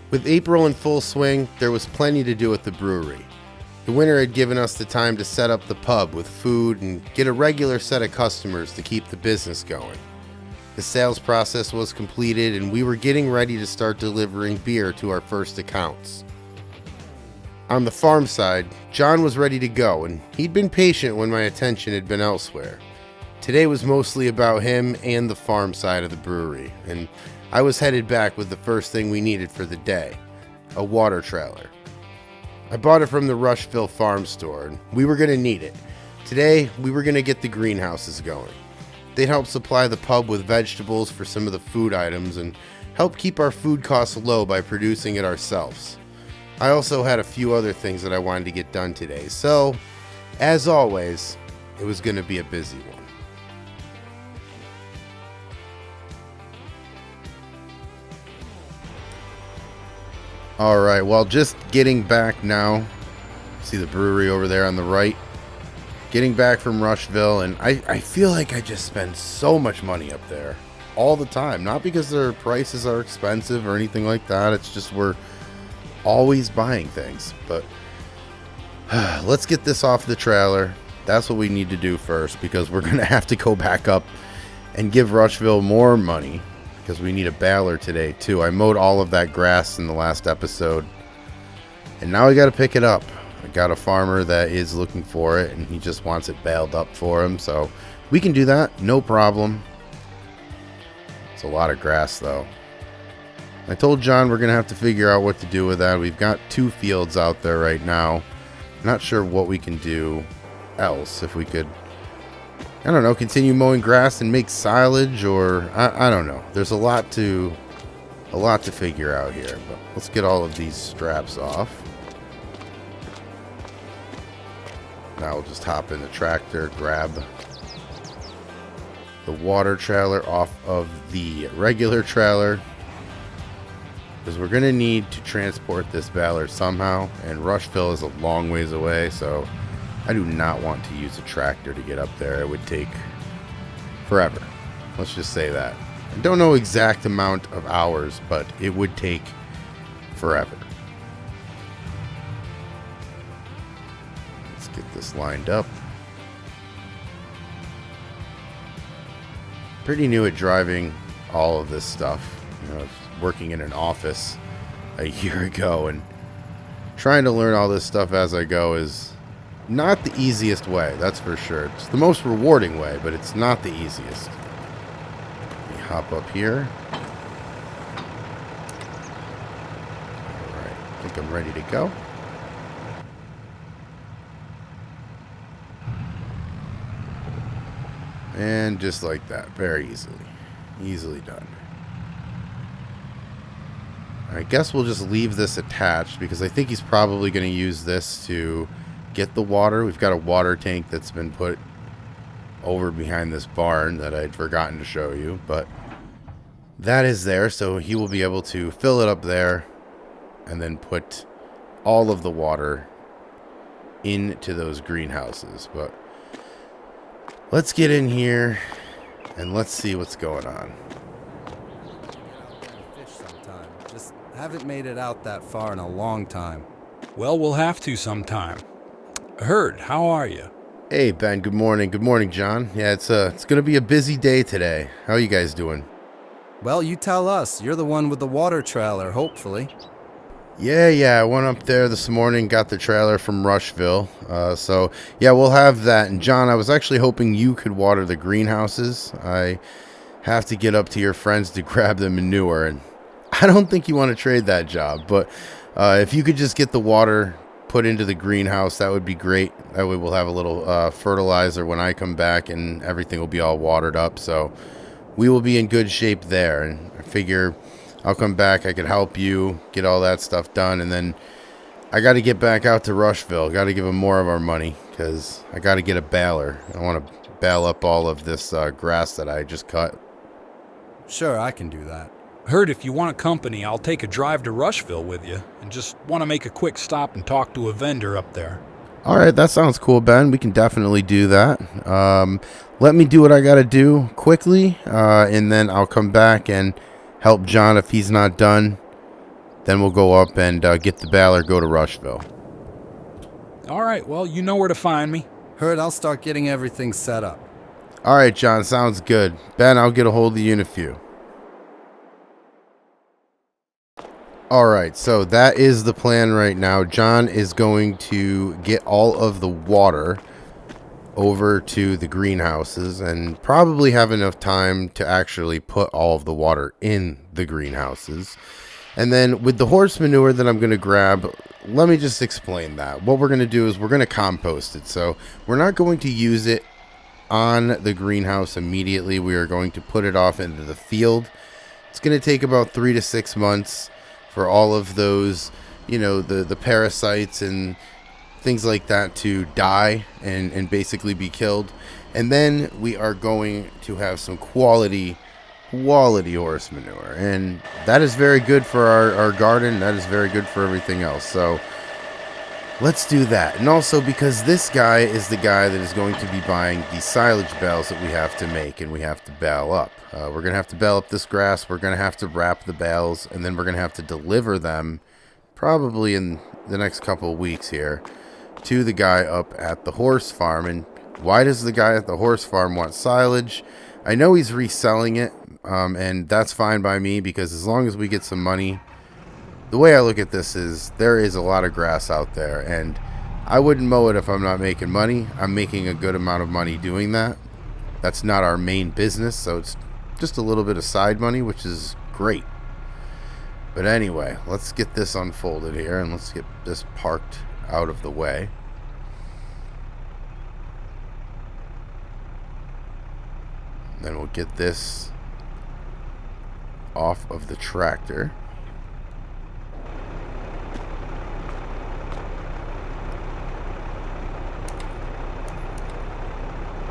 With April in full swing, there was plenty to do at the brewery. The winter had given us the time to set up the pub with food and get a regular set of customers to keep the business going. The sales process was completed, and we were getting ready to start delivering beer to our first accounts. On the farm side, John was ready to go, and he'd been patient when my attention had been elsewhere. Today was mostly about him and the farm side of the brewery, and I was headed back with the first thing we needed for the day, a water trailer. I bought it from the Rushville farm store, and we were going to need it. Today, we were going to get the greenhouses going. They'd help supply the pub with vegetables for some of the food items and help keep our food costs low by producing it ourselves. I also had a few other things that I wanted to get done today, so, as always, it was going to be a busy one. Alright, well, just getting back now. See the brewery over there on the right? Getting back from Rushville, and I feel like I just spend so much money up there all the time. Not because their prices are expensive or anything like that. It's just we're always buying things. But let's get this off the trailer. That's what we need to do first, because we're going to have to go back up and give Rushville more money, because we need a baler today too. I mowed all of that grass in the last episode, and now I got to pick it up. I got a farmer that is looking for it, and he just wants it baled up for him, so we can do that, no problem. It's a lot of grass though. I told John we're going to have to figure out what to do with that. We've got 2 fields out there right now. Not sure what we can do else. If we could, I don't know, continue mowing grass and make silage, or I don't know. There's a lot to figure out here. But let's get all of these straps off. Now we'll just hop in the tractor, grab the water trailer off of the regular trailer, because we're going to need to transport this baler somehow, and Rushville is a long ways away, so I do not want to use a tractor to get up there. It would take forever. Let's just say that. I don't know exact amount of hours, but it would take forever. Let's get this lined up. Pretty new at driving all of this stuff. You know, I was working in an office a year ago, and trying to learn all this stuff as I go is not the easiest way, that's for sure. It's the most rewarding way, but it's not the easiest. Let me hop up here. Alright, I think I'm ready to go. And just like that, very easily done. I guess we'll just leave this attached, because I think he's probably going to use this to get the water. We've got a water tank that's been put over behind this barn that I'd forgotten to show you, but that is there, so he will be able to fill it up there and then put all of the water into those greenhouses. But let's get in here and let's see what's going on. Fish sometime. Just haven't made it out that far in a long time. Well, we'll have to sometime. Herd, how are you? Hey, Ben, good morning. Good morning, John. Yeah, it's going to be a busy day today. How are you guys doing? Well, you tell us. You're the one with the water trailer, hopefully. Yeah, I went up there this morning, got the trailer from Rushville. So, yeah, we'll have that. And, John, I was actually hoping you could water the greenhouses. I have to get up to your friends to grab the manure, and I don't think you want to trade that job. But if you could just get the water put into the greenhouse, that would be great. That way we'll have a little fertilizer when I come back, and everything will be all watered up. So we will be in good shape there. And I figure I'll come back, I could help you get all that stuff done, and then I got to get back out to Rushville. Got to give them more of our money, because I got to get a baler. I want to bale up all of this grass that I just cut. Sure, I can do that. Herd, if you want a company, I'll take a drive to Rushville with you, and just want to make a quick stop and talk to a vendor up there. All right, that sounds cool, Ben. We can definitely do that. Let me do what I got to do quickly, and then I'll come back and help John if he's not done. Then we'll go up and get the baler, go to Rushville. All right, well, you know where to find me. Herd, I'll start getting everything set up. All right, John, sounds good. Ben, I'll get a hold of you in a few. All right, so that is the plan right now. John is going to get all of the water over to the greenhouses and probably have enough time to actually put all of the water in the greenhouses. And then with the horse manure that I'm going to grab, let me just explain that. What we're going to do is we're going to compost it. So we're not going to use it on the greenhouse immediately. We are going to put it off into the field. It's going to take about 3 to 6 months for all of those, you know, the parasites and things like that to die and basically be killed. And then we are going to have some quality horse manure, and that is very good for our garden. That is very good for everything else. So let's do that. And also, because this guy is the guy that is going to be buying the silage bales that we have to make and we have to bale up. We're going to have to bale up this grass. We're going to have to wrap the bales, and then we're going to have to deliver them probably in the next couple of weeks here to the guy up at the horse farm. And why does the guy at the horse farm want silage? I know he's reselling it, and that's fine by me, because as long as we get some money, the way I look at this is there is a lot of grass out there, and I wouldn't mow it if I'm not making money. I'm making a good amount of money doing that. That's not our main business, so it's just a little bit of side money, which is great. But anyway, let's get this unfolded here, and let's get this parked out of the way. Then we'll get this off of the tractor.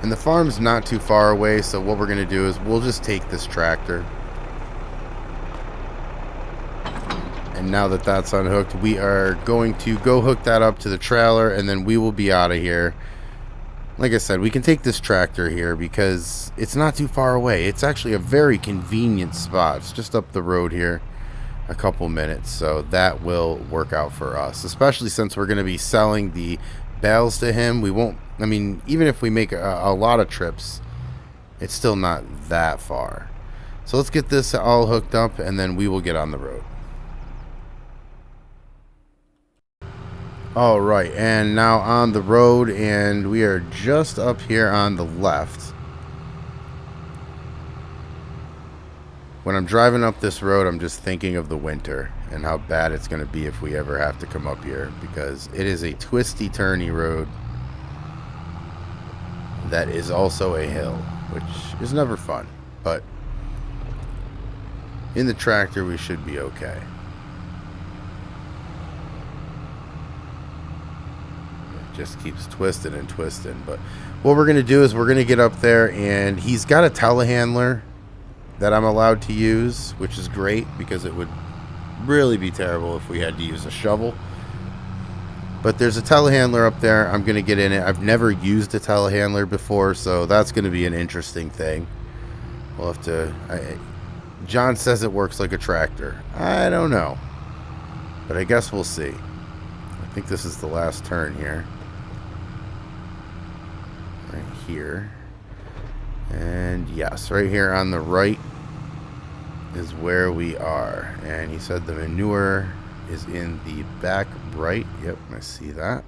And the farm's not too far away, so what we're going to do is we'll just take this tractor. And now that that's unhooked, we are going to go hook that up to the trailer, and then we will be out of here. Like I said, we can take this tractor here because it's not too far away. It's actually a very convenient spot. It's just up the road here, a couple minutes. So that will work out for us, especially since we're going to be selling the bales to him. We won't, I mean, even if we make a lot of trips, it's still not that far. So let's get this all hooked up, and then we will get on the road. All right, and now on the road, and we are just up here on the left. When I'm driving up this road, I'm just thinking of the winter and how bad it's going to be if we ever have to come up here, because it is a twisty, turny road that is also a hill, which is never fun. But in the tractor, we should be okay. Just keeps twisting and twisting. But what we're going to do is we're going to get up there, and he's got a telehandler that I'm allowed to use, which is great because it would really be terrible if we had to use a shovel. But there's a telehandler up there. I'm going to get in it. I've never used a telehandler before, so that's going to be an interesting thing. We'll have to... John says it works like a tractor. I don't know, but I guess we'll see. I think this is the last turn here. Right here. And yes, right here on the right is where we are. And he said the manure is in the back right. Yep, I see that.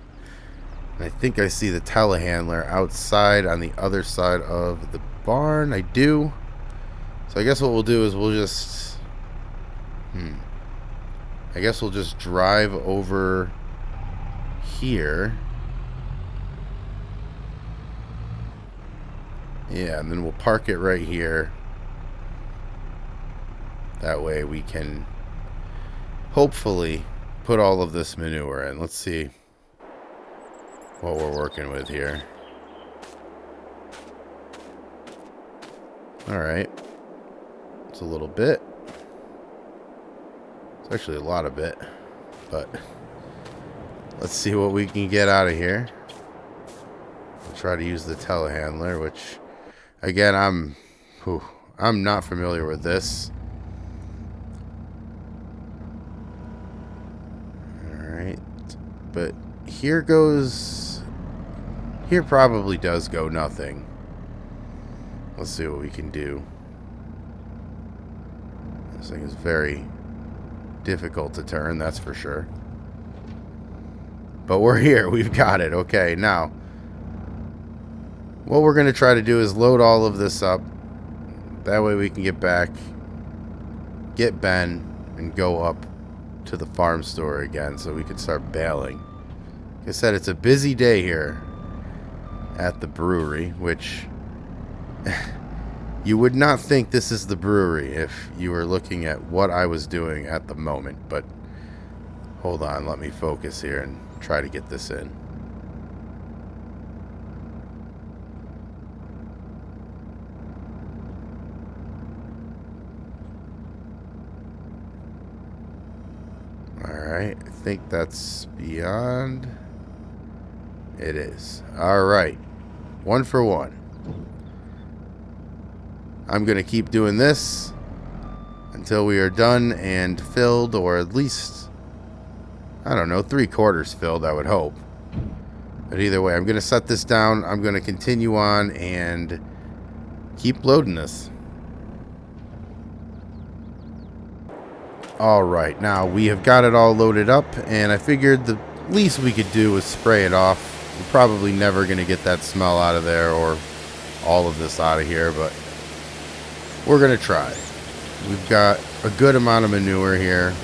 And I think I see the telehandler outside on the other side of the barn. I do. So I guess what we'll do is we'll just... I guess we'll just drive over here. Yeah, and then we'll park it right here. That way we can hopefully put all of this manure in. Let's see what we're working with here. Alright. It's a little bit. It's actually a lot of bit. But let's see what we can get out of here. We'll try to use the telehandler, which... Again, I'm not familiar with this. Alright. But here probably does go nothing. Let's see what we can do. This thing is very difficult to turn, that's for sure. But we're here. We've got it. Okay, now... What we're going to try to do is load all of this up. That way we can get back, get Ben, and go up to the farm store again so we can start baling. Like I said, it's a busy day here at the brewery, which you would not think this is the brewery if you were looking at what I was doing at the moment. But hold on, let me focus here and try to get this in. Alright, I think that's beyond. It is. Alright. 1 for 1. I'm going to keep doing this until we are done and filled, or at least, I don't know, 3/4 filled, I would hope. But either way, I'm going to set this down. I'm going to continue on and keep loading this. Alright, now we have got it all loaded up, and I figured the least we could do was spray it off. We're probably never going to get that smell out of there, or all of this out of here, but we're going to try. We've got a good amount of manure here.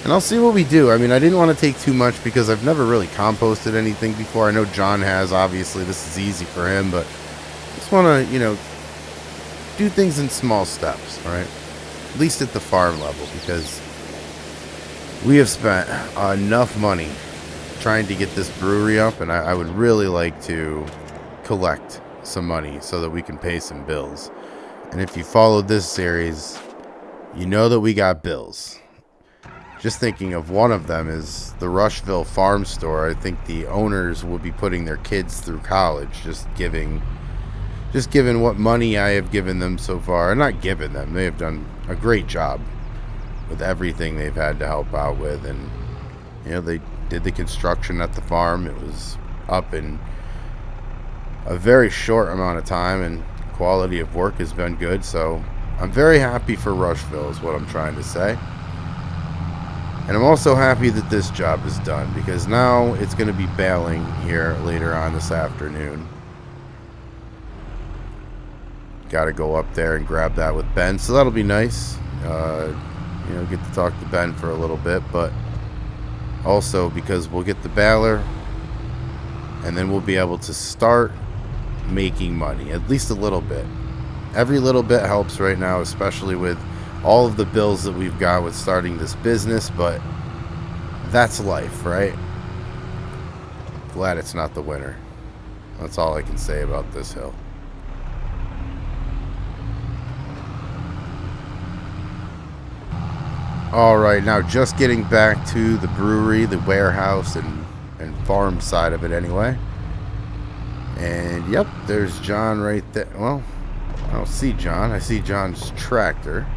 And I'll see what we do. I mean, I didn't want to take too much because I've never really composted anything before. I know John has, obviously. This is easy for him, but I just want to, do things in small steps, right? At least at the farm level, because we have spent enough money trying to get this brewery up, and I would really like to collect some money so that we can pay some bills. And if you followed this series, you know that we got bills. Just thinking of one of them is the Rushville Farm Store. I think the owners will be putting their kids through college, just given what money I have given them so far. And not given them, they have done a great job with everything they've had to help out with. And they did the construction at the farm. It was up in a very short amount of time, and quality of work has been good. So I'm very happy for Rushville is what I'm trying to say. And I'm also happy that this job is done, because now it's going to be baling here later on this afternoon. Got to go up there and grab that with Ben, so that'll be nice. Get to talk to Ben for a little bit, but also because we'll get the baler, and then we'll be able to start making money, at least a little bit. Every little bit helps right now, especially with all of the bills that we've got with starting this business, but that's life, right? Glad it's not the winter. That's all I can say about this hill. All right, now just getting back to the brewery, the warehouse, and farm side of it anyway. And yep, there's John right there. Well, I don't see John. I see John's tractor.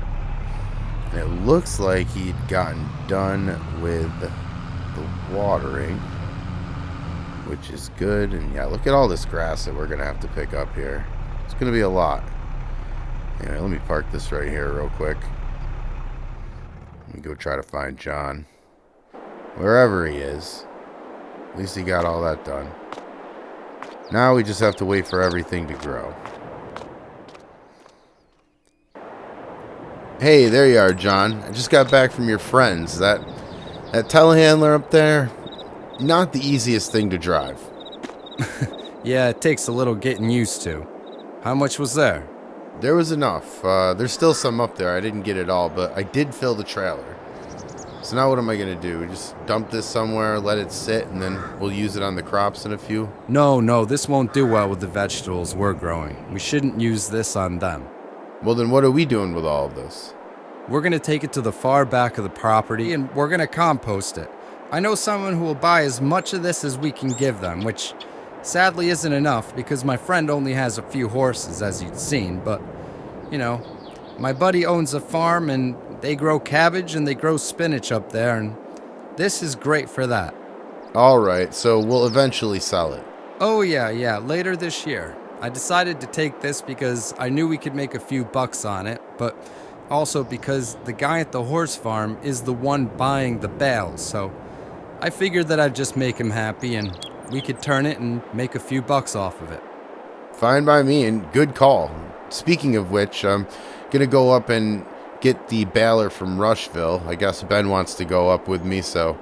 And it looks like he'd gotten done with the watering, which is good. And yeah, look at all this grass that we're going to have to pick up here. It's going to be a lot. Anyway, let me park this right here real quick. Let me go try to find John. Wherever he is. At least he got all that done. Now we just have to wait for everything to grow. Hey, there you are, John. I just got back from your friends. That telehandler up there, not the easiest thing to drive. Yeah, it takes a little getting used to. How much was there? There was enough. There's still some up there. I didn't get it all, but I did fill the trailer. So now what am I going to do? Just dump this somewhere, let it sit, and then we'll use it on the crops in a few? No, this won't do well with the vegetables we're growing. We shouldn't use this on them. Well, then what are we doing with all of this? We're going to take it to the far back of the property, and we're going to compost it. I know someone who will buy as much of this as we can give them, which sadly isn't enough because my friend only has a few horses, as you've seen, but, my buddy owns a farm, and they grow cabbage and they grow spinach up there, and this is great for that. All right, so we'll eventually sell it. Oh, yeah, later this year. I decided to take this because I knew we could make a few bucks on it, but also because the guy at the horse farm is the one buying the bales, so I figured that I'd just make him happy and we could turn it and make a few bucks off of it. Fine by me, and good call. Speaking of which, I'm going to go up and get the baler from Rushville. I guess Ben wants to go up with me, so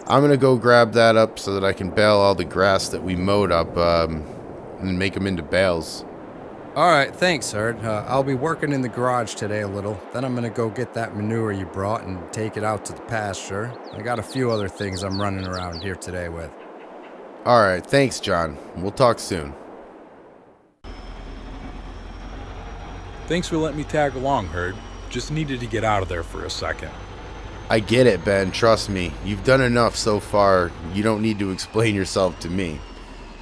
I'm going to go grab that up so that I can bale all the grass that we mowed up and make them into bales. All right, thanks, Herd. I'll be working in the garage today a little. Then I'm going to go get that manure you brought and take it out to the pasture. I got a few other things I'm running around here today with. All right, thanks, John. We'll talk soon. Thanks for letting me tag along, Herd. Just needed to get out of there for a second. I get it, Ben. Trust me. You've done enough so far. You don't need to explain yourself to me.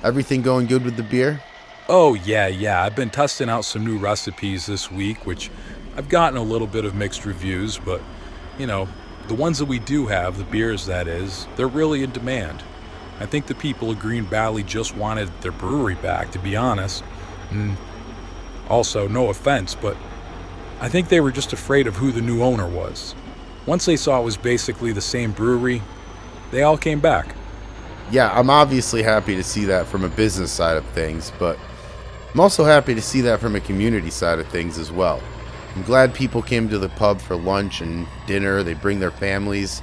Everything going good with the beer? Oh, yeah. I've been testing out some new recipes this week, which I've gotten a little bit of mixed reviews, but, the ones that we do have, the beers that is, they're really in demand. I think the people of Green Valley just wanted their brewery back, to be honest. Also, no offense, but I think they were just afraid of who the new owner was. Once they saw it was basically the same brewery, they all came back. Yeah, I'm obviously happy to see that from a business side of things, but I'm also happy to see that from a community side of things as well. I'm glad people came to the pub for lunch and dinner. They bring their families.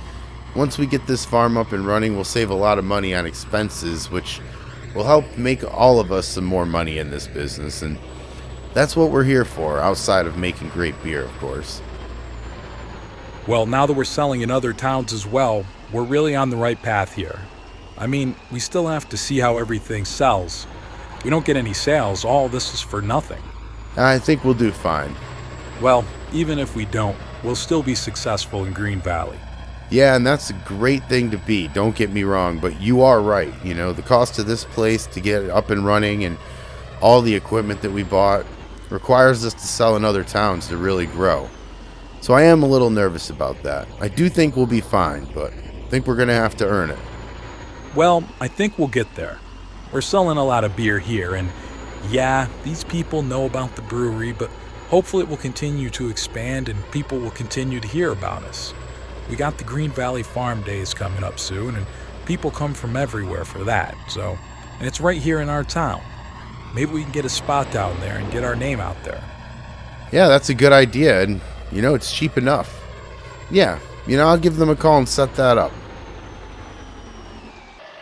Once we get this farm up and running, we'll save a lot of money on expenses, which will help make all of us some more money in this business, and that's what we're here for, outside of making great beer, of course. Well, now that we're selling in other towns as well, we're really on the right path here. I mean, we still have to see how everything sells. If we don't get any sales, all this is for nothing. I think we'll do fine. Well, even if we don't, we'll still be successful in Green Valley. Yeah, and that's a great thing to be, don't get me wrong, but you are right. You know, the cost of this place to get it up and running and all the equipment that we bought requires us to sell in other towns to really grow. So I am a little nervous about that. I do think we'll be fine, but I think we're going to have to earn it. Well, I think we'll get there. We're selling a lot of beer here, and yeah, these people know about the brewery, but hopefully it will continue to expand and people will continue to hear about us. We got the Green Valley Farm Days coming up soon, and people come from everywhere for that, and it's right here in our town. Maybe we can get a spot down there and get our name out there. Yeah, that's a good idea, and, it's cheap enough. Yeah, I'll give them a call and set that up.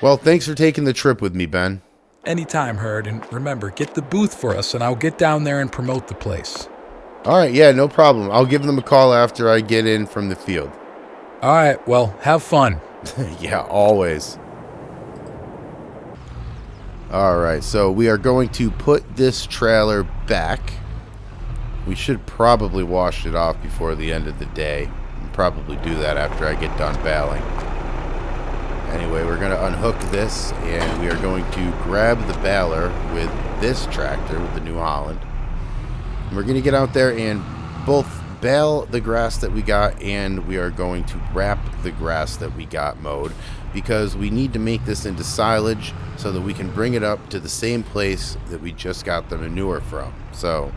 Well, thanks for taking the trip with me, Ben. Anytime, Herd, and remember, get the booth for us, and I'll get down there and promote the place. All right, yeah, no problem. I'll give them a call after I get in from the field. All right, well, have fun. Yeah, always. All right, so we are going to put this trailer back. We should probably wash it off before the end of the day. I'll probably do that after I get done baling. Anyway, we're going to unhook this, and we are going to grab the baler with this tractor, with the New Holland. And we're going to get out there and both bale the grass that we got, and we are going to wrap the grass that we got mowed, because we need to make this into silage so that we can bring it up to the same place that we just got the manure from. So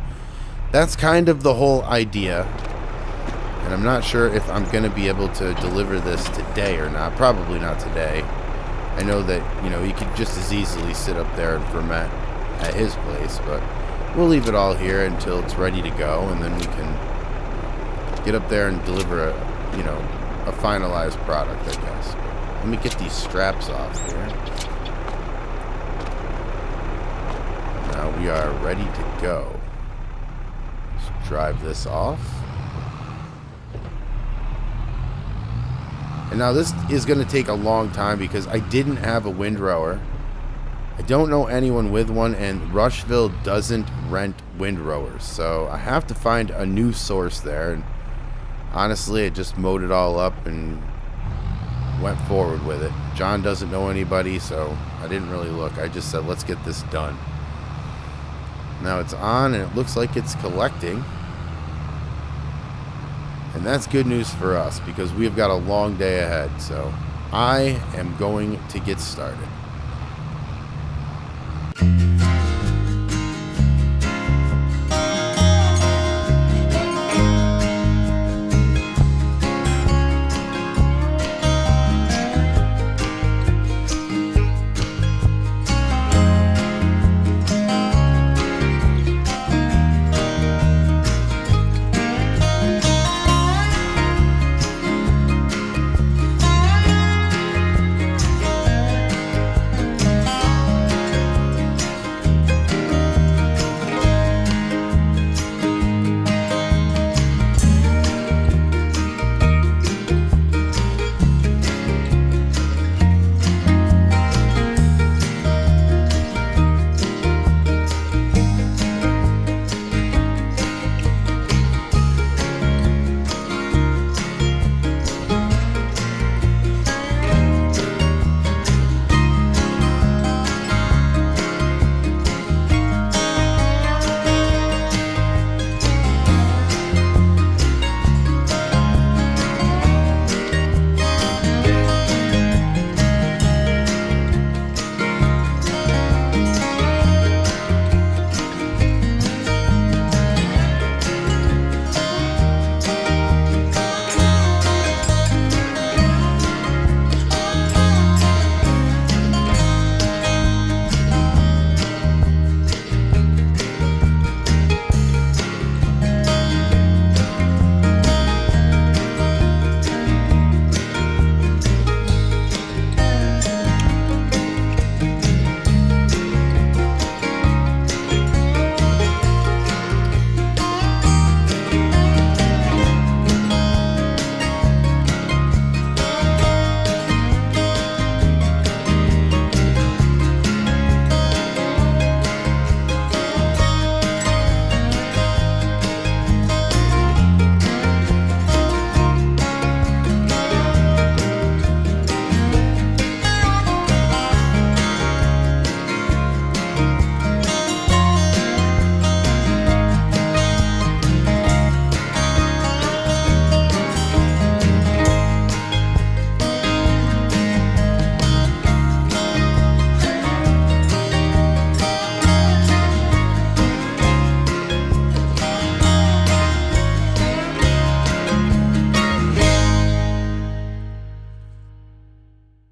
that's kind of the whole idea, and I'm not sure if I'm going to be able to deliver this today or not. Probably not today. I know that he could just as easily sit up there and ferment at his place, but we'll leave it all here until it's ready to go, and then we can get up there and deliver a finalized product, I guess. But let me get these straps off here. Now we are ready to go. Let's drive this off. And now this is going to take a long time because I didn't have a windrower. I don't know anyone with one, and Rushville doesn't rent windrowers, so I have to find a new source there. And honestly, I just mowed it all up and went forward with it. John doesn't know anybody, so I didn't really look. I just said, let's get this done. Now it's on, and it looks like it's collecting. And that's good news for us, because we've got a long day ahead. So I am going to get started.